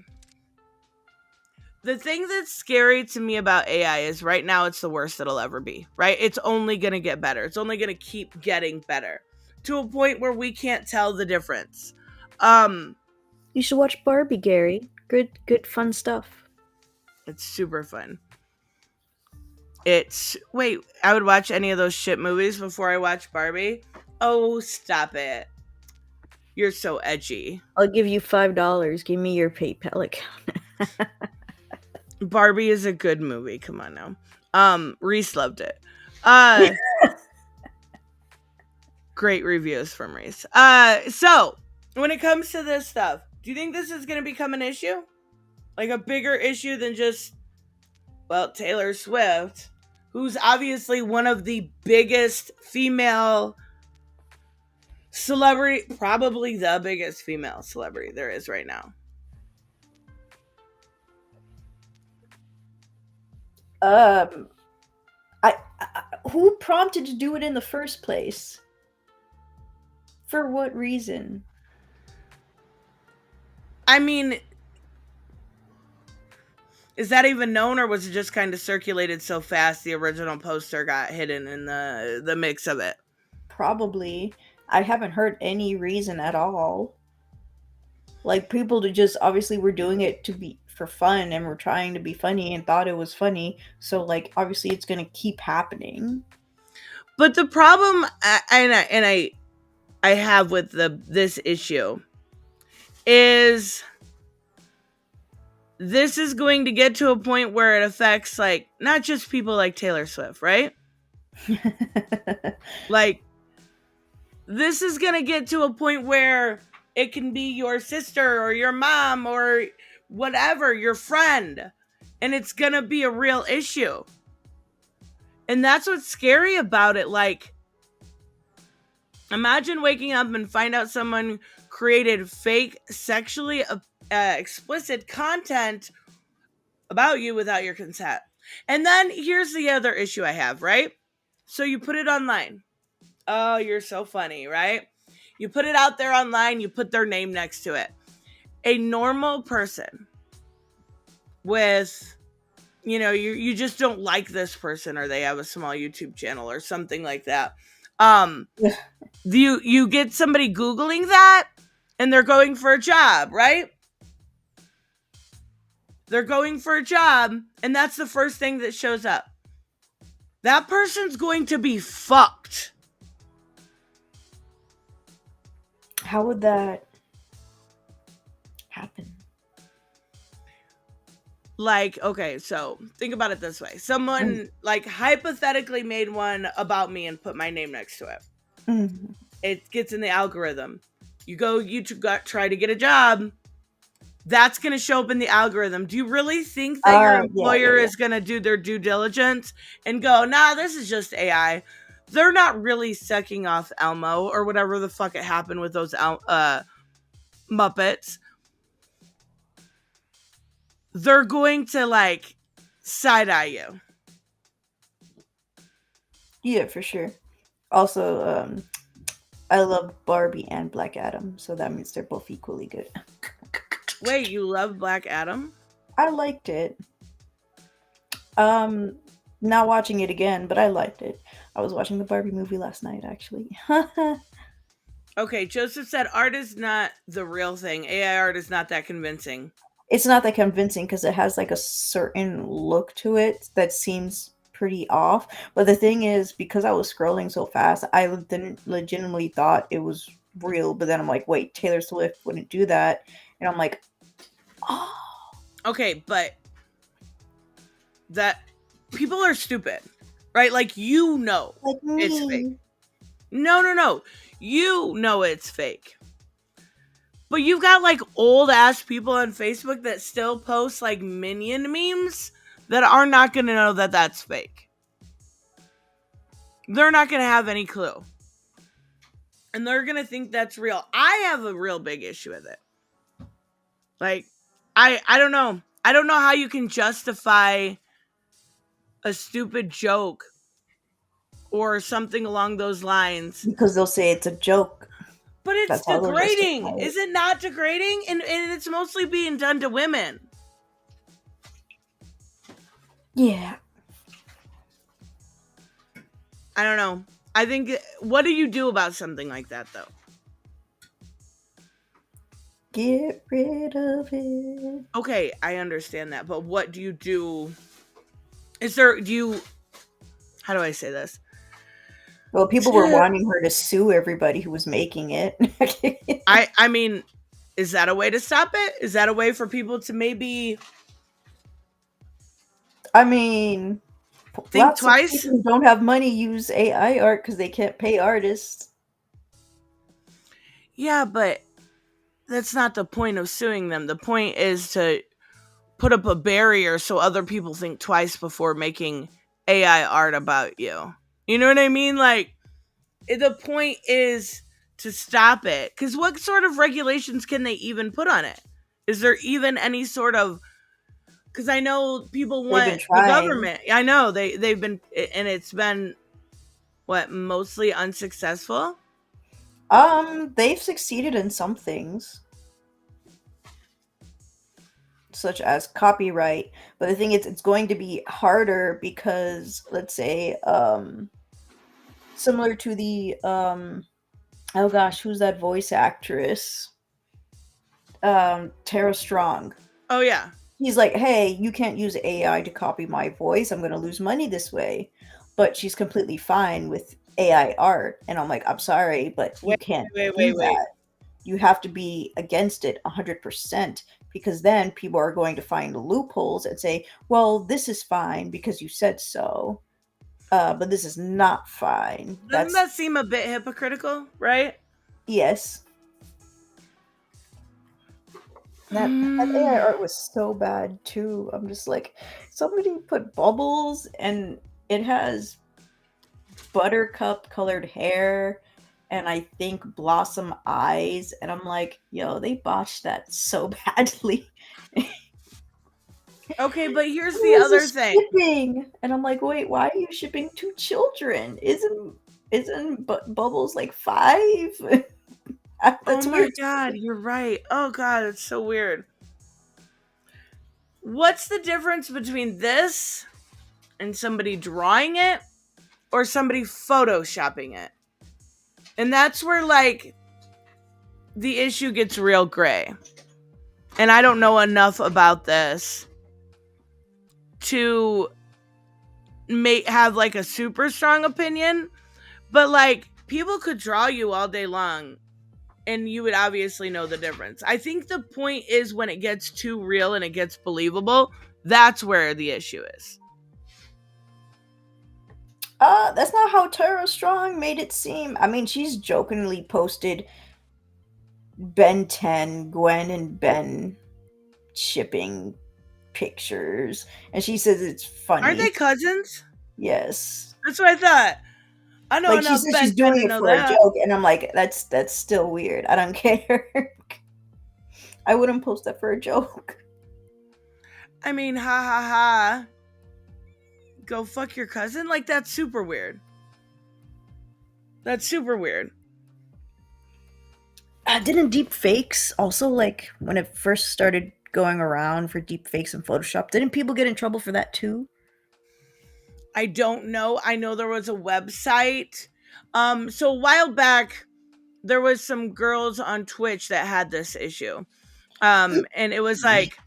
the thing that's scary to me about AI is right now it's the worst it'll ever be, right? It's only going to get better. It's only going to keep getting better to a point where we can't tell the difference. You should watch Barbie, Gary. Good fun stuff. It's super fun. Wait, I would watch any of those shit movies before I watch Barbie? Oh, stop it. You're so edgy. I'll give you $5. Give me your PayPal account. Barbie is a good movie. Come on now. Reese loved it. Great reviews from Reese. So when it comes to this stuff, do you think this is going to become an issue? Like a bigger issue than just, well, Taylor Swift, who's obviously one of the biggest female celebrity, probably the biggest female celebrity there is right now. Who prompted to do it in the first place? For what reason? I mean, is that even known, or was it just kind of circulated so fast the original poster got hidden in the mix of it? Probably. I haven't heard any reason at all. Like, people to just, obviously we're doing it to be for fun, and we're trying to be funny and thought it was funny, so like obviously it's gonna keep happening. But the problem I have with this issue is this is going to get to a point where it affects like not just people like Taylor Swift, right? Like, this is gonna get to a point where it can be your sister or your mom or whatever, your friend, and it's gonna be a real issue. And that's what's scary about it. Like, imagine waking up and find out someone created fake sexually explicit content about you without your consent. And then here's the other issue I have, right? So you put it online. Oh, you're so funny, right? You put it out there online, you put their name next to it. A normal person with, you know, you just don't like this person, or they have a small YouTube channel or something like that. You get somebody Googling that and they're going for a job, right? They're going for a job and that's the first thing that shows up. That person's going to be fucked. How would that happen? Like, okay, so think about it this way. Someone like hypothetically made one about me and put my name next to it. Mm-hmm. It gets in the algorithm. You go YouTube, try to get a job. That's going to show up in the algorithm. Do you really think that your employer is going to do their due diligence and go, nah, this is just AI? They're not really sucking off Elmo or whatever the fuck it happened with those Muppets. They're going to like side-eye you. Yeah, for sure. Also, I love Barbie and Black Adam, so that means they're both equally good. Wait, you love Black Adam? I liked it. Not watching it again, but I liked it. I was watching the Barbie movie last night, actually. Okay, Joseph said art is not the real thing. AI art is not that convincing. It's not that convincing because it has like a certain look to it that seems pretty off. But the thing is, because I was scrolling so fast, I legitimately thought it was real. But then I'm like, wait, Taylor Swift wouldn't do that. And I'm like, oh. Okay, but that people are stupid, right? Like, you know, like me. It's fake. No. You know it's fake. But you've got like old ass people on Facebook that still post like Minion memes that are not going to know that that's fake. They're not going to have any clue. And they're going to think that's real. I have a real big issue with it. Like, I don't know. I don't know how you can justify a stupid joke or something along those lines. Because they'll say it's a joke. But it's degrading. Is it not degrading? And it's mostly being done to women. Yeah. I don't know. I think, what do you do about something like that, though? Get rid of it. Okay, I understand that. But what do you do? How do I say this? Well, people were wanting her to sue everybody who was making it. I mean, is that a way to stop it? Is that a way for people to maybe... I mean, think twice? Of people who don't have money use AI art because they can't pay artists. Yeah, but that's not the point of suing them. The point is to put up a barrier so other people think twice before making AI art about you. You know what I mean? Like, the point is to stop it. Because what sort of regulations can they even put on it? Is there even any sort of... Because I know people want the government. I know they've been... And it's been, what, mostly unsuccessful? They've succeeded in some things. Such as copyright. But the thing is, it's going to be harder because, let's say, similar to the, oh gosh, who's that voice actress? Tara Strong. Oh, yeah. He's like, hey, you can't use AI to copy my voice. I'm going to lose money this way. But she's completely fine with AI art. And I'm like, I'm sorry, but you can't do that. You have to be against it 100%, because then people are going to find loopholes and say, well, this is fine because you said so. But this is not fine. Doesn't that seem a bit hypocritical, right? Yes. That AI art was so bad too. I'm just like, somebody put bubbles and it has buttercup colored hair and I think blossom eyes, and I'm like, yo, they botched that so badly. Okay, but here's the other thing. Shipping. And I'm like, wait, why are you shipping 2 children? Isn't Bubbles like 5? That's oh my god, you're right. Oh god, it's so weird. What's the difference between this and somebody drawing it or somebody photoshopping it? And that's where, like, the issue gets real gray. And I don't know enough about this to have, like, a super strong opinion. But, like, people could draw you all day long and you would obviously know the difference. I think the point is when it gets too real and it gets believable, that's where the issue is. That's not how Tara Strong made it seem. I mean, she's jokingly posted Ben 10, Gwen and Ben shipping pictures, and she says it's funny. Are they cousins? Yes. That's what I thought. I know, like, she says she's doing it for a joke, and I'm like, that's still weird. I don't care. I wouldn't post that for a joke. I mean, ha ha ha. Go fuck your cousin? Like, that's super weird. That's super weird. Didn't deep fakes also, like, when it first started going around for deep fakes in Photoshop, didn't people get in trouble for that too? I don't know. I know there was a website. So a while back, there was some girls on Twitch that had this issue. And it was like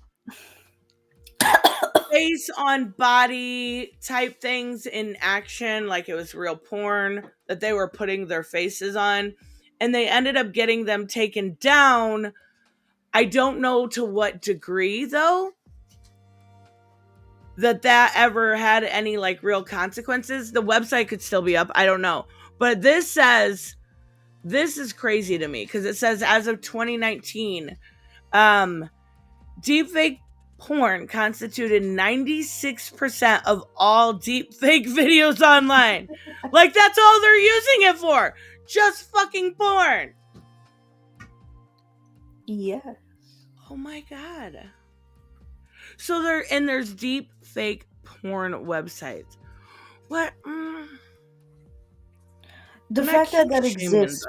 face on body type things in action. Like it was real porn that they were putting their faces on. And they ended up getting them taken down. I don't know to what degree, though, that ever had any, like, real consequences. The website could still be up. I don't know. But this says This is crazy to me because it says as of 2019, deepfake porn constituted 96% of all deepfake videos online. Like, that's all they're using it for. Just fucking porn. Yeah. Oh my God. So there's deepfake porn websites. What? The fact that exists.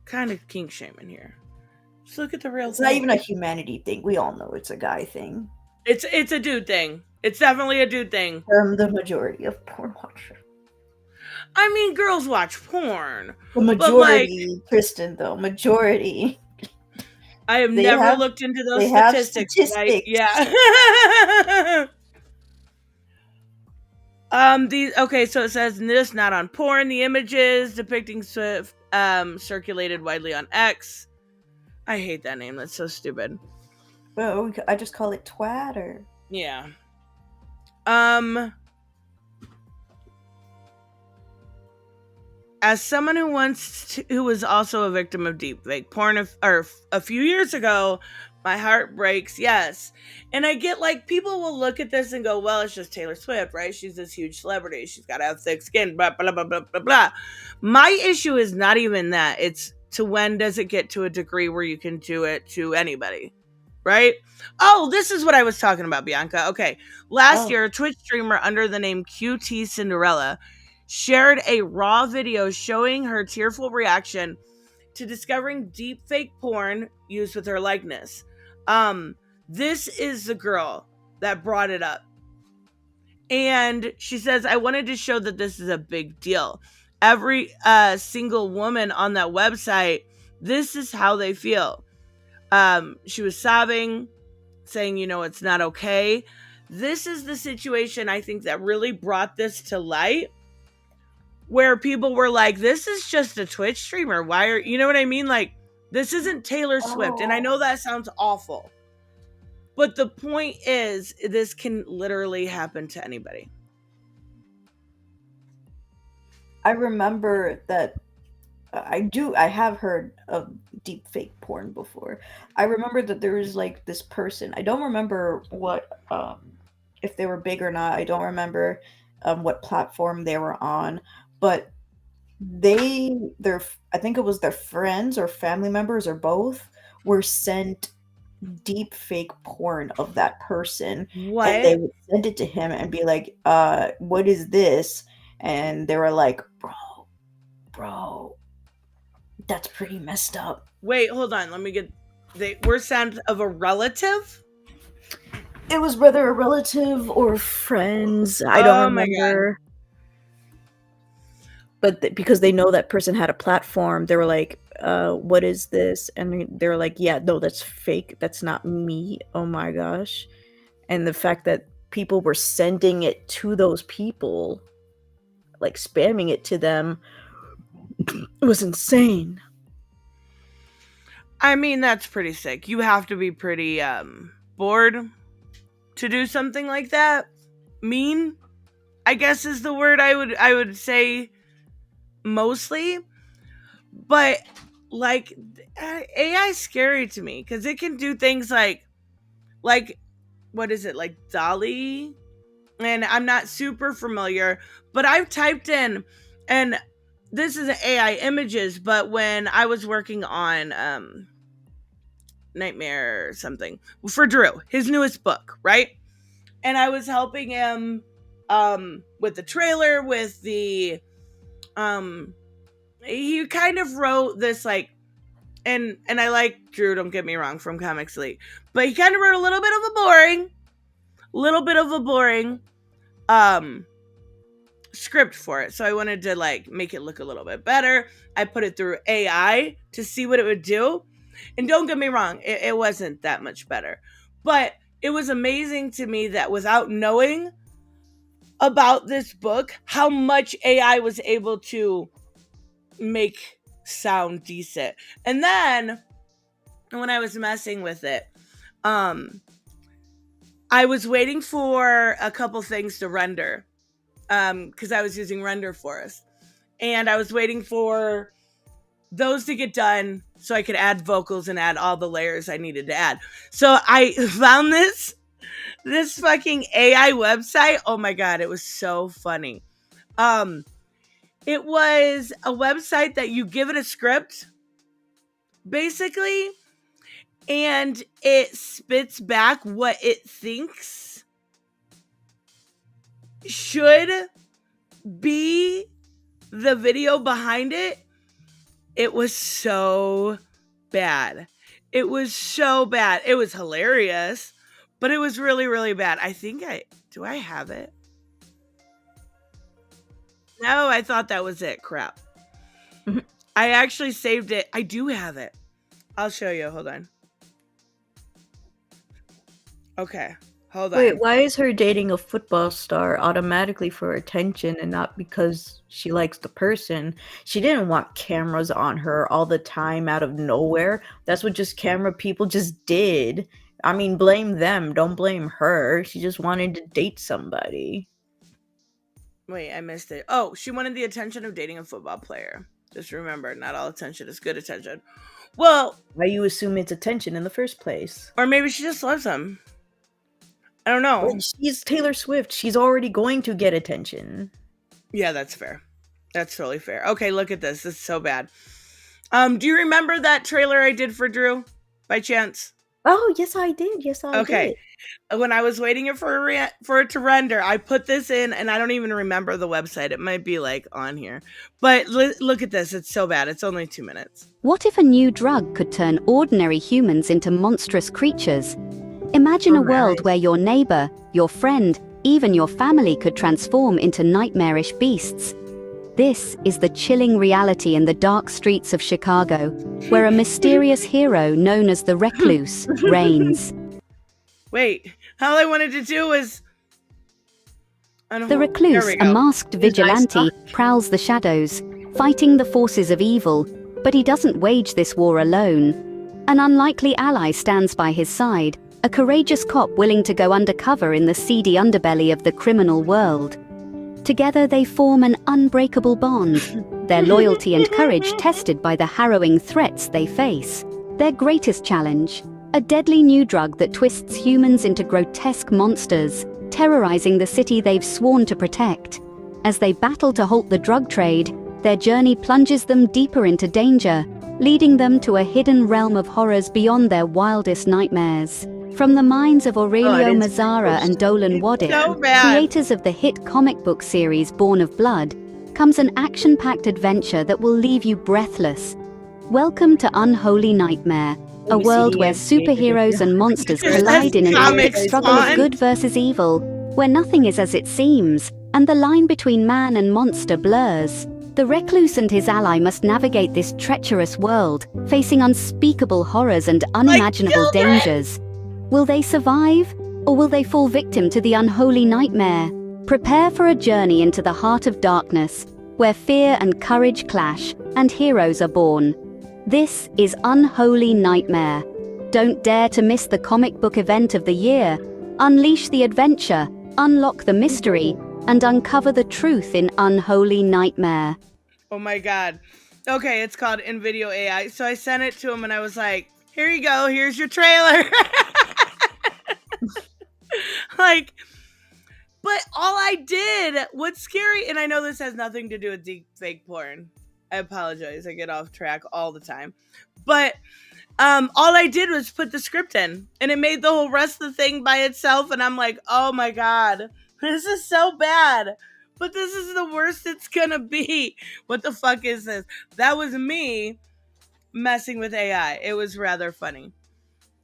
Kind of kink shaming here. Just look at the real It's thing. not even a humanity thing. We all know it's a guy thing. It's a dude thing. It's definitely a dude thing. From the majority of porn watchers. I mean, girls watch porn. The majority, Kristen, though. Majority. I have never looked into those statistics. Right? Yeah. So it says this not on porn. The images depicting Swift circulated widely on X. I hate that name. That's so stupid. Well, I just call it Twatter. Yeah. As someone who was also a victim of deepfake porn a few years ago, my heart breaks. Yes. And I get like people will look at this and go, well, it's just Taylor Swift, right? She's this huge celebrity. She's got to have thick skin, blah, blah, blah, blah, blah, blah. My issue is not even that. It's to when does it get to a degree where you can do it to anybody, right? Oh, this is what I was talking about, Bianca. Okay. Last year, a Twitch streamer under the name QT Cinderella shared a raw video showing her tearful reaction to discovering deepfake porn used with her likeness. This is the girl that brought it up. And she says, I wanted to show that this is a big deal. Every single woman on that website, this is how they feel. She was sobbing, saying, it's not okay. This is the situation I think that really brought this to light, where people were like, this is just a Twitch streamer. Why are, you know what I mean? Like, this isn't Taylor Swift. And I know that sounds awful, but the point is, this can literally happen to anybody. I remember that I have heard of deepfake porn before. I remember that there was like this person. I don't remember what, if they were big or not. I don't remember what platform they were on, but I think it was their friends or family members or both were sent deep fake porn of that person. What? And they would send it to him and be like, what is this? And they were like, bro, that's pretty messed up. Wait, hold on. Let me get, they were sent of a relative? It was whether a relative or friends. I don't remember. But because they know that person had a platform, they were like, what is this? And they were like, yeah, no, that's fake. That's not me. Oh my gosh. And the fact that people were sending it to those people, like spamming it to them, was insane. I mean, that's pretty sick. You have to be pretty bored to do something like that. Mean, I guess, is the word I would say mostly. But like, AI is scary to me because it can do things like what is it, like Dolly? And I'm not super familiar, but I've typed in, and this is AI images, but when I was working on Nightmare or something for Drew, his newest book, right? And I was helping him with the trailer, with the he kind of wrote this like, and I like Drew, don't get me wrong, from Comics Elite, but he kind of wrote a little bit of a boring script for it. So I wanted to like make it look a little bit better. I put it through AI to see what it would do. And don't get me wrong, it wasn't that much better. But it was amazing to me that without knowing about this book, how much AI was able to make sound decent. And then when I was messing with it, I was waiting for a couple things to render, because I was using Render Forest. and I was waiting for those to get done so I could add vocals and add all the layers I needed to add. So I found this fucking AI website. Oh my God, it was so funny. It was a website that you give it a script, basically, and it spits back what it thinks should be the video behind it. It was so bad. It was so bad. It was hilarious, but it was really, really bad. Do I have it? No, I thought that was it. Crap. I actually saved it. I do have it. I'll show you. Hold on. Okay. Hold on. Wait, why is her dating a football star automatically for attention and not because she likes the person? She didn't want cameras on her all the time out of nowhere. That's what just camera people just did. I mean, blame them. Don't blame her. She just wanted to date somebody. Wait, I missed it. Oh, she wanted the attention of dating a football player. Just remember, not all attention is good attention. Well, why you assume it's attention in the first place? Or maybe she just loves him. I don't know. Well, she's Taylor Swift. She's already going to get attention. Yeah, that's fair. That's totally fair. Okay, look at this. This is so bad. Do you remember that trailer I did for Drew by chance? Oh, yes, I did. Yes, I did. Okay. When I was waiting for it to render, I put this in, and I don't even remember the website. It might be like on here. But look at this. It's so bad. It's only 2 minutes. What if a new drug could turn ordinary humans into monstrous creatures? Imagine a world where your neighbor, your friend, even your family could transform into nightmarish beasts. This is the chilling reality in the dark streets of Chicago, where a mysterious hero known as the Recluse reigns. Wait, all I wanted to do was... The Recluse, a masked vigilante, prowls the shadows, fighting the forces of evil, but he doesn't wage this war alone. An unlikely ally stands by his side, a courageous cop willing to go undercover in the seedy underbelly of the criminal world. Together they form an unbreakable bond, their loyalty and courage tested by the harrowing threats they face. Their greatest challenge, a deadly new drug that twists humans into grotesque monsters, terrorizing the city they've sworn to protect. As they battle to halt the drug trade, their journey plunges them deeper into danger, leading them to a hidden realm of horrors beyond their wildest nightmares. From the minds of Aurelio Mazzara and Dolan Waddick, creators of the hit comic book series Born of Blood, comes an action-packed adventure that will leave you breathless. Welcome to Unholy Nightmare, a world where superheroes and monsters collide in an epic struggle of good versus evil, where nothing is as it seems, and the line between man and monster blurs. The Recluse and his ally must navigate this treacherous world, facing unspeakable horrors and unimaginable dangers. Will they survive, or will they fall victim to the unholy nightmare? Prepare for a journey into the heart of darkness, where fear and courage clash, and heroes are born. This is Unholy Nightmare. Don't dare to miss the comic book event of the year. Unleash the adventure, unlock the mystery, and uncover the truth in Unholy Nightmare. Oh my God. Okay, it's called InVideo AI. So I sent it to him and I was like, here you go, here's your trailer. But all I did, what's scary, and I know this has nothing to do with deep fake porn. I apologize, I get off track all the time. But all I did was put the script in, and it made the whole rest of the thing by itself, and I'm like, oh my God, this is so bad. But this is the worst it's gonna be. What the fuck is this? That was me messing with AI. It was rather funny.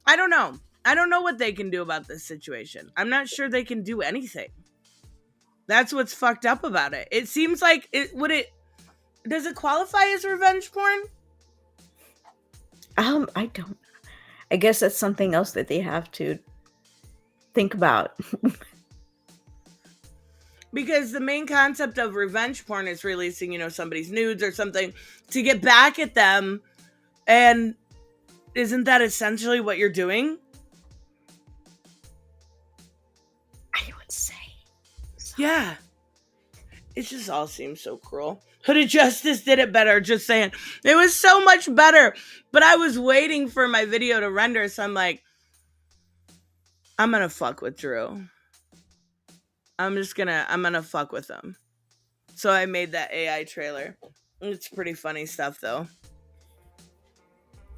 I don't know. I don't know what they can do about this situation. I'm not sure they can do anything. That's what's fucked up about it. It seems like does it qualify as revenge porn? I don't. I guess that's something else that they have to think about. Because the main concept of revenge porn is releasing, somebody's nudes or something to get back at them. And isn't that essentially what you're doing? I would say. Yeah. It just all seems so cruel. Hood of Justice did it better, just saying. It was so much better. But I was waiting for my video to render, so I'm like, I'm gonna fuck with Drew. I'm gonna fuck with him. So I made that AI trailer. It's pretty funny stuff, though.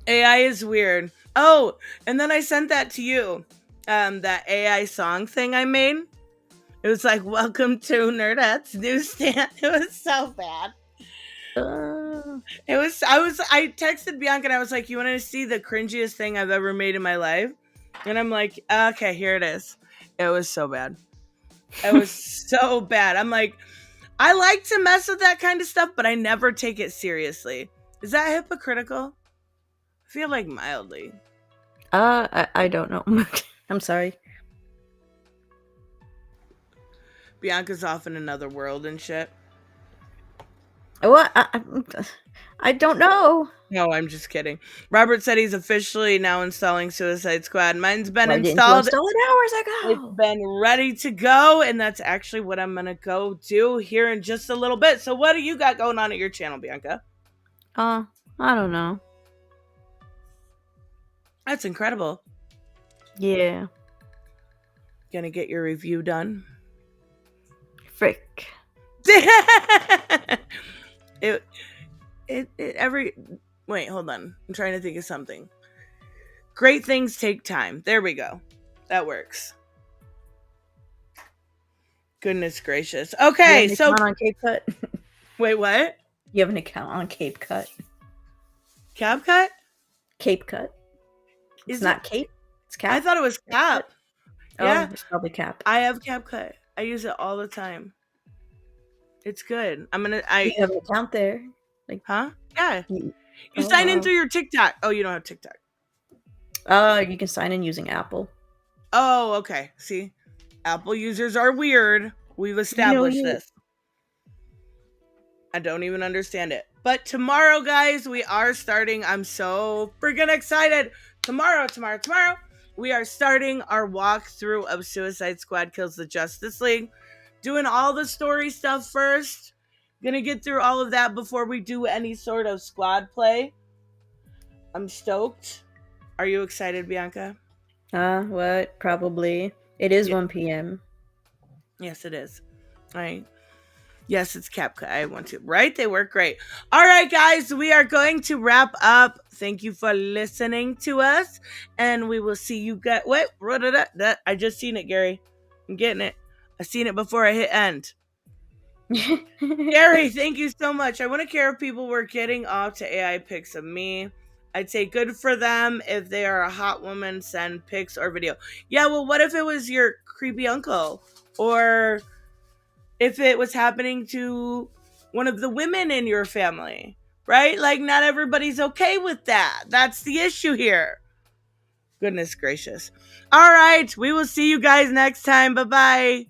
AI is weird. Oh, and then I sent that to you. That AI song thing I made. It was like, welcome to Nerdette's newsstand. It was so bad. I texted BIanca and I was like, you want to see the cringiest thing I've ever made in my life? And I'm like, okay, here it is. It was so bad. It was so bad. I'm like, I like to mess with that kind of stuff, but I never take it seriously. Is that hypocritical? I feel like mildly. I don't know. I'm sorry. BIanca's off in another world and shit. What? I don't know. No, I'm just kidding. Robert said he's officially now installing Suicide Squad. Mine's been installed. Install it hours ago. It's been ready to go, and that's actually what I'm gonna go do here in just a little bit. So, what do you got going on at your channel, BIanca? I don't know. That's incredible. Yeah. Gonna get your review done. Frick. Wait, hold on. I'm trying to think of something. Great things take time. There we go. That works. Goodness gracious. Okay, so on Cape Cut. Wait, what? You have an account on Cape Cut. Cap Cut? Cape Cut. It's not Cape. It's Cap. I thought it was Cap. Yeah, it's probably Cap. I have Cap Cut. I use it all the time. It's good. You have an account there. Like, huh? Yeah. You sign in through your TikTok. Oh, you don't have TikTok. You can sign in using Apple. Oh, okay. See, Apple users are weird. We've established this. I don't even understand it. But tomorrow, guys, we are starting. I'm so freaking excited. Tomorrow, we are starting our walkthrough of Suicide Squad Kills the Justice League. Doing all the story stuff first. Gonna get through all of that before we do any sort of squad play. I'm stoked. Are you excited, BIanca? What? Probably. It is 1 p.m. Yes, it is. All right. Yes, it's CapCut. I want to. Right? They work great. All right, guys. We are going to wrap up. Thank you for listening to us. And we will see you guys. Wait. I just seen it, Gary. I'm getting it. I seen it before I hit end. Gary, thank you so much. I wouldn't care if people were getting off to AI pics of me. I'd say good for them. If they are a hot woman, send pics or video. Yeah, well, what if it was your creepy uncle? Or if it was happening to one of the women in your family, right? Like, not everybody's okay with that. That's the issue here. Goodness gracious. All right, we will see you guys next time. Bye-bye.